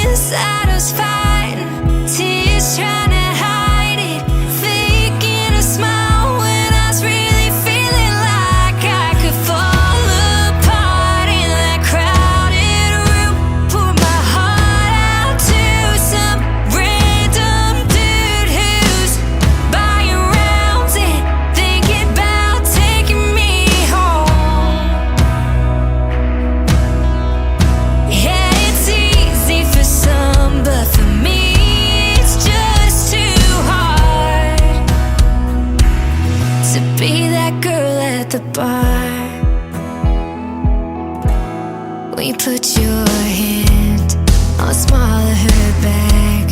inside I was fighting, tears trying to hide it, faking a smile when I was really feeling like I could fall apart in that crowded room. Pour my heart out to some random dude who's buying rounds and thinking about taking me home. Yeah, it's easy for some, but for me it's just too hard to be that girl at the bar. When you put your hand on the small of her back,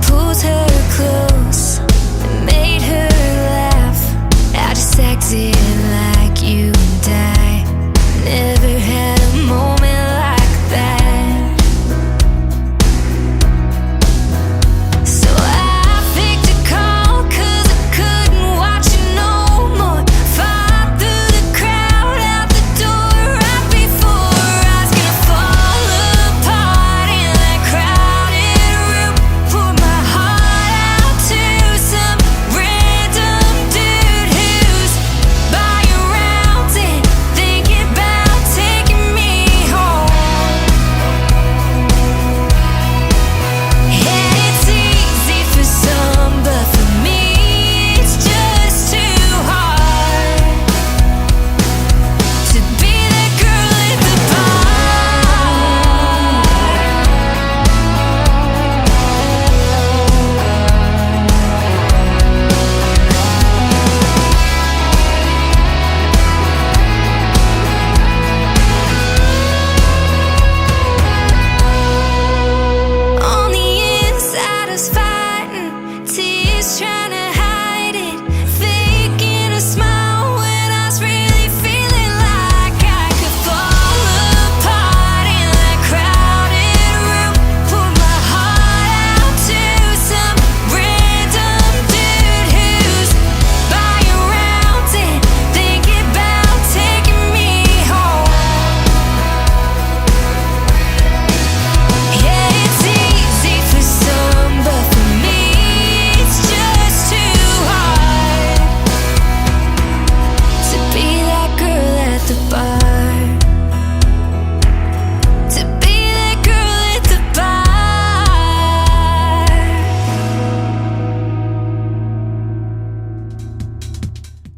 pulled her close and made her laugh. I just acted like you and I never had a moment like that. So I picked a call 'cause I couldn't watch it no more. Fought through the crowd out the door right before I was gonna fall apart in that crowded room. Pour my heart out to some random dude who's buying rounds and thinking about taking me home. Yeah, it's easy for some, but for me it's just too hard to be that girl at the On the inside I was fighting, tears trying to hide it, faking a smile when I was really feeling like I could fall apart in that crowded room. Pour my heart out to some random dude who's buying rounds and thinking about taking me home. Yeah, it's easy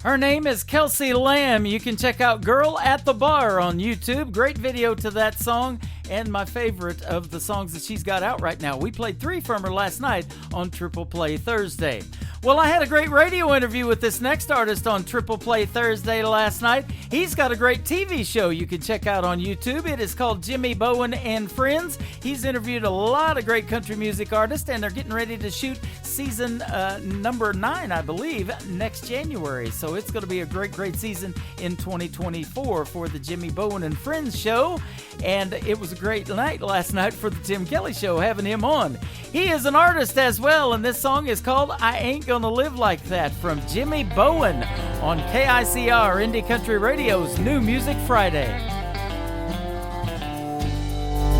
Her name is Kelsey Lamb. You can check out Girl at the Bar on YouTube. Great video to that song, and my favorite of the songs that she's got out right now. We played 3 from her last night on Triple Play Thursday. Well, I had a great radio interview with this next artist on Triple Play Thursday last night. He's got a great TV show you can check out on YouTube. It is called Jimmy Bowen and Friends. He's interviewed a lot of great country music artists, and they're getting ready to shoot season number 9, I believe, next January. So it's going to be a great, great season in 2024 for the Jimmy Bowen and Friends show. And it was a great night last night for the Tim Kelly show, having him on. He is an artist as well, and this song is called I Ain't Gonna Live Like That from Jimmy Bowen on KICR Indie Country Radio's New Music Friday.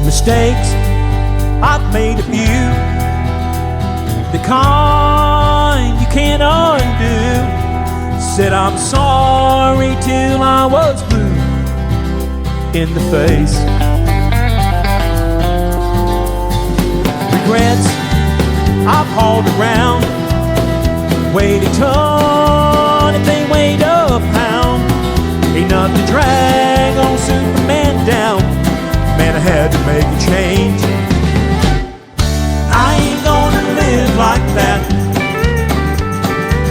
Mistakes, I've made a few, the kind you can't undo. Said I'm sorry till I was blue in the face. Regrets I've hauled around, weighed a ton if they weighed a pound. Enough to drag on Superman down. Man, I had to make a change. I ain't gonna live like that.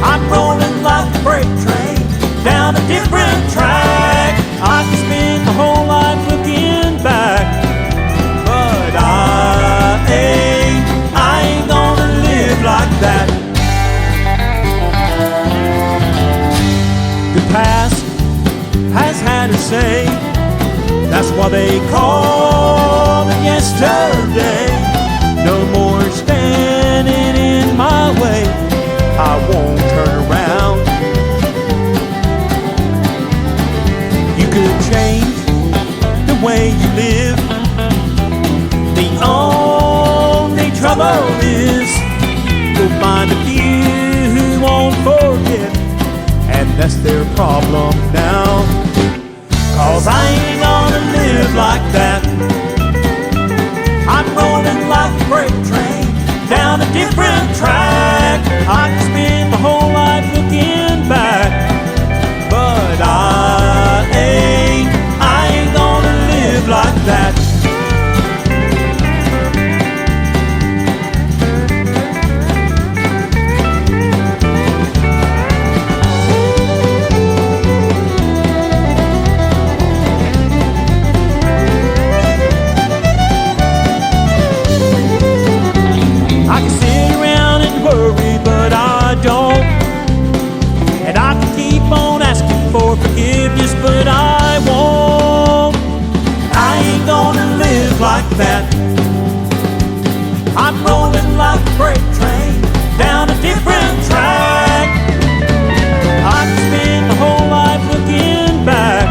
I'm rolling like a freight train down a different track. I could spend my whole life looking back, but I ain't gonna live like that. The past has had her say, that's why they call it yesterday. No more standing in my way, I won't turn around. You could change the way you live. The only trouble is you'll find a few who won't forget, and that's their problem now. 'Cause I ain't gonna live like that. I'm rolling like a freight train down a different track. I can spend my whole life looking back, but I ain't gonna live like that. I can sit around and worry, but I don't. And I can keep on asking for forgiveness, but I won't. I ain't gonna live like that. I'm rolling like a freight train down a different track. I can spend my whole life looking back,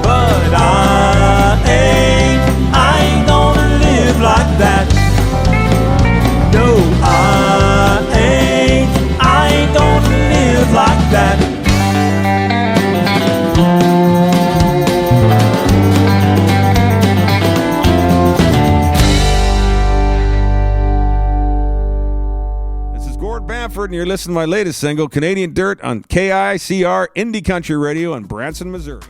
but I ain't gonna live like that. No, I ain't gonna live like that. This is Gord Bamford, and you're listening to my latest single, Canadian Dirt, on KICR Indie Country Radio in Branson, Missouri.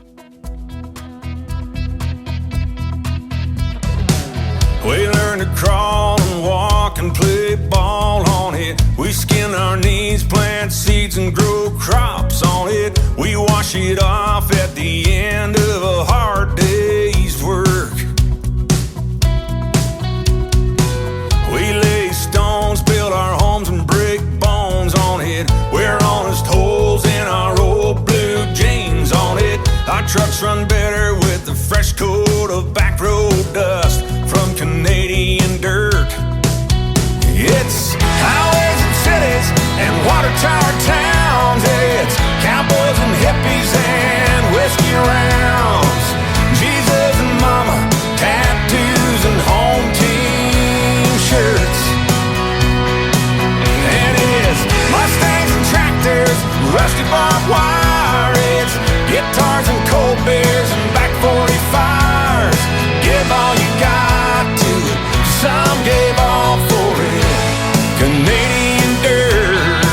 We learn to crawl and walk and play ball on it. We skin our knees, plant seeds and grow crops on it. We wash it off at the end of a hard day's work. We lay stones, build our homes and break bones on it. Wear honest holes in our old blue jeans on it. Our trucks run better with a fresh coat of back road dust from Canadian dirt. It's highways and cities and water tower towns. It's cowboys and hippies and whiskey rounds. Jesus and mama, tattoos and home team shirts. And it's Mustangs and tractors, rusty barbed wire. It's guitars and cold beers and back 45s. Give all you got to it, some gave all for it. Canadian dirt.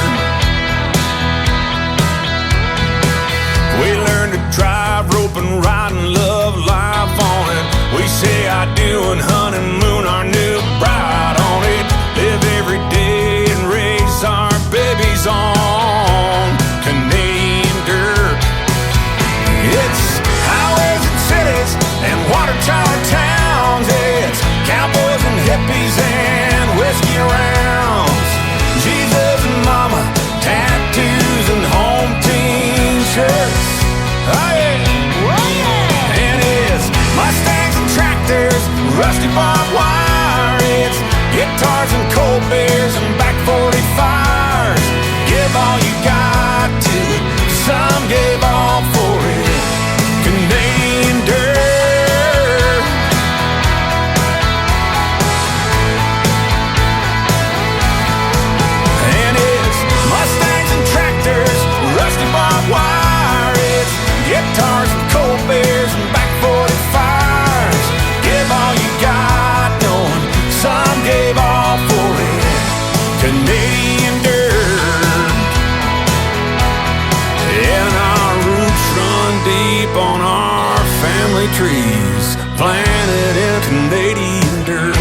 rusty barbed wire. It's guitars and cold beers and back 45s. Give all you got to it, some gave all for it. Canadian dirt. And it's Mustangs and tractors, rusty barbed wire. It's guitars and cold beers and back 45s. Give all you got, knowing some gave all for it. Canadian dirt. And our roots run deep on our family trees, planted in Canadian dirt.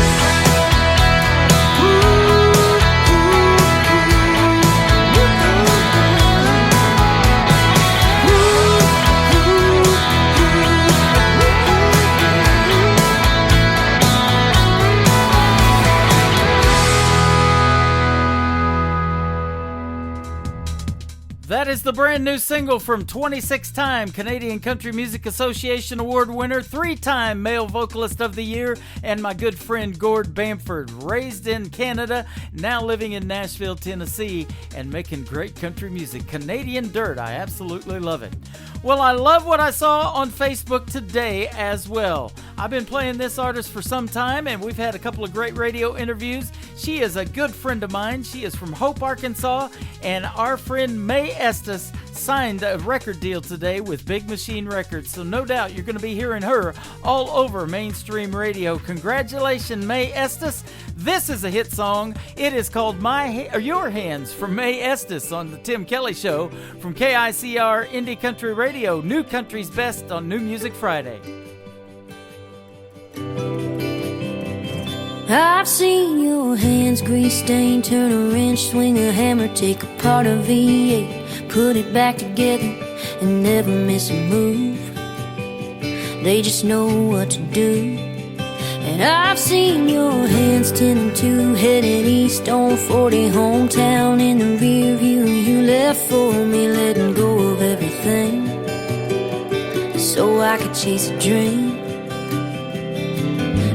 That is the brand new single from 26-time Canadian Country Music Association Award winner, 3-time Male Vocalist of the Year, and my good friend Gord Bamford, raised in Canada, now living in Nashville, Tennessee, and making great country music. Canadian Dirt, I absolutely love it. Well, I love what I saw on Facebook today as well. I've been playing this artist for some time, and we've had a couple of great radio interviews. She is a good friend of mine. She is from Hope, Arkansas, and our friend Mae Estes signed a record deal today with Big Machine Records, so no doubt you're going to be hearing her all over mainstream radio. Congratulations, Mae Estes. This is a hit song. It is called Your Hands from Mae Estes on the Tim Kelly Show from KICR Indie Country Radio, New Country's Best on New Music Friday. I've seen your hands grease stained, turn a wrench, swing a hammer, take apart a V8, put it back together and never miss a move. They just know what to do. And I've seen your hands 10 and 2, headed east on 40, hometown in the rear view. You left for me, letting go of everything so I could chase a dream.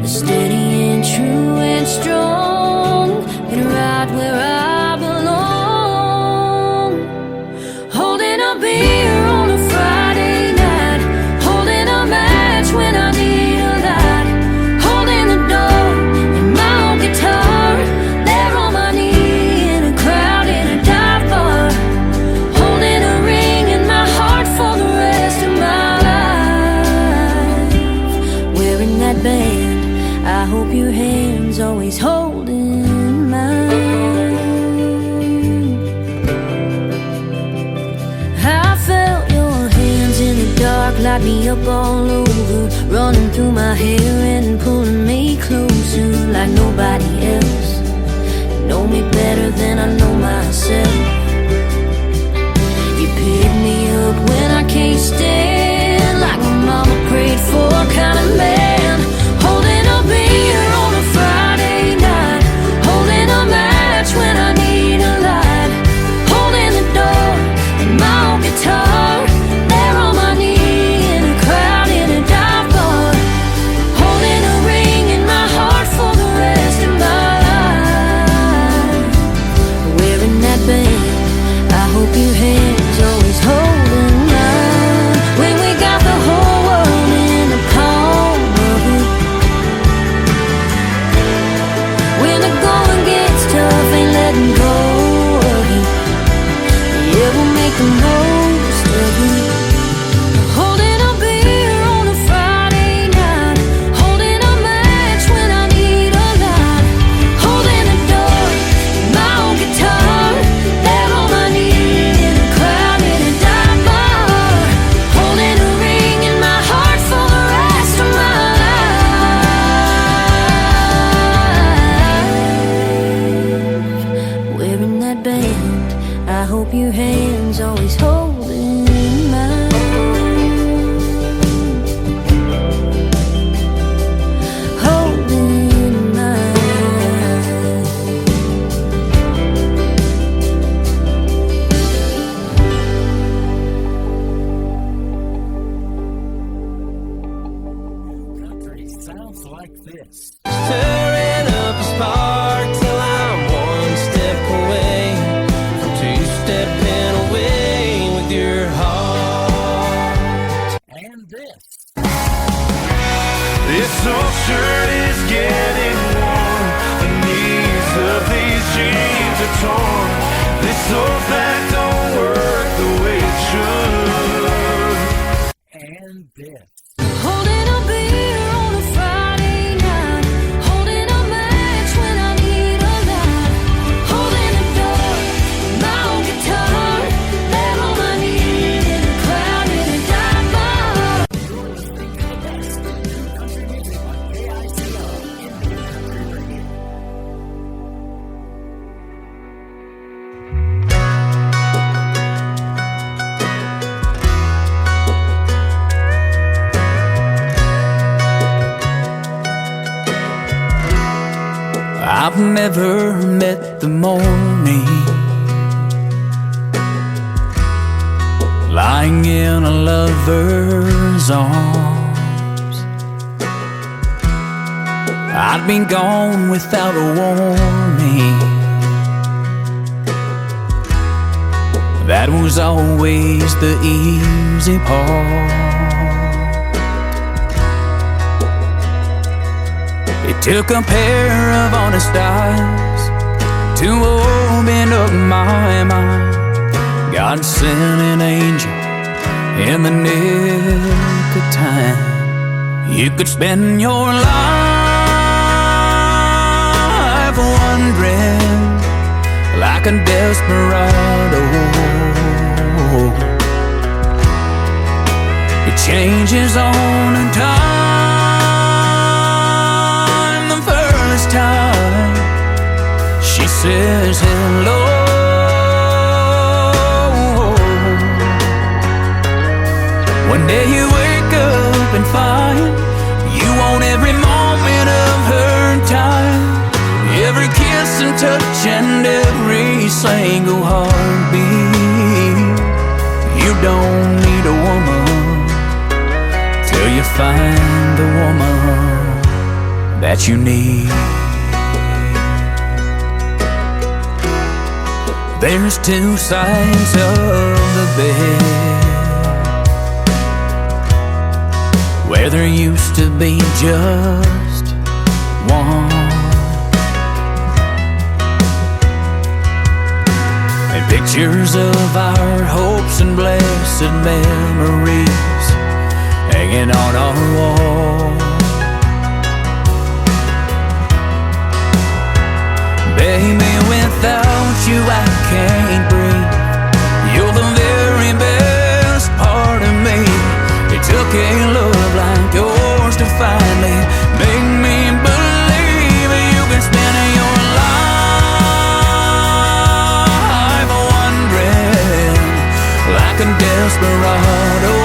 Steady and true and strong, and right where I belong. Holding a beer on a Friday night, holding a match when I need a light, holding the door and my own guitar, there on my knee in a crowd in a dive bar, holding a ring in my heart for the rest of my life, wearing that band. I hope your hand's always holding mine. I felt your hands in the dark, light me up all over, running through my hair and pulling me closer like nobody else. You know me better than I know myself. You pick me up when I can't stand, like my mama prayed for, kind of man. Holding a beer on a Friday night, holding a match when I need a light, holding the door and my own guitar, there on my knee in a crowd in a dive bar, holding a ring in my heart for the rest of my life, wearing that band. I hope your hands always holding mine, when we got the whole world in the palm of it. When the going gets tough, ain't letting go of it. Yeah, we'll make the most of it. Holding a beer on a Friday night, holding a match when I need a light, holding the door, my own guitar, there on my knee in a crowd in a dive bar, holding a ring in my heart for the rest of my life, wearing that band. I hope your hands always holding mine, holding mine. Country sounds like this. I've never met the morning lying in a lover's arms. I'd been gone without a warning. That was always the easy part. It took a pair of honest eyes to open up my mind. God sent an angel in the nick of time. You could spend your life wondering like a desperado. It changes on a dime. The first time she says hello, one day you wake up and find you want every moment of her time, every kiss and touch and every single heartbeat. You don't need a woman till you find the woman that you need. There's two sides of the bed where there used to be just one. And pictures of our hopes and blessed memories hanging on our wall. Baby, without you I can't breathe. You're the very best part of me. It took a love like yours to finally make me believe you can spend your life wondering like a desperado.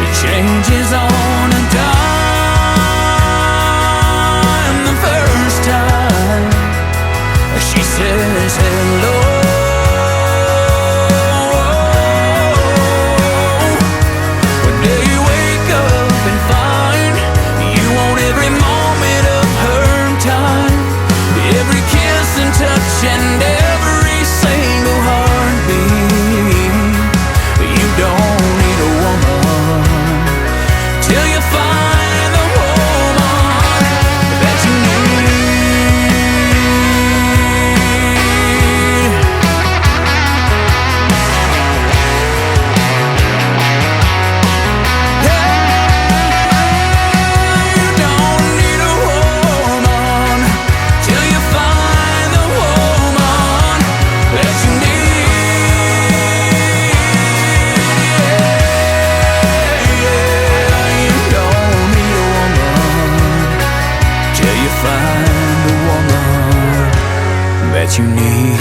It changes on a dime. The first time she says hello, and every single heartbeat. You don't need a woman till you find the woman that you You don't need a woman till you find the woman that you need. You don't need a woman till you find the woman that you need.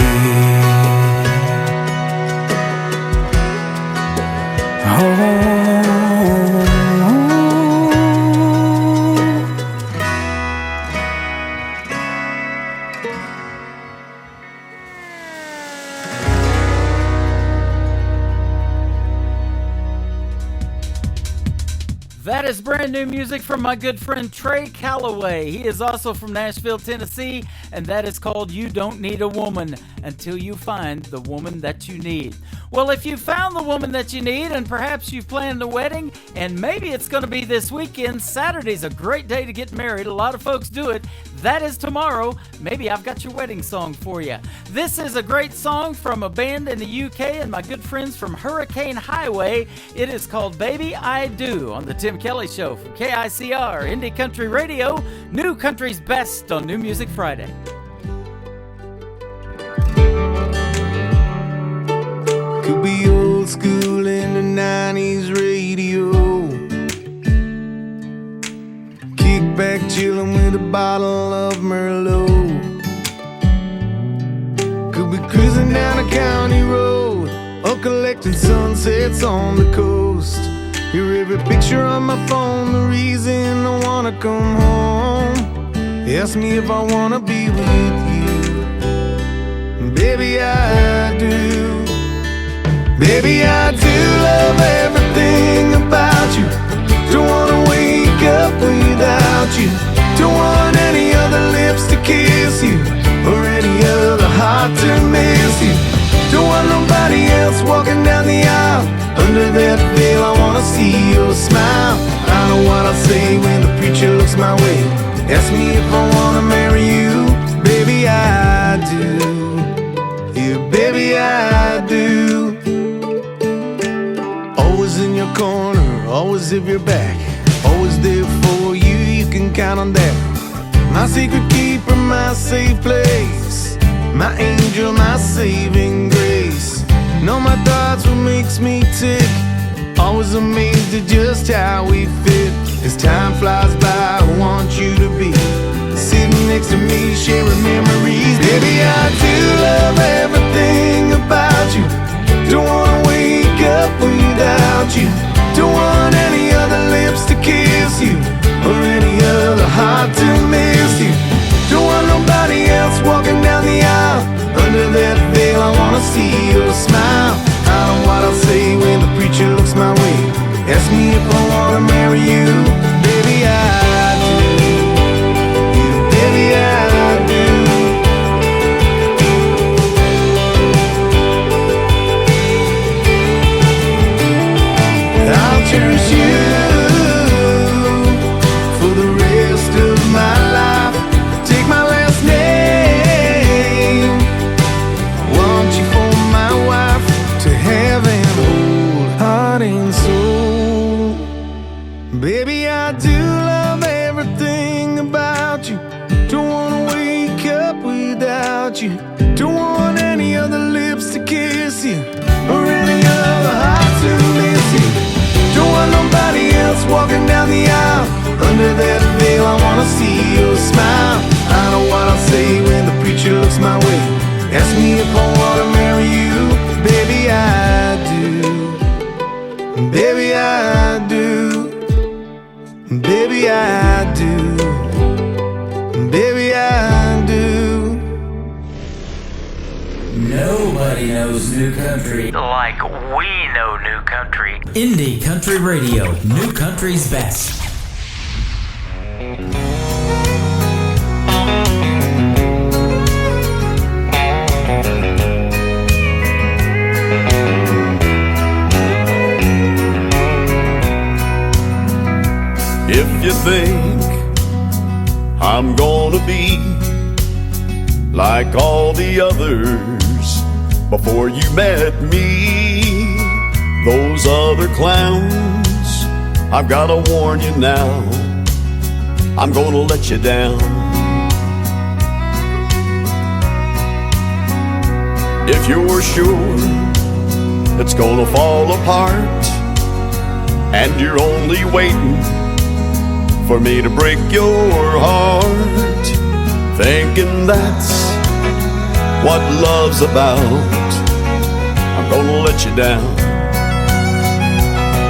Oh. That is brand new music from my good friend Trey Calloway. He is also from Nashville, Tennessee, and that is called You Don't Need a Woman Until You Find the Woman That You Need. Well, if you found the woman that you need and perhaps you've planned a wedding and maybe it's going to be this weekend, Saturday's a great day to get married. A lot of folks do it. That is tomorrow. Maybe I've got your wedding song for you. This is a great song from a band in the UK and my good friends from Hurricane Highway. It is called Baby I Do on the Tim Kelly Show from KICR, Indie Country Radio, New Country's Best on New Music Friday. Could be old school in the 90s radio. Kick back chillin' with a bottle of Merlot. Could be cruising down a county road or collecting sunsets on the coast. You're every picture on my phone, the reason I wanna come home. Ask me if I wanna be with you. Baby, I do. Baby, I do love everything about you. Don't wanna wake up without you. Don't want any other lips to kiss you, or any other heart to miss you. Don't want nobody else walking down the aisle. Under that veil I wanna see your smile. I know what I'll say when the preacher looks my way. Ask me if I wanna marry you. Baby, I do. Yeah, baby, I do. Always in your corner, always if you're back. Always there for you, you can count on that. My secret keeper, my safe place. My angel, my saving grace. Know my thoughts, what makes me tick. Always amazed at just how we fit. As time flies by, I want you to be sitting next to me, sharing memories. Baby, I do love everything about you. Don't wanna wake up without you. Don't want any other lips to kiss you, or any other heart to miss you. Don't want nobody else walking down the aisle. Under that veil I wanna see your smile. I know what I'll say when the preacher looks my way. Ask me if I wanna marry you. Baby, I do. Yeah, baby, I do. I'll cherish you for the rest of my life. Take my last name. Want you for my wife, to have an old heart and soul. Baby, I do love everything about you. Don't wanna wake up without you. Don't want any other lips to kiss you, or any other heart to miss you. Don't want nobody else walking down the aisle. Under that veil I wanna see your smile. I know what I'll say when the preacher looks my way. Ask me if I wanna marry you. Baby, I do. Baby, I do. Baby, I do. Baby, I do. Nobody knows new country like we know new country. Indie Country Radio, new country's best. If you think I'm gonna be like all the others before you met me, those other clowns, I've gotta warn you now, I'm gonna let you down. If you're sure it's gonna fall apart and you're only waiting for me to break your heart, thinking that's what love's about, I'm gonna let you down.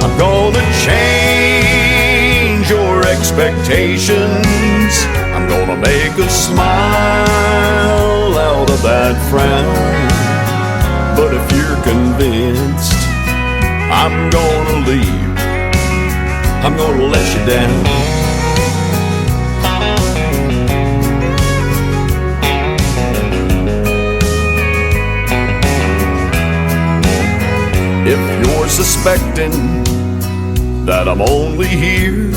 I'm gonna change your expectations. I'm gonna make a smile out of that frown. But if you're convinced I'm gonna leave, I'm gonna let you down. If you're suspecting that I'm only here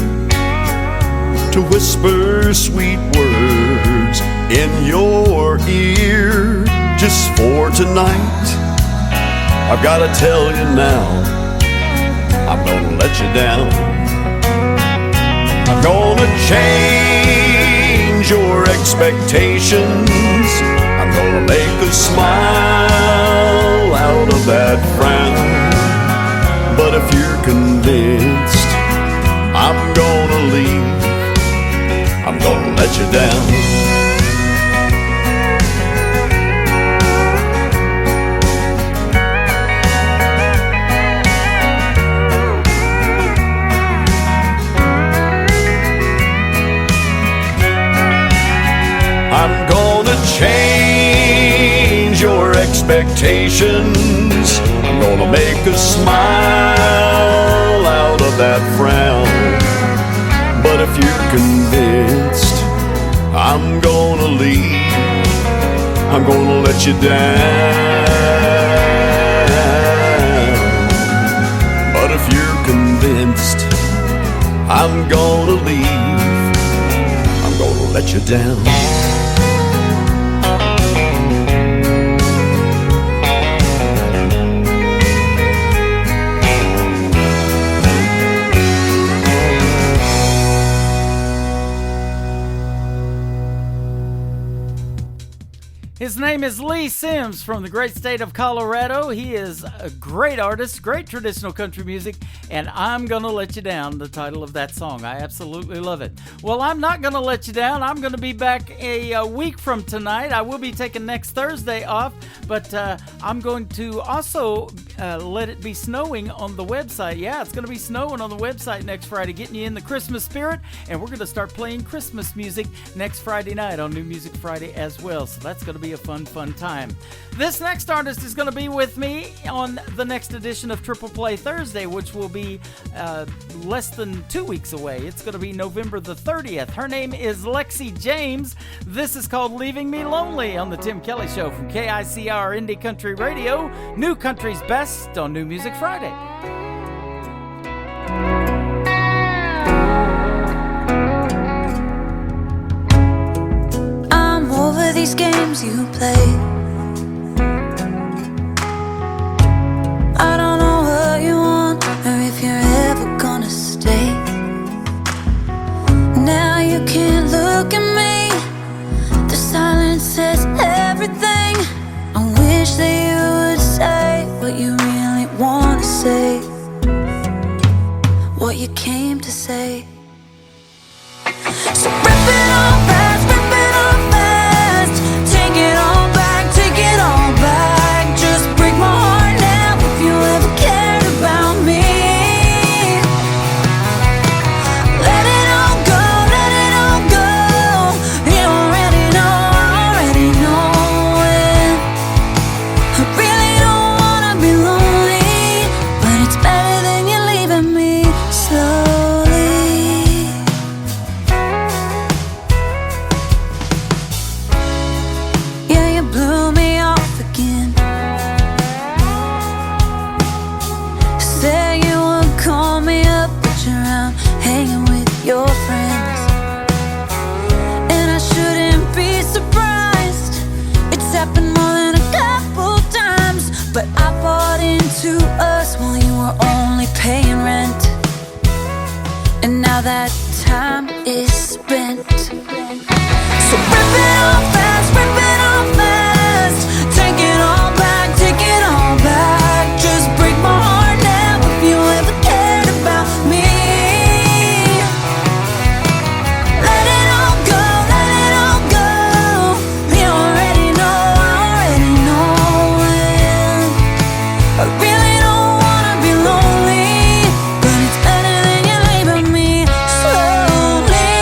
to whisper sweet words in your ear just for tonight, I've gotta tell you now, I'm gonna let you down. I'm gonna change your expectations. I'm gonna make a smile out of that frown. But if you're convinced I'm gonna leave, I'm gonna let you down. I'm gonna change your expectations. I'm gonna make a smile out of that frown. But if you're convinced I'm gonna leave, I'm gonna let you down. But if you're convinced I'm gonna leave, I'm gonna let you down. His name is Lee Sims from the great state of Colorado. He is a great artist, great traditional country music, and I'm Gonna Let You Down, the title of that song. I absolutely love it. Well, I'm not gonna let you down. I'm gonna be back a week from tonight. I will be taking next Thursday off, but I'm going to also let it be snowing on the website. Yeah, it's gonna be snowing on the website next Friday, getting you in the Christmas spirit, and we're gonna start playing Christmas music next Friday night on New Music Friday as well. So that's gonna be a fun time. This next artist is going to be with me on the next edition of Triple Play Thursday, which will be less than 2 weeks away. It's going to be November the 30th. Her name is Lexi James. This is called Leaving Me Lonely on the Tim Kelly Show from KICR Indie Country Radio, New Country's Best on New Music Friday. Over these games you play, I don't know what you want or if you're ever gonna stay. Now you can't look at me, the silence says everything. I wish that you would say what you really wanna say, what you came to say. So rip it all fast, rip it all fast. Take it all back, take it all back. Just break my heart now if you ever cared about me. Let it all go, let it all go. You already know it. I really don't wanna be lonely, but it's better than you leaving me slowly. Yeah, you blew me off again. Said you would call me up, but you're out hanging with your friends. And I shouldn't be surprised, it's happened more than a couple times. But I bought into us while you were only paying rent, and now that time is spent. So rip it all fast, rip it all fast. Take it all back, take it all back. Just break my heart now if you ever cared about me. Let it all go, let it all go. You already know it. I really don't wanna be lonely, but it's better than you leaving me slowly.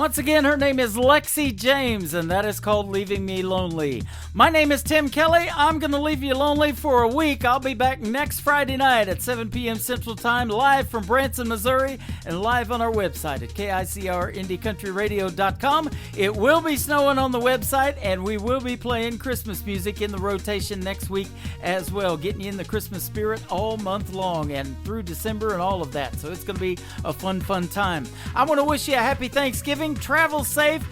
Once again, her name is Lexi James, and that is called Leaving Me Lonely. My name is Tim Kelly. I'm going to leave you lonely for a week. I'll be back next Friday night at 7 p.m. Central Time, live from Branson, Missouri, and live on our website at KICRIndieCountryRadio.com. It will be snowing on the website, and we will be playing Christmas music in the rotation next week as well, getting you in the Christmas spirit all month long and through December and all of that. So it's going to be a fun time. I want to wish you a happy Thanksgiving. Travel safe.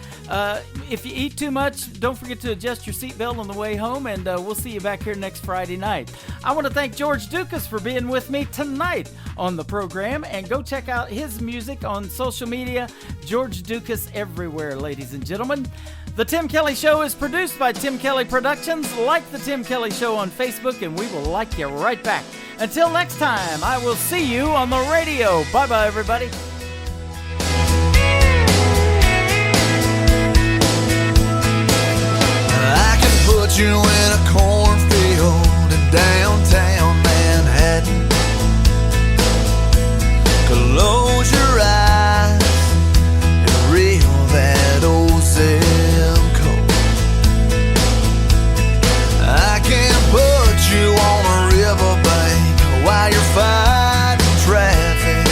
If you eat too much, don't forget to adjust your seatbelt on the way home, and we'll see you back here next Friday night. I want to thank George Dukas for being with me tonight on the program, and go check out his music on social media. George Dukas everywhere, ladies and gentlemen. The Tim Kelly Show is produced by Tim Kelly Productions. Like the Tim Kelly Show on Facebook, and we will like you right back. Until next time, I will see you on the radio. Bye-bye, everybody. I can put you in a cornfield in downtown Manhattan. Close your eyes and reel that old zip code. I can put you on a riverbank while you're fighting traffic.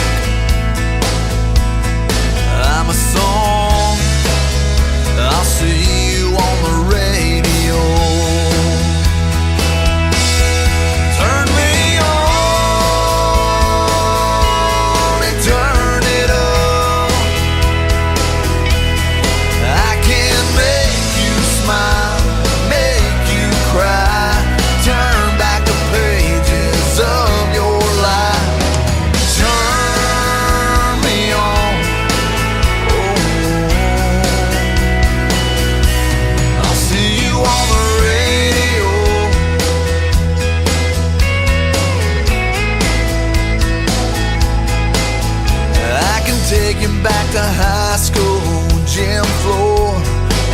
I'm a song, I'll see you on the radio. Turn me on and turn it up. I can make you smile, make you cry, turn back the pages of your life. Turn me on. I'll see you on the radio. I can take you back to high school, gym floor,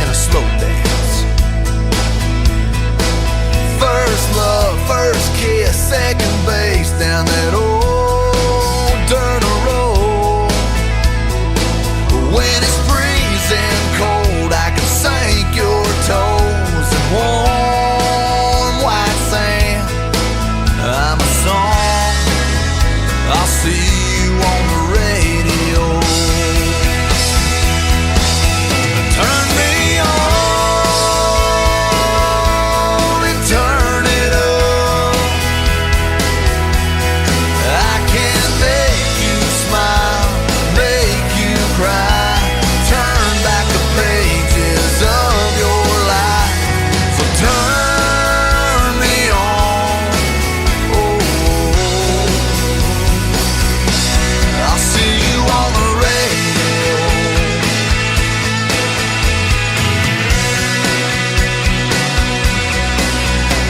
and a slow dance. First love, first kiss, second base down that old dirt road. When it's freezing cold, I can sink your toes in warm white sand. I'm a song, I'll see you on the radio. Turn me on and turn it up. I can make you smile, make you cry, turn back the pages of your life. So turn me on. I'll see you on the radio.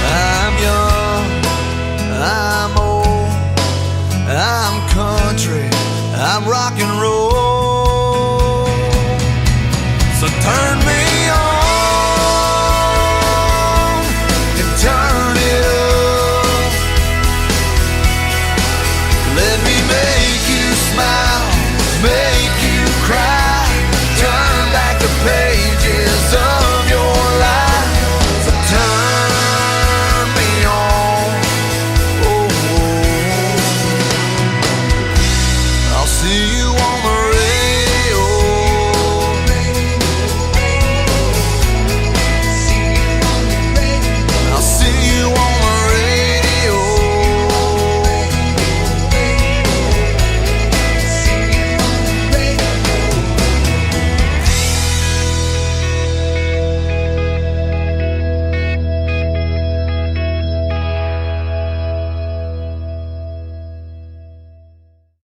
I'm young, I'm old, I'm country, I'm rock and roll. So turn me